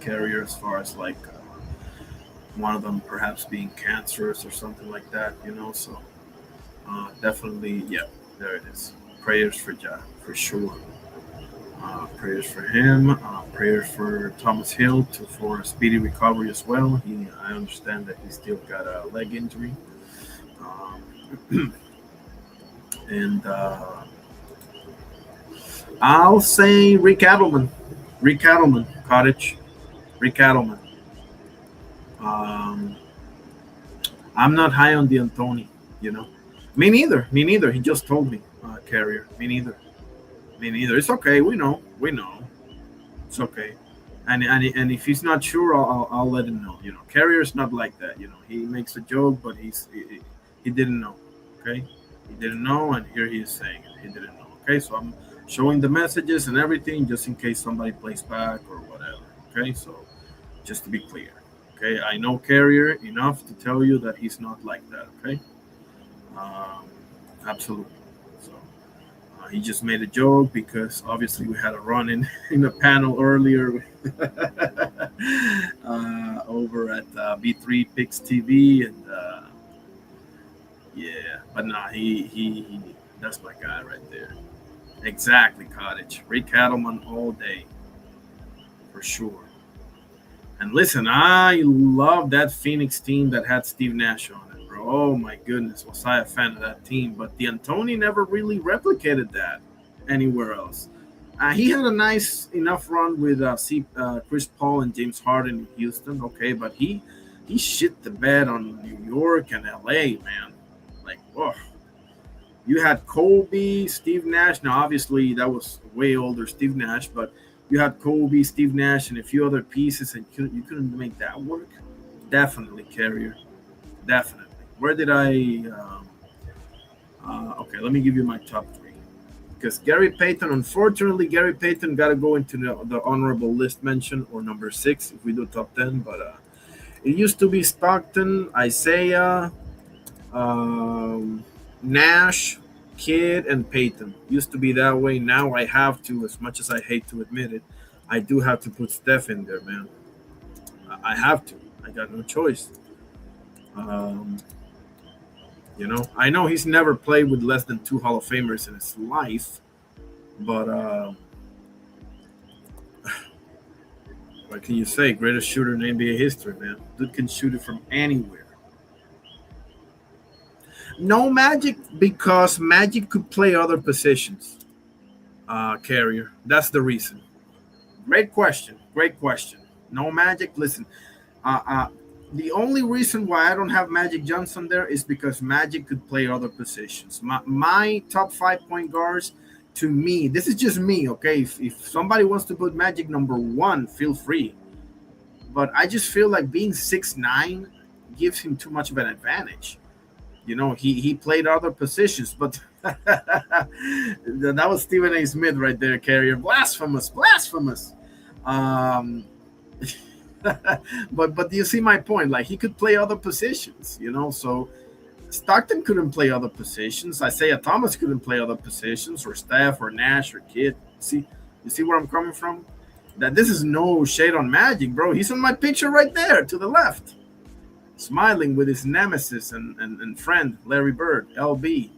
carrier, as far as like one of them perhaps being cancerous or something like that, So definitely, yeah, there it is. Prayers for Ja, for sure. Prayers for him. Prayers for Thomas Hill for a speedy recovery as well. I understand that he still got a leg injury. Um, and I'll say Rick Adelman. Rick Adelman, Cottage. Rick Adelman. Um, I'm not high on the Antoni, you know. Me neither. Me neither. He just told me, Carrier. Me neither. Me neither. It's okay. We know. We know. It's okay. And if he's not sure, I'll let him know. Carrier's not like that. He makes a joke, but he didn't know. Okay, he didn't know, and here he is saying it. He didn't know. Okay, so I'm showing the messages and everything just in case somebody plays back or whatever. Okay, so just to be clear. Okay, I know Carrier enough to tell you that he's not like that. Okay, um, absolutely. So he just made a joke because obviously we had a run in the panel earlier over at B3 Picks TV, and yeah, but nah, he that's my guy right there. Exactly, Cottage. Rick Cattleman all day for sure. And listen, I love that Phoenix team that had Steve Nash on it, bro. Oh my goodness, was I a fan of that team? But the Antoni never really replicated that anywhere else. He had a nice enough run with Chris Paul and James Harden in Houston, okay, but he shit the bed on New York and LA, man. Like, oh, you had Kobe, Steve Nash. Now, obviously, that was way older Steve Nash, but you had Kobe, Steve Nash, and a few other pieces, and you couldn't make that work. Definitely, Carrier. Definitely. Where did I? Okay, let me give you my top three. Because Gary Payton, unfortunately, Gary Payton got to go into the honorable list mention or number 6 if we do top 10. But it used to be Stockton, Isaiah, Nash, Kidd, and Payton. Used to be that way. Now I have to, as much as I hate to admit it, I do have to put Steph in there, man. I have to. I got no choice. I know he's never played with less than 2 Hall of Famers in his life, but what can you say? Greatest shooter in NBA history, man. Dude can shoot it from anywhere. No Magic because Magic could play other positions. Carrier. That's the reason. Great question. Great question. No Magic. Listen, the only reason why I don't have Magic Johnson there is because Magic could play other positions. My top 5 point guards, to me, this is just me, okay? If somebody wants to put Magic number 1, feel free. But I just feel like being 6'9" gives him too much of an advantage. He played other positions, but that was Stephen A. Smith right there, Carrier. Blasphemous. But do you see my point? Like, he could play other positions, so Stockton couldn't play other positions. Isaiah Thomas couldn't play other positions, or Steph, or Nash, or Kidd. You see where I'm coming from? That this is no shade on Magic, bro. He's in my picture right there to the left, smiling with his nemesis and friend, Larry Bird, LB.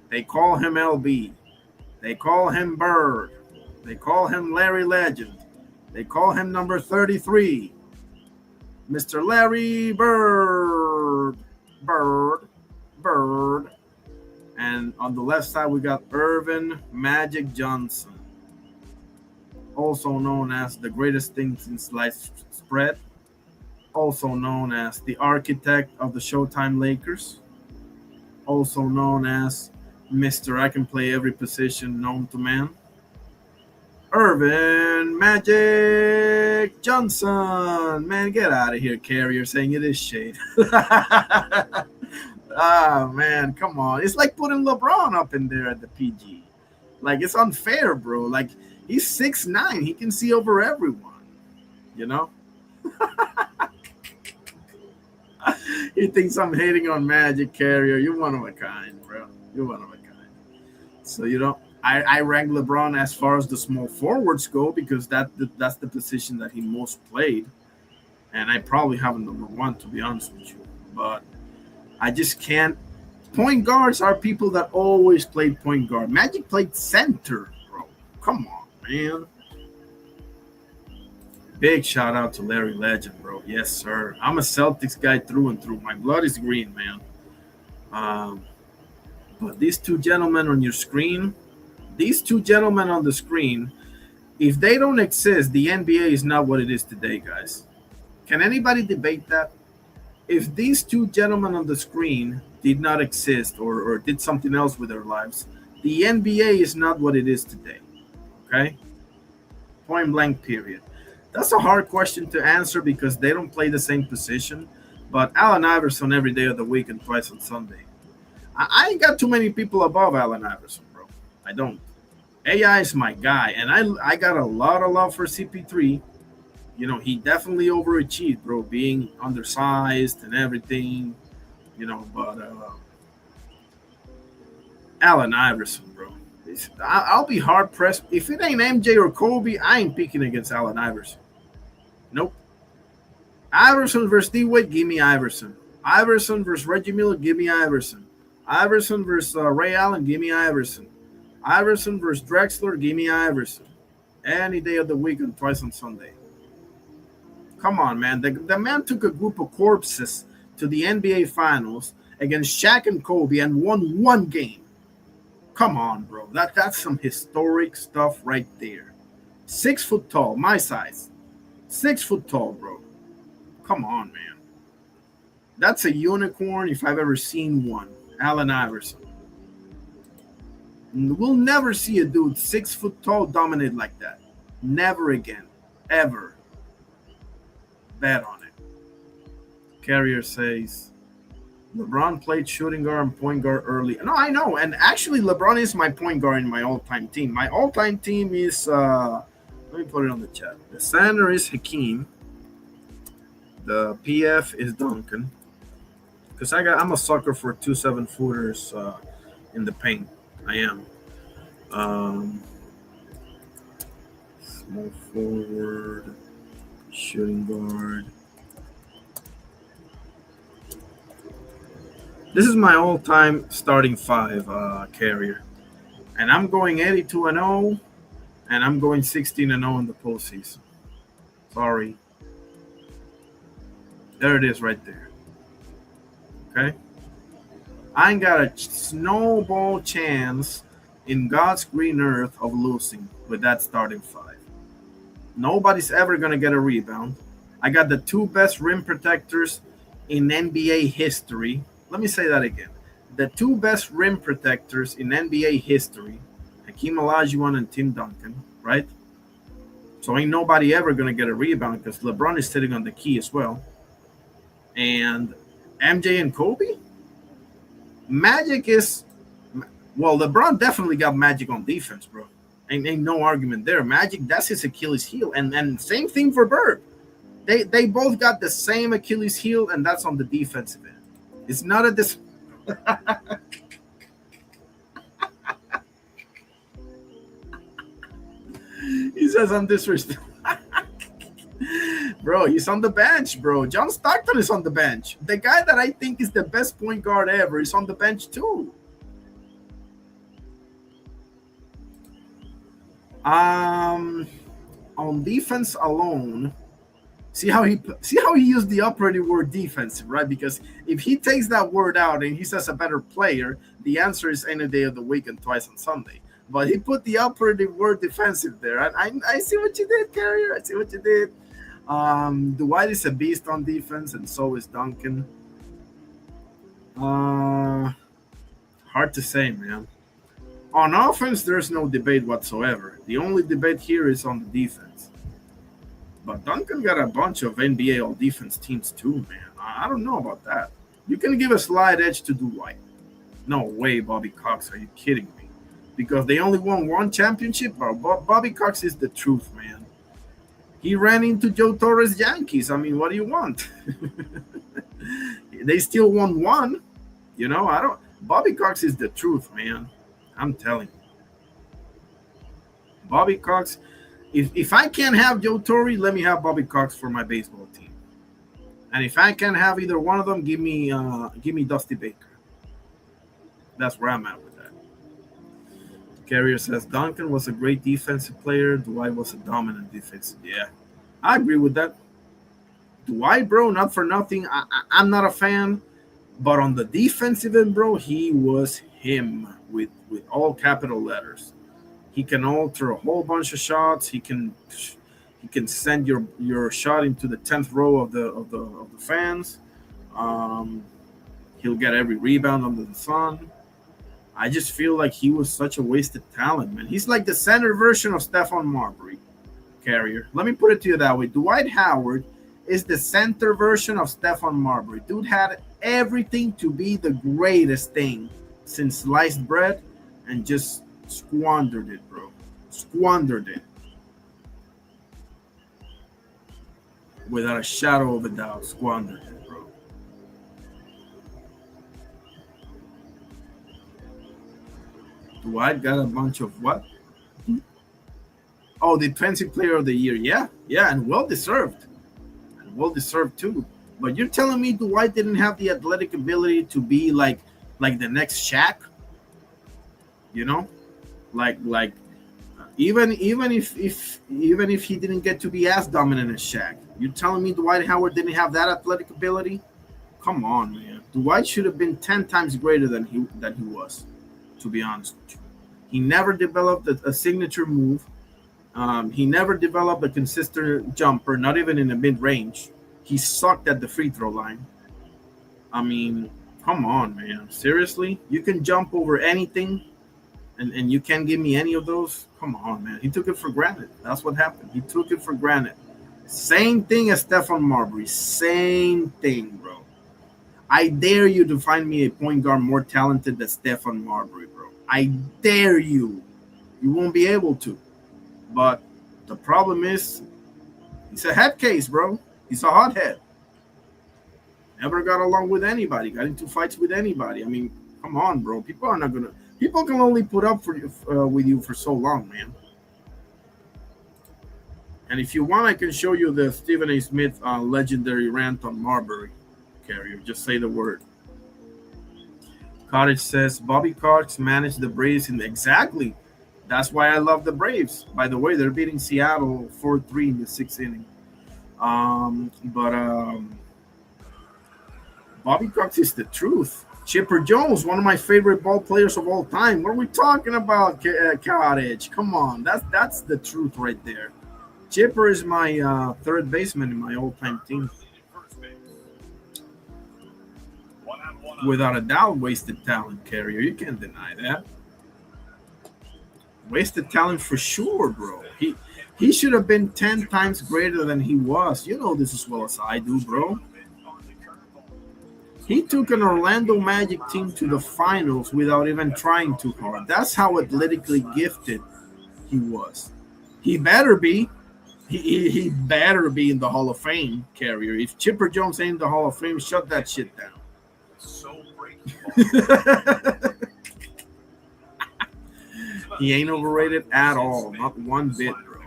They call him LB. They call him Bird. They call him Larry Legend. They call him number 33, Mr. Larry Bird. And on the left side, we got Irvin Magic Johnson, also known as the greatest thing since sliced bread, also known as the architect of the Showtime Lakers, also known as Mr. I can play every position known to man, Irvin Magic Johnson. Man, get out of here, Carrier, saying it is shade. Man, come on. It's like putting LeBron up in there at the PG. Like, it's unfair, bro. Like, he's 6'9". He can see over everyone, He thinks I'm hating on Magic, Carrier. You're one of a kind, bro. You're one of a kind. So, I rank LeBron as far as the small forwards go because that's the position that he most played. And I probably have him number 1, to be honest with you. But I just can't. Point guards are people that always played point guard. Magic played center, bro. Come on, man. Big shout out to Larry Legend, bro. Yes, sir. I'm a Celtics guy through and through. My blood is green, man. But these two gentlemen on your screen, if they don't exist, the NBA is not what it is today, guys. Can anybody debate that? If these two gentlemen on the screen did not exist or did something else with their lives, the NBA is not what it is today. Okay? Point blank, period. That's a hard question to answer because they don't play the same position. But Allen Iverson every day of the week and twice on Sunday. I ain't got too many people above Allen Iverson, bro. I don't. AI is my guy, and I got a lot of love for CP3. He definitely overachieved, bro, being undersized and everything, but Allen Iverson, bro. I'll be hard-pressed. If it ain't MJ or Kobe, I ain't picking against Allen Iverson. Nope. Iverson versus D-Wade, give me Iverson. Iverson versus Reggie Miller, give me Iverson. Iverson versus Ray Allen, give me Iverson. Iverson versus Drexler, give me Iverson. Any day of the week and twice on Sunday. Come on, man. The man took a group of corpses to the NBA Finals against Shaq and Kobe and won 1 game. Come on, bro. That's some historic stuff right there. 6 foot tall, my size. 6 foot tall, bro. Come on, man. That's a unicorn if I've ever seen one. Allen Iverson. We'll never see a dude 6 foot tall dominate like that. Never again. Ever. Bet on it. Carrier says, LeBron played shooting guard and point guard early. No, I know. And actually, LeBron is my point guard in my all-time team. My all-time team is, let me put it on the chat. The center is Hakeem. The PF is Duncan. Because I'm a sucker for 2 7-footers in the paint. I am. Small forward, shooting guard. This is my all-time starting 5 carrier. And I'm going 82-0, and I'm going 16-0 in the postseason. Sorry. There it is right there. Okay? I ain't got a snowball chance in God's green earth of losing with that starting 5. Nobody's ever going to get a rebound. I got the 2 best rim protectors in NBA history. Let me say that again. The 2 best rim protectors in NBA history, Hakeem Olajuwon and Tim Duncan, right? So ain't nobody ever going to get a rebound because LeBron is sitting on the key as well. And MJ and Kobe? Magic is, well, LeBron definitely got magic on defense, bro. Ain't no argument there. Magic, that's his Achilles heel. And same thing for Bird. They both got the same Achilles heel, and that's on the defensive end. It's not a dis. He says I'm disrespectful. Bro, he's on the bench, bro. John Stockton is on the bench. The guy that I think is the best point guard ever is on the bench too. On defense alone, see how he used the operative word defensive, right? Because if he takes that word out and he says a better player, the answer is any day of the week and twice on Sunday. But he put the operative word defensive there. I see what you did, Carrier. I see what you did. Dwight is a beast on defense, and so is Duncan. Hard to say, man. On offense, there's no debate whatsoever. The only debate here is on the defense. But Duncan got a bunch of NBA all-defense teams too, man. I don't know about that. You can give a slight edge to Dwight. No way, Bobby Cox. Are you kidding me? Because they only won 1 championship? Bobby Cox is the truth, man. He ran into Joe Torres' Yankees. I mean, what do you want? They still won 1. You know, Bobby Cox is the truth, man. I'm telling you. Bobby Cox, if I can't have Joe Torre, let me have Bobby Cox for my baseball team. And if I can't have either one of them, give me Dusty Baker. That's where I'm at with that. Carrier says Duncan was a great defensive player. Dwight was a dominant defensive. Yeah, I agree with that. Dwight, bro, not for nothing. I'm not a fan. But on the defensive end, bro, he was him with all capital letters. He can alter a whole bunch of shots. He can send your shot into the 10th row of the fans. He'll get every rebound under the sun. I just feel like he was such a wasted talent, man. He's like the center version of Stephon Marbury, Carrier. Let me put it to you that way. Dwight Howard is the center version of Stephon Marbury. Dude had everything to be the greatest thing since sliced bread and just squandered it, bro. Squandered it. Without a shadow of a doubt, squandered it, bro. Dwight got a bunch of what? Oh, Defensive Player of the Year. Yeah, and well-deserved. And well-deserved, too. But you're telling me Dwight didn't have the athletic ability to be like the next Shaq? You know? Like even if he didn't get to be as dominant as Shaq, you're telling me Dwight Howard didn't have that athletic ability? Come on, man. Dwight should have been 10 times greater than he was, to be honest with you. He never developed a signature move. He never developed a consistent jumper, not even in the mid-range. He sucked at the free throw line. I mean, come on, man. Seriously? You can jump over anything, and you can't give me any of those? Come on, man. He took it for granted. That's what happened. He took it for granted. Same thing as Stephon Marbury. Same thing, bro. I dare you to find me a point guard more talented than Stephon Marbury, bro. I dare you. You won't be able to. But the problem is, he's a head case, bro. He's a hothead. Never got along with anybody. Got into fights with anybody. I mean, come on, bro. People can only put up with you for so long, man. And if you want, I can show you the Stephen A. Smith legendary rant on Marbury. Carrier, just say the word. Cottage says Bobby Cox managed the Braves exactly. That's why I love the Braves. By the way, they're beating Seattle 4-3 in the 6th inning. Bobby Cox is the truth. Chipper Jones, one of my favorite ball players of all time. What are we talking about, Cottage? Come on, that's the truth right there. Chipper is my third baseman in my all-time team. Without a doubt, wasted talent, Carrier. You can't deny that. Wasted talent for sure, bro. He should have been 10 times greater than he was. You know this as well as I do, bro. He took an Orlando Magic team to the finals without even trying too hard. That's how athletically gifted he was. He better be. He better be in the Hall of Fame, Carrier. If Chipper Jones ain't in the Hall of Fame, shut that shit down. He ain't overrated at all. Not one bit, bro.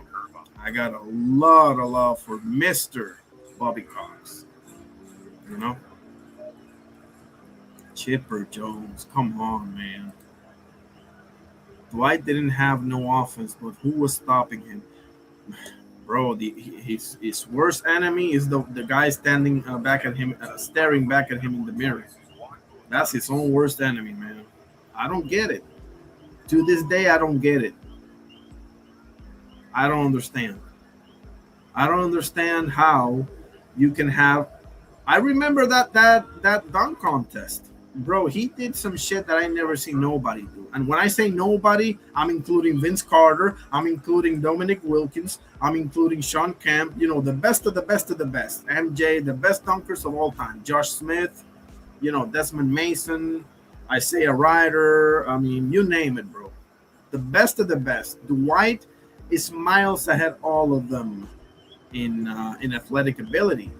I got a lot of love for Mr. Bobby Cox. You know? Chipper Jones. Come on, man. Dwight didn't have no offense, but who was stopping him? Bro, his worst enemy is the guy standing back at him, staring back at him in the mirror. That's his own worst enemy, man. I don't get it. To this day, I don't get it. I don't understand. I don't understand how you can have. I remember that dunk contest, bro. He did some shit that I never seen nobody do. And when I say nobody, I'm including Vince Carter. I'm including Dominic Wilkins. I'm including Sean Kemp. You know, the best of the best of the best. MJ, the best dunkers of all time. Josh Smith. You know, Desmond Mason. Isaiah Ryder. I mean, you name it, bro. The best of the best. Dwight is miles ahead all of them in athletic ability.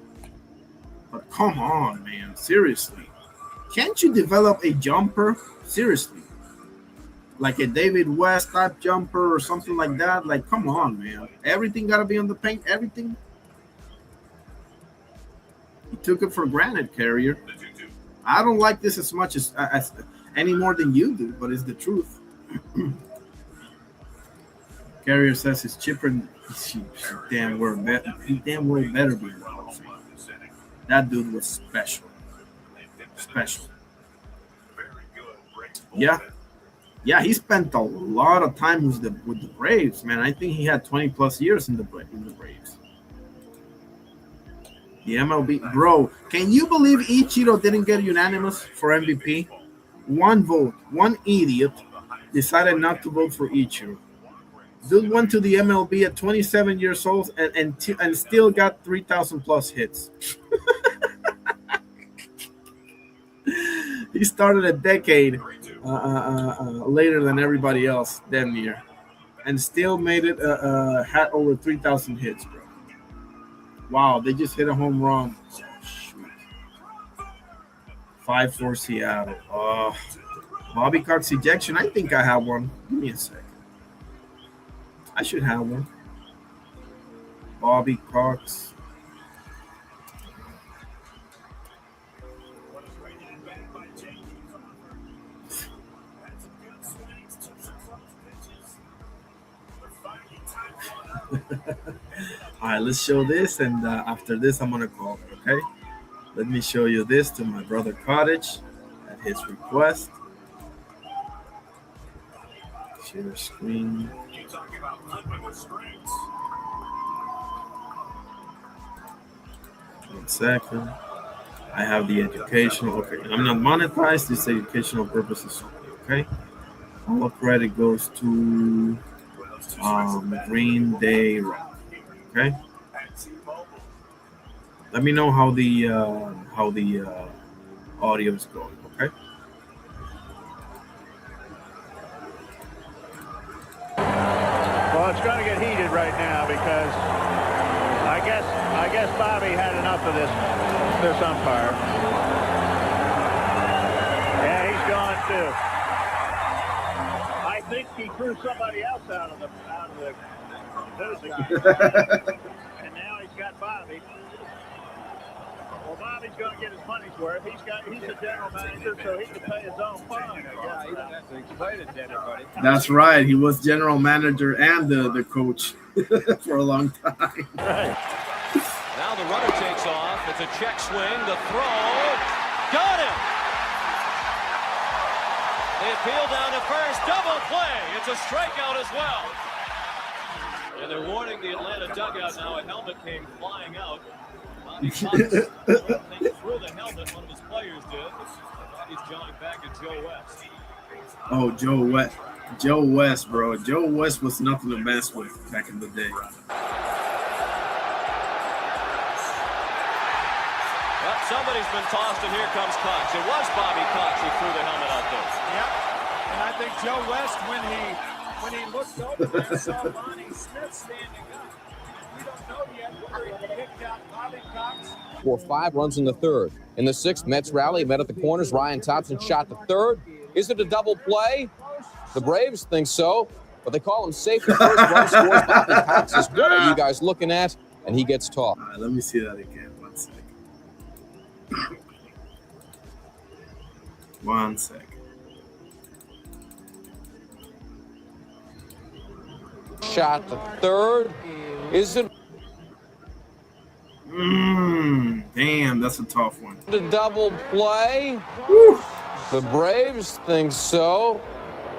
But come on, man. Seriously. Can't you develop a jumper? Seriously. Like a David West type jumper or something like that? Like, come on, man. Everything got to be on the paint. Everything. He took it for granted, Carrier. I don't like this as much as any more than you do, but it's the truth. Carrier says his chipper. He damn well better be well. That dude was special. Special. Yeah, he spent a lot of time with the Braves, man. I think he had 20 plus years in the Braves. The MLB, bro. Can you believe Ichiro didn't get unanimous for MVP? One vote, one idiot decided not to vote for Ichiro. Dude went to the MLB at 27 years old and still got 3,000 plus hits. He started a decade later than everybody else, damn near, and still made it had over 3,000 hits, bro. Wow, they just hit a home run. Oh, shoot. 5-4 Seattle. Bobby Cox ejection. I think I have one. Give me a second. I should have one. Bobby Cox. All right, let's show this, and after this, I'm gonna call it. Okay, let me show you this to my brother Cottage at his request. Share screen. You talk about limitless strengths. 1 second. I have the educational. Okay, I'm not monetized. This educational purposes only. Okay. All credit goes to Green Day Rock. Okay. Let me know how the audio is going. Okay. Well, it's going to get heated right now because I guess Bobby had enough of this umpire. Yeah, he's gone too. I think he threw somebody else out of the and now he's got Bobby. Well, Bobby's going to get his money's worth. He's a general manager, so he can pay his own fine. Yeah, he doesn't have to explain it to anybody. That's right. He was general manager and the coach for a long time. Right. Now the runner takes off. It's a check swing. The throw. Got him. They appeal down to first. Double play. It's a strikeout as well. And they're warning the Atlanta dugout now. A helmet came flying out. Bobby Cox threw the helmet. One of his players did. He's jawing back at Joe West. Oh, Joe West. Joe West, bro. Joe West was nothing to mess with back in the day. Well, somebody's been tossed, and here comes Cox. It was Bobby Cox who threw the helmet out there. Yep. And I think Joe West, when he looked over and saw Lonnie Smith standing up, we don't know yet whether he kicked out Bobby Cox. For 5 runs in the third. In the 6th, Mets rally, met at the corners. Ryan Thompson shot to third. Is it a double play? The Braves think so, but they call him safe. The first run scores. Bobby Cox says, what are you guys looking at? And he gets tossed. All right, let me see that again. 1 second. 1 second. Shot to third. Is it Damn, that's a tough one. a double play? The Braves think so,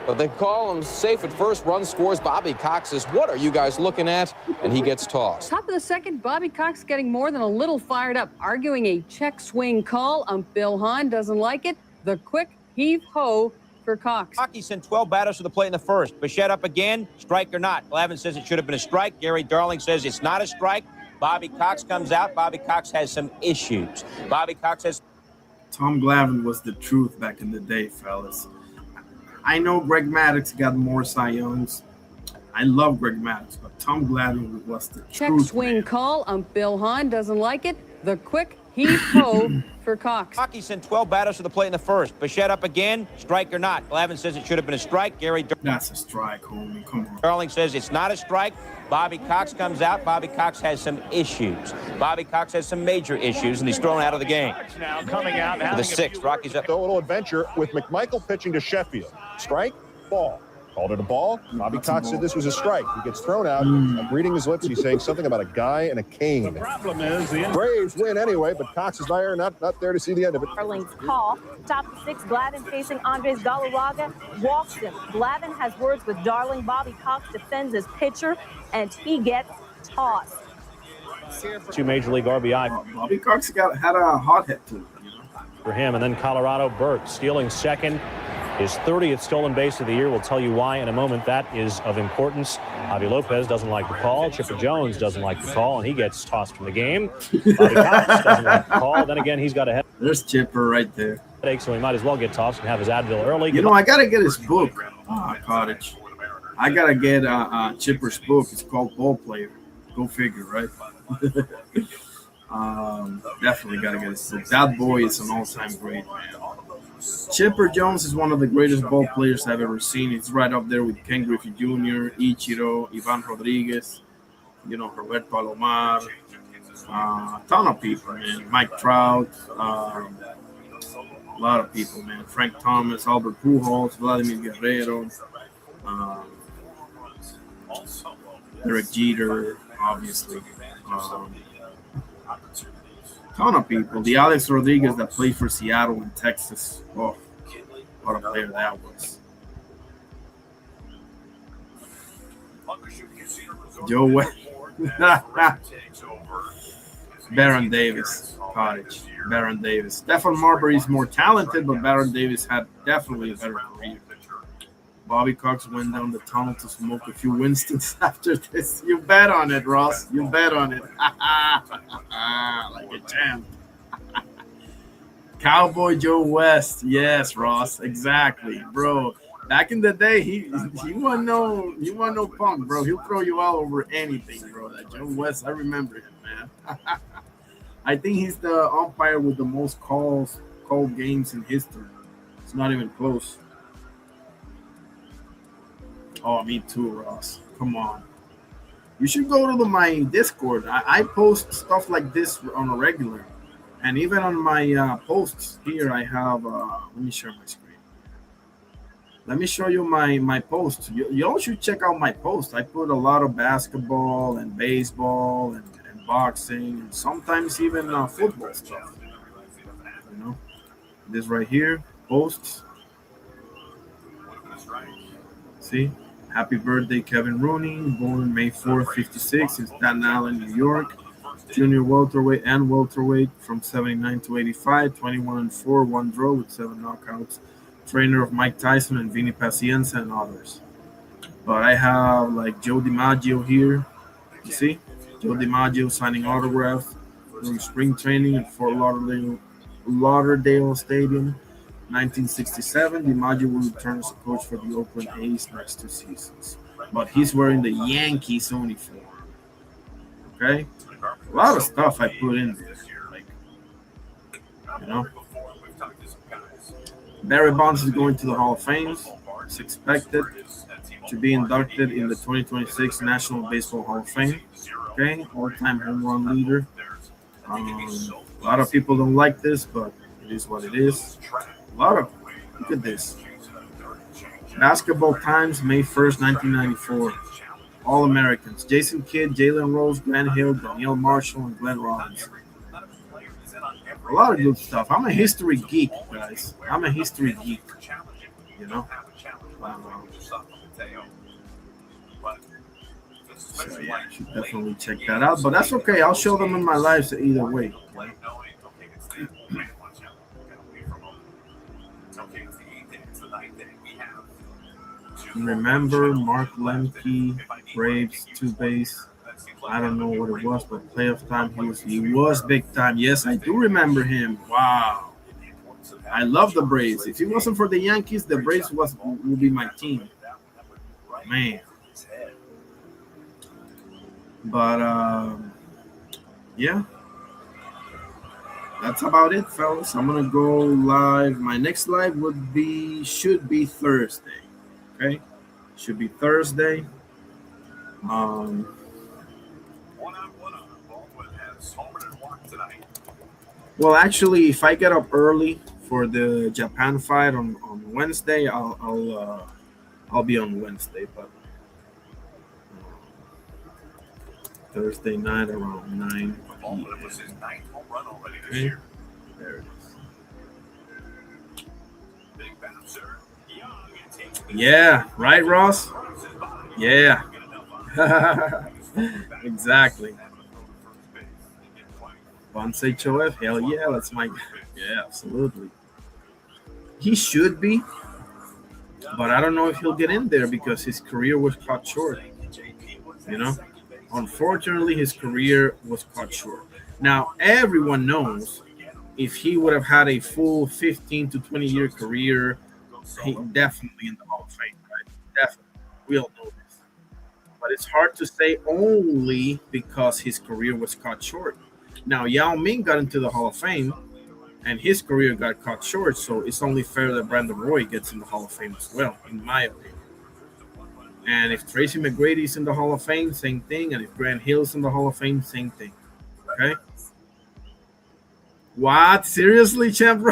but they call him safe at first. Run scores. Bobby Cox says, what are you guys looking at? And he gets tossed. Top of the second, Bobby Cox getting more than a little fired up, arguing a check swing call. Bill Hahn doesn't like it. The quick heave-ho for Cox. Hockey sent 12 batters to the plate in the first. Bichette up again, strike or not. Glavine says it should have been a strike. Gary Darling says it's not a strike. Bobby Cox comes out. Bobby Cox has some issues. Bobby Cox has... Tom Glavine was the truth back in the day, fellas. I know Greg Maddux got more Cy Youngs. I love Greg Maddux, but Tom Glavine was the Check truth. swing call. Bill Hahn doesn't like it. The quick heave-ho for Cox. Hockey sent 12 batters to the plate in the first. Bichette up again, strike or not. Glavine says it should have been a strike. Gary That's a strike, homie. Come on. Darling says it's not a strike. Bobby Cox comes out. Bobby Cox has some issues. Bobby Cox has some major issues, and he's thrown out of the game. Now coming out. For the 6th, Rockies up. A little adventure with McMichael pitching to Sheffield. Strike, ball. Called it a ball. Bobby Cox said this was a strike. He gets thrown out. I'm reading his lips. He's saying something about a guy and a cane. The problem is the Braves win anyway, but Cox is there, not there to see the end of it. Darling's call. Top of 6, Glavine facing Andres Galarraga. Walks him. Glavine has words with Darling. Bobby Cox defends his pitcher, and he gets tossed. 2 Major League RBI. Bobby Cox had a hot hit to him. For him, and then Colorado Burke stealing second. His 30th stolen base of the year. We'll tell you why in a moment. That is of importance. Javi Lopez doesn't like the call. Chipper Jones doesn't like the call, and he gets tossed from the game. Bobby Cox doesn't like the call. Then again, he's got a There's Chipper right there. headache, so he might as well get tossed and have his Advil early. You know, I got to get his book, Cottage. I got to get Chipper's book. It's called Ball Player. Go figure, right? Definitely got to get his book. That boy is an all-time great, man. Chipper Jones is one of the greatest ball players I've ever seen. He's right up there with Ken Griffey Jr., Ichiro, Ivan Rodriguez, Roberto Alomar, a ton of people, man. Mike Trout, a lot of people, man. Frank Thomas, Albert Pujols, Vladimir Guerrero, Derek Jeter, obviously. Ton of people. The Alex Rodriguez that played for Seattle and Texas. Oh, what a player that was. Joe West. Baron Davis, Cottage. Baron Davis. Stephen Marbury is more talented, but Baron Davis had definitely a better career. Bobby Cox went down the tunnel to smoke a few Winstons after this. You bet on it, Ross. You bet on it. Like a champ. Cowboy Joe West. Yes, Ross. Exactly, bro. Back in the day, he wasn't no punk, bro. He'll throw you all over anything, bro. That Joe West, I remember him, man. I think he's the umpire with the most called games in history. It's not even close. Oh, me too, Ross. Come on. You should go to my Discord. I post stuff like this on a regular. And even on my posts here, I have... let me share my screen. Let me show you my posts. You all should check out my posts. I put a lot of basketball and baseball and boxing and sometimes even football stuff. You know? This right here, posts. See? Happy birthday, Kevin Rooney, born May 4th, 56 in Staten Island, New York. Junior welterweight and welterweight from 79 to 85, 21-4, one draw with 7 knockouts. Trainer of Mike Tyson and Vinny Pacienza and others. But I have like Joe DiMaggio here. You see? Joe DiMaggio signing autographs during spring training at Fort Lauderdale Stadium. 1967, DiMaggio will return as a coach for the Oakland A's next 2 seasons. But he's wearing the Yankees uniform. Okay? A lot of stuff I put in there. Like, you know? Barry Bonds is going to the Hall of Fame. It's expected to be inducted in the 2026 National Baseball Hall of Fame. Okay? All-time home run leader. A lot of people don't like this, but it is what it is. Look at this. Basketball Times, May 1st, 1994. All-Americans. Jason Kidd, Jalen Rose, Grant Hill, Danielle Marshall, and Glenn Robinson. A lot of good stuff. I'm a history geek, guys. I'm a history geek. You know? So, yeah, you should definitely check that out. But that's okay. I'll show them in my lives either way. Remember Mark Lemke, Braves, 2 base. I don't know what it was, but playoff time he was big time. Yes, I do remember him. Wow. I love the Braves. If it wasn't for the Yankees, the Braves would be my team. Man. But yeah. That's about it, fellas. I'm gonna go live. My next live should be Thursday. Okay, should be Thursday. Well, actually, if I get up early for the Japan fight on Wednesday, I'll be on Wednesday, but Thursday night around 9 p.m. Okay. There it is. Yeah, right, Ross? Yeah. Exactly. Ponce Choef, hell yeah, that's my yeah, absolutely. He should be, but I don't know if he'll get in there because his career was cut short. You know? Unfortunately, his career was cut short. Now, everyone knows if he would have had a full 15 to 20-year career, he definitely in the Hall of Fame, right? Definitely. We all know this. But it's hard to say only because his career was cut short. Now, Yao Ming got into the Hall of Fame, and his career got cut short, so it's only fair that Brandon Roy gets in the Hall of Fame as well, in my opinion. And if Tracy McGrady's in the Hall of Fame, same thing. And if Grant Hill's in the Hall of Fame, same thing. Okay? What? Seriously, champ?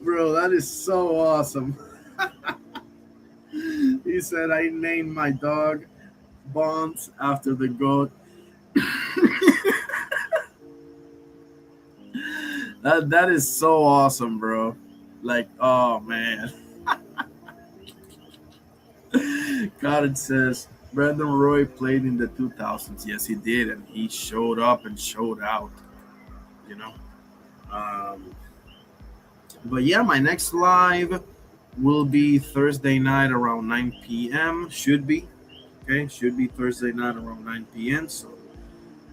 Bro, that is so awesome. He said, I named my dog Bonds after the GOAT. That is so awesome, bro. Like, oh man. God, it says Brandon Roy played in the 2000s. Yes, he did, and he showed up and showed out. You know. Um, but yeah, my next live will be Thursday night around 9 p.m. Should be. Okay, should be Thursday night around 9 p.m. So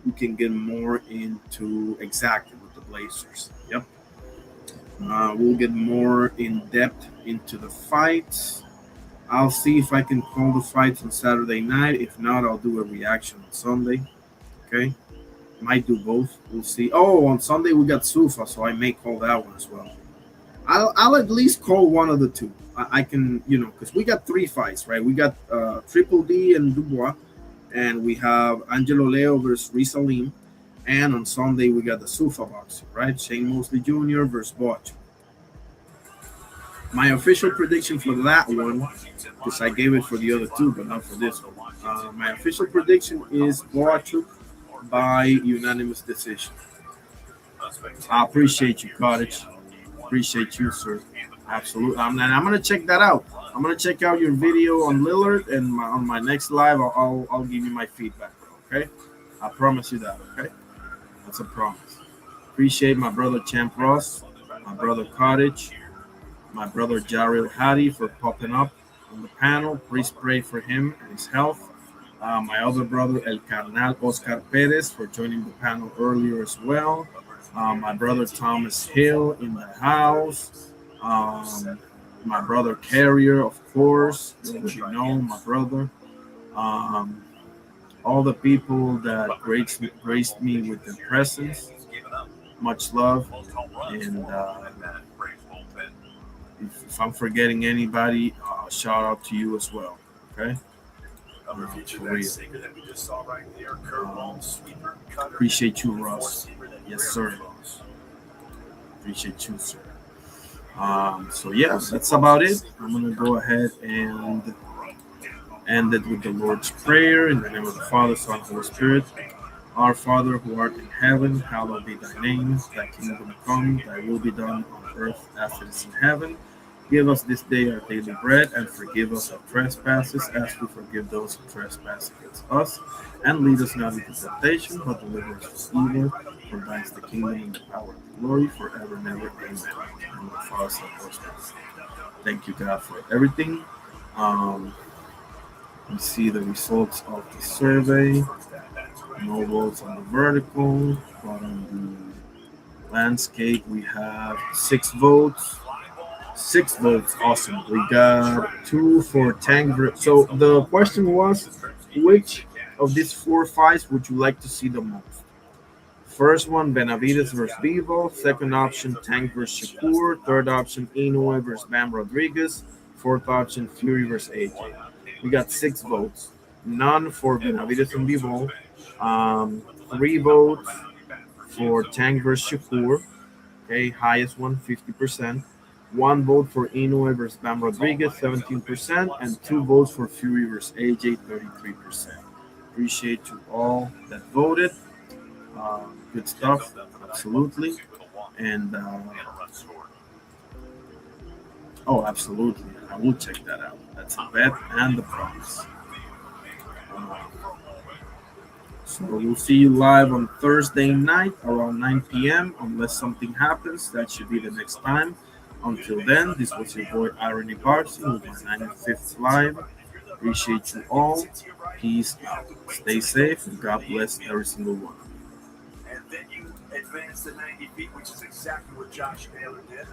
we can get more into exactly with the Blazers. Yep. We'll get more in depth into the fights. I'll see if I can call the fights on Saturday night. If not, I'll do a reaction on Sunday. Okay. Might do both. We'll see. Oh, on Sunday we got Sufa, so I may call that one as well. I'll at least call one of the two. I can, because we got 3 fights, right? We got Triple D and Dubois, and we have Angelo Leo versus Risalim, and on Sunday we got the Sufa boxing, right? Shane Mosley Jr. versus Boach. My official prediction for that one, because I gave it for the other two, but not for this one. My official prediction is Boachuk by unanimous decision. I appreciate you, Cottage. Appreciate you, sir. Absolutely. I'm going to check that out. I'm going to check out your video on Lillard, and on my next live, I'll give you my feedback, okay? I promise you that, okay? That's a promise. Appreciate my brother Champ Ross, my brother Cottage, my brother Jarrell Hattie for popping up on the panel. Please pray for him and his health. My other brother El Carnal Oscar Perez for joining the panel earlier as well. My brother Thomas Hill in the house. My brother Carrier, of course, my brother. All the people that graced me with their presence. Much love. And if I'm forgetting anybody, shout out to you as well. Okay? Appreciate you, Ross. Yes, sir. Appreciate you, sir. So yeah, that's about it. I'm gonna go ahead and end it with the Lord's Prayer in the name of the Father, Son, and Holy Spirit. Our Father who art in heaven, hallowed be thy name. Thy kingdom come, thy will be done on earth as it is in heaven. Give us this day our daily bread, and forgive us our trespasses as we forgive those who trespass against us. And lead us not into temptation, but deliver us from evil. For thine is the kingdom and the power and the glory forever and ever. Amen. And the Father, Son, and Holy Spirit. Thank you, God, for everything. We see the results of the survey. No votes on the vertical, but on the landscape we have 6 votes. 6 votes, awesome. We got 2 for Tank. So the question was, which of these 4 fights would you like to see the most? First one, Benavidez versus Vivo. Second option, Tank versus Shakur. Third option, Inoue versus Bam Rodriguez. Fourth option, Fury versus AJ. We got 6 votes. None for Benavidez and Vivo. 3 votes for Tank versus Shakur. Okay, highest one, 50%. 1 vote for Inoue versus Bam Rodriguez, 17%, and 2 votes for Fury versus AJ, 33%. Appreciate you all that voted. Good stuff, absolutely. And absolutely, I will check that out. That's a bet and the promise. So we'll see you live on Thursday night around 9 p.m. Unless something happens, that should be the next time. Until then, this was your boy Irony Barson with my 95th live. Appreciate you all. Peace out. Stay safe and God bless every single one. And then you advance to 90 feet, which is exactly what Josh Taylor did.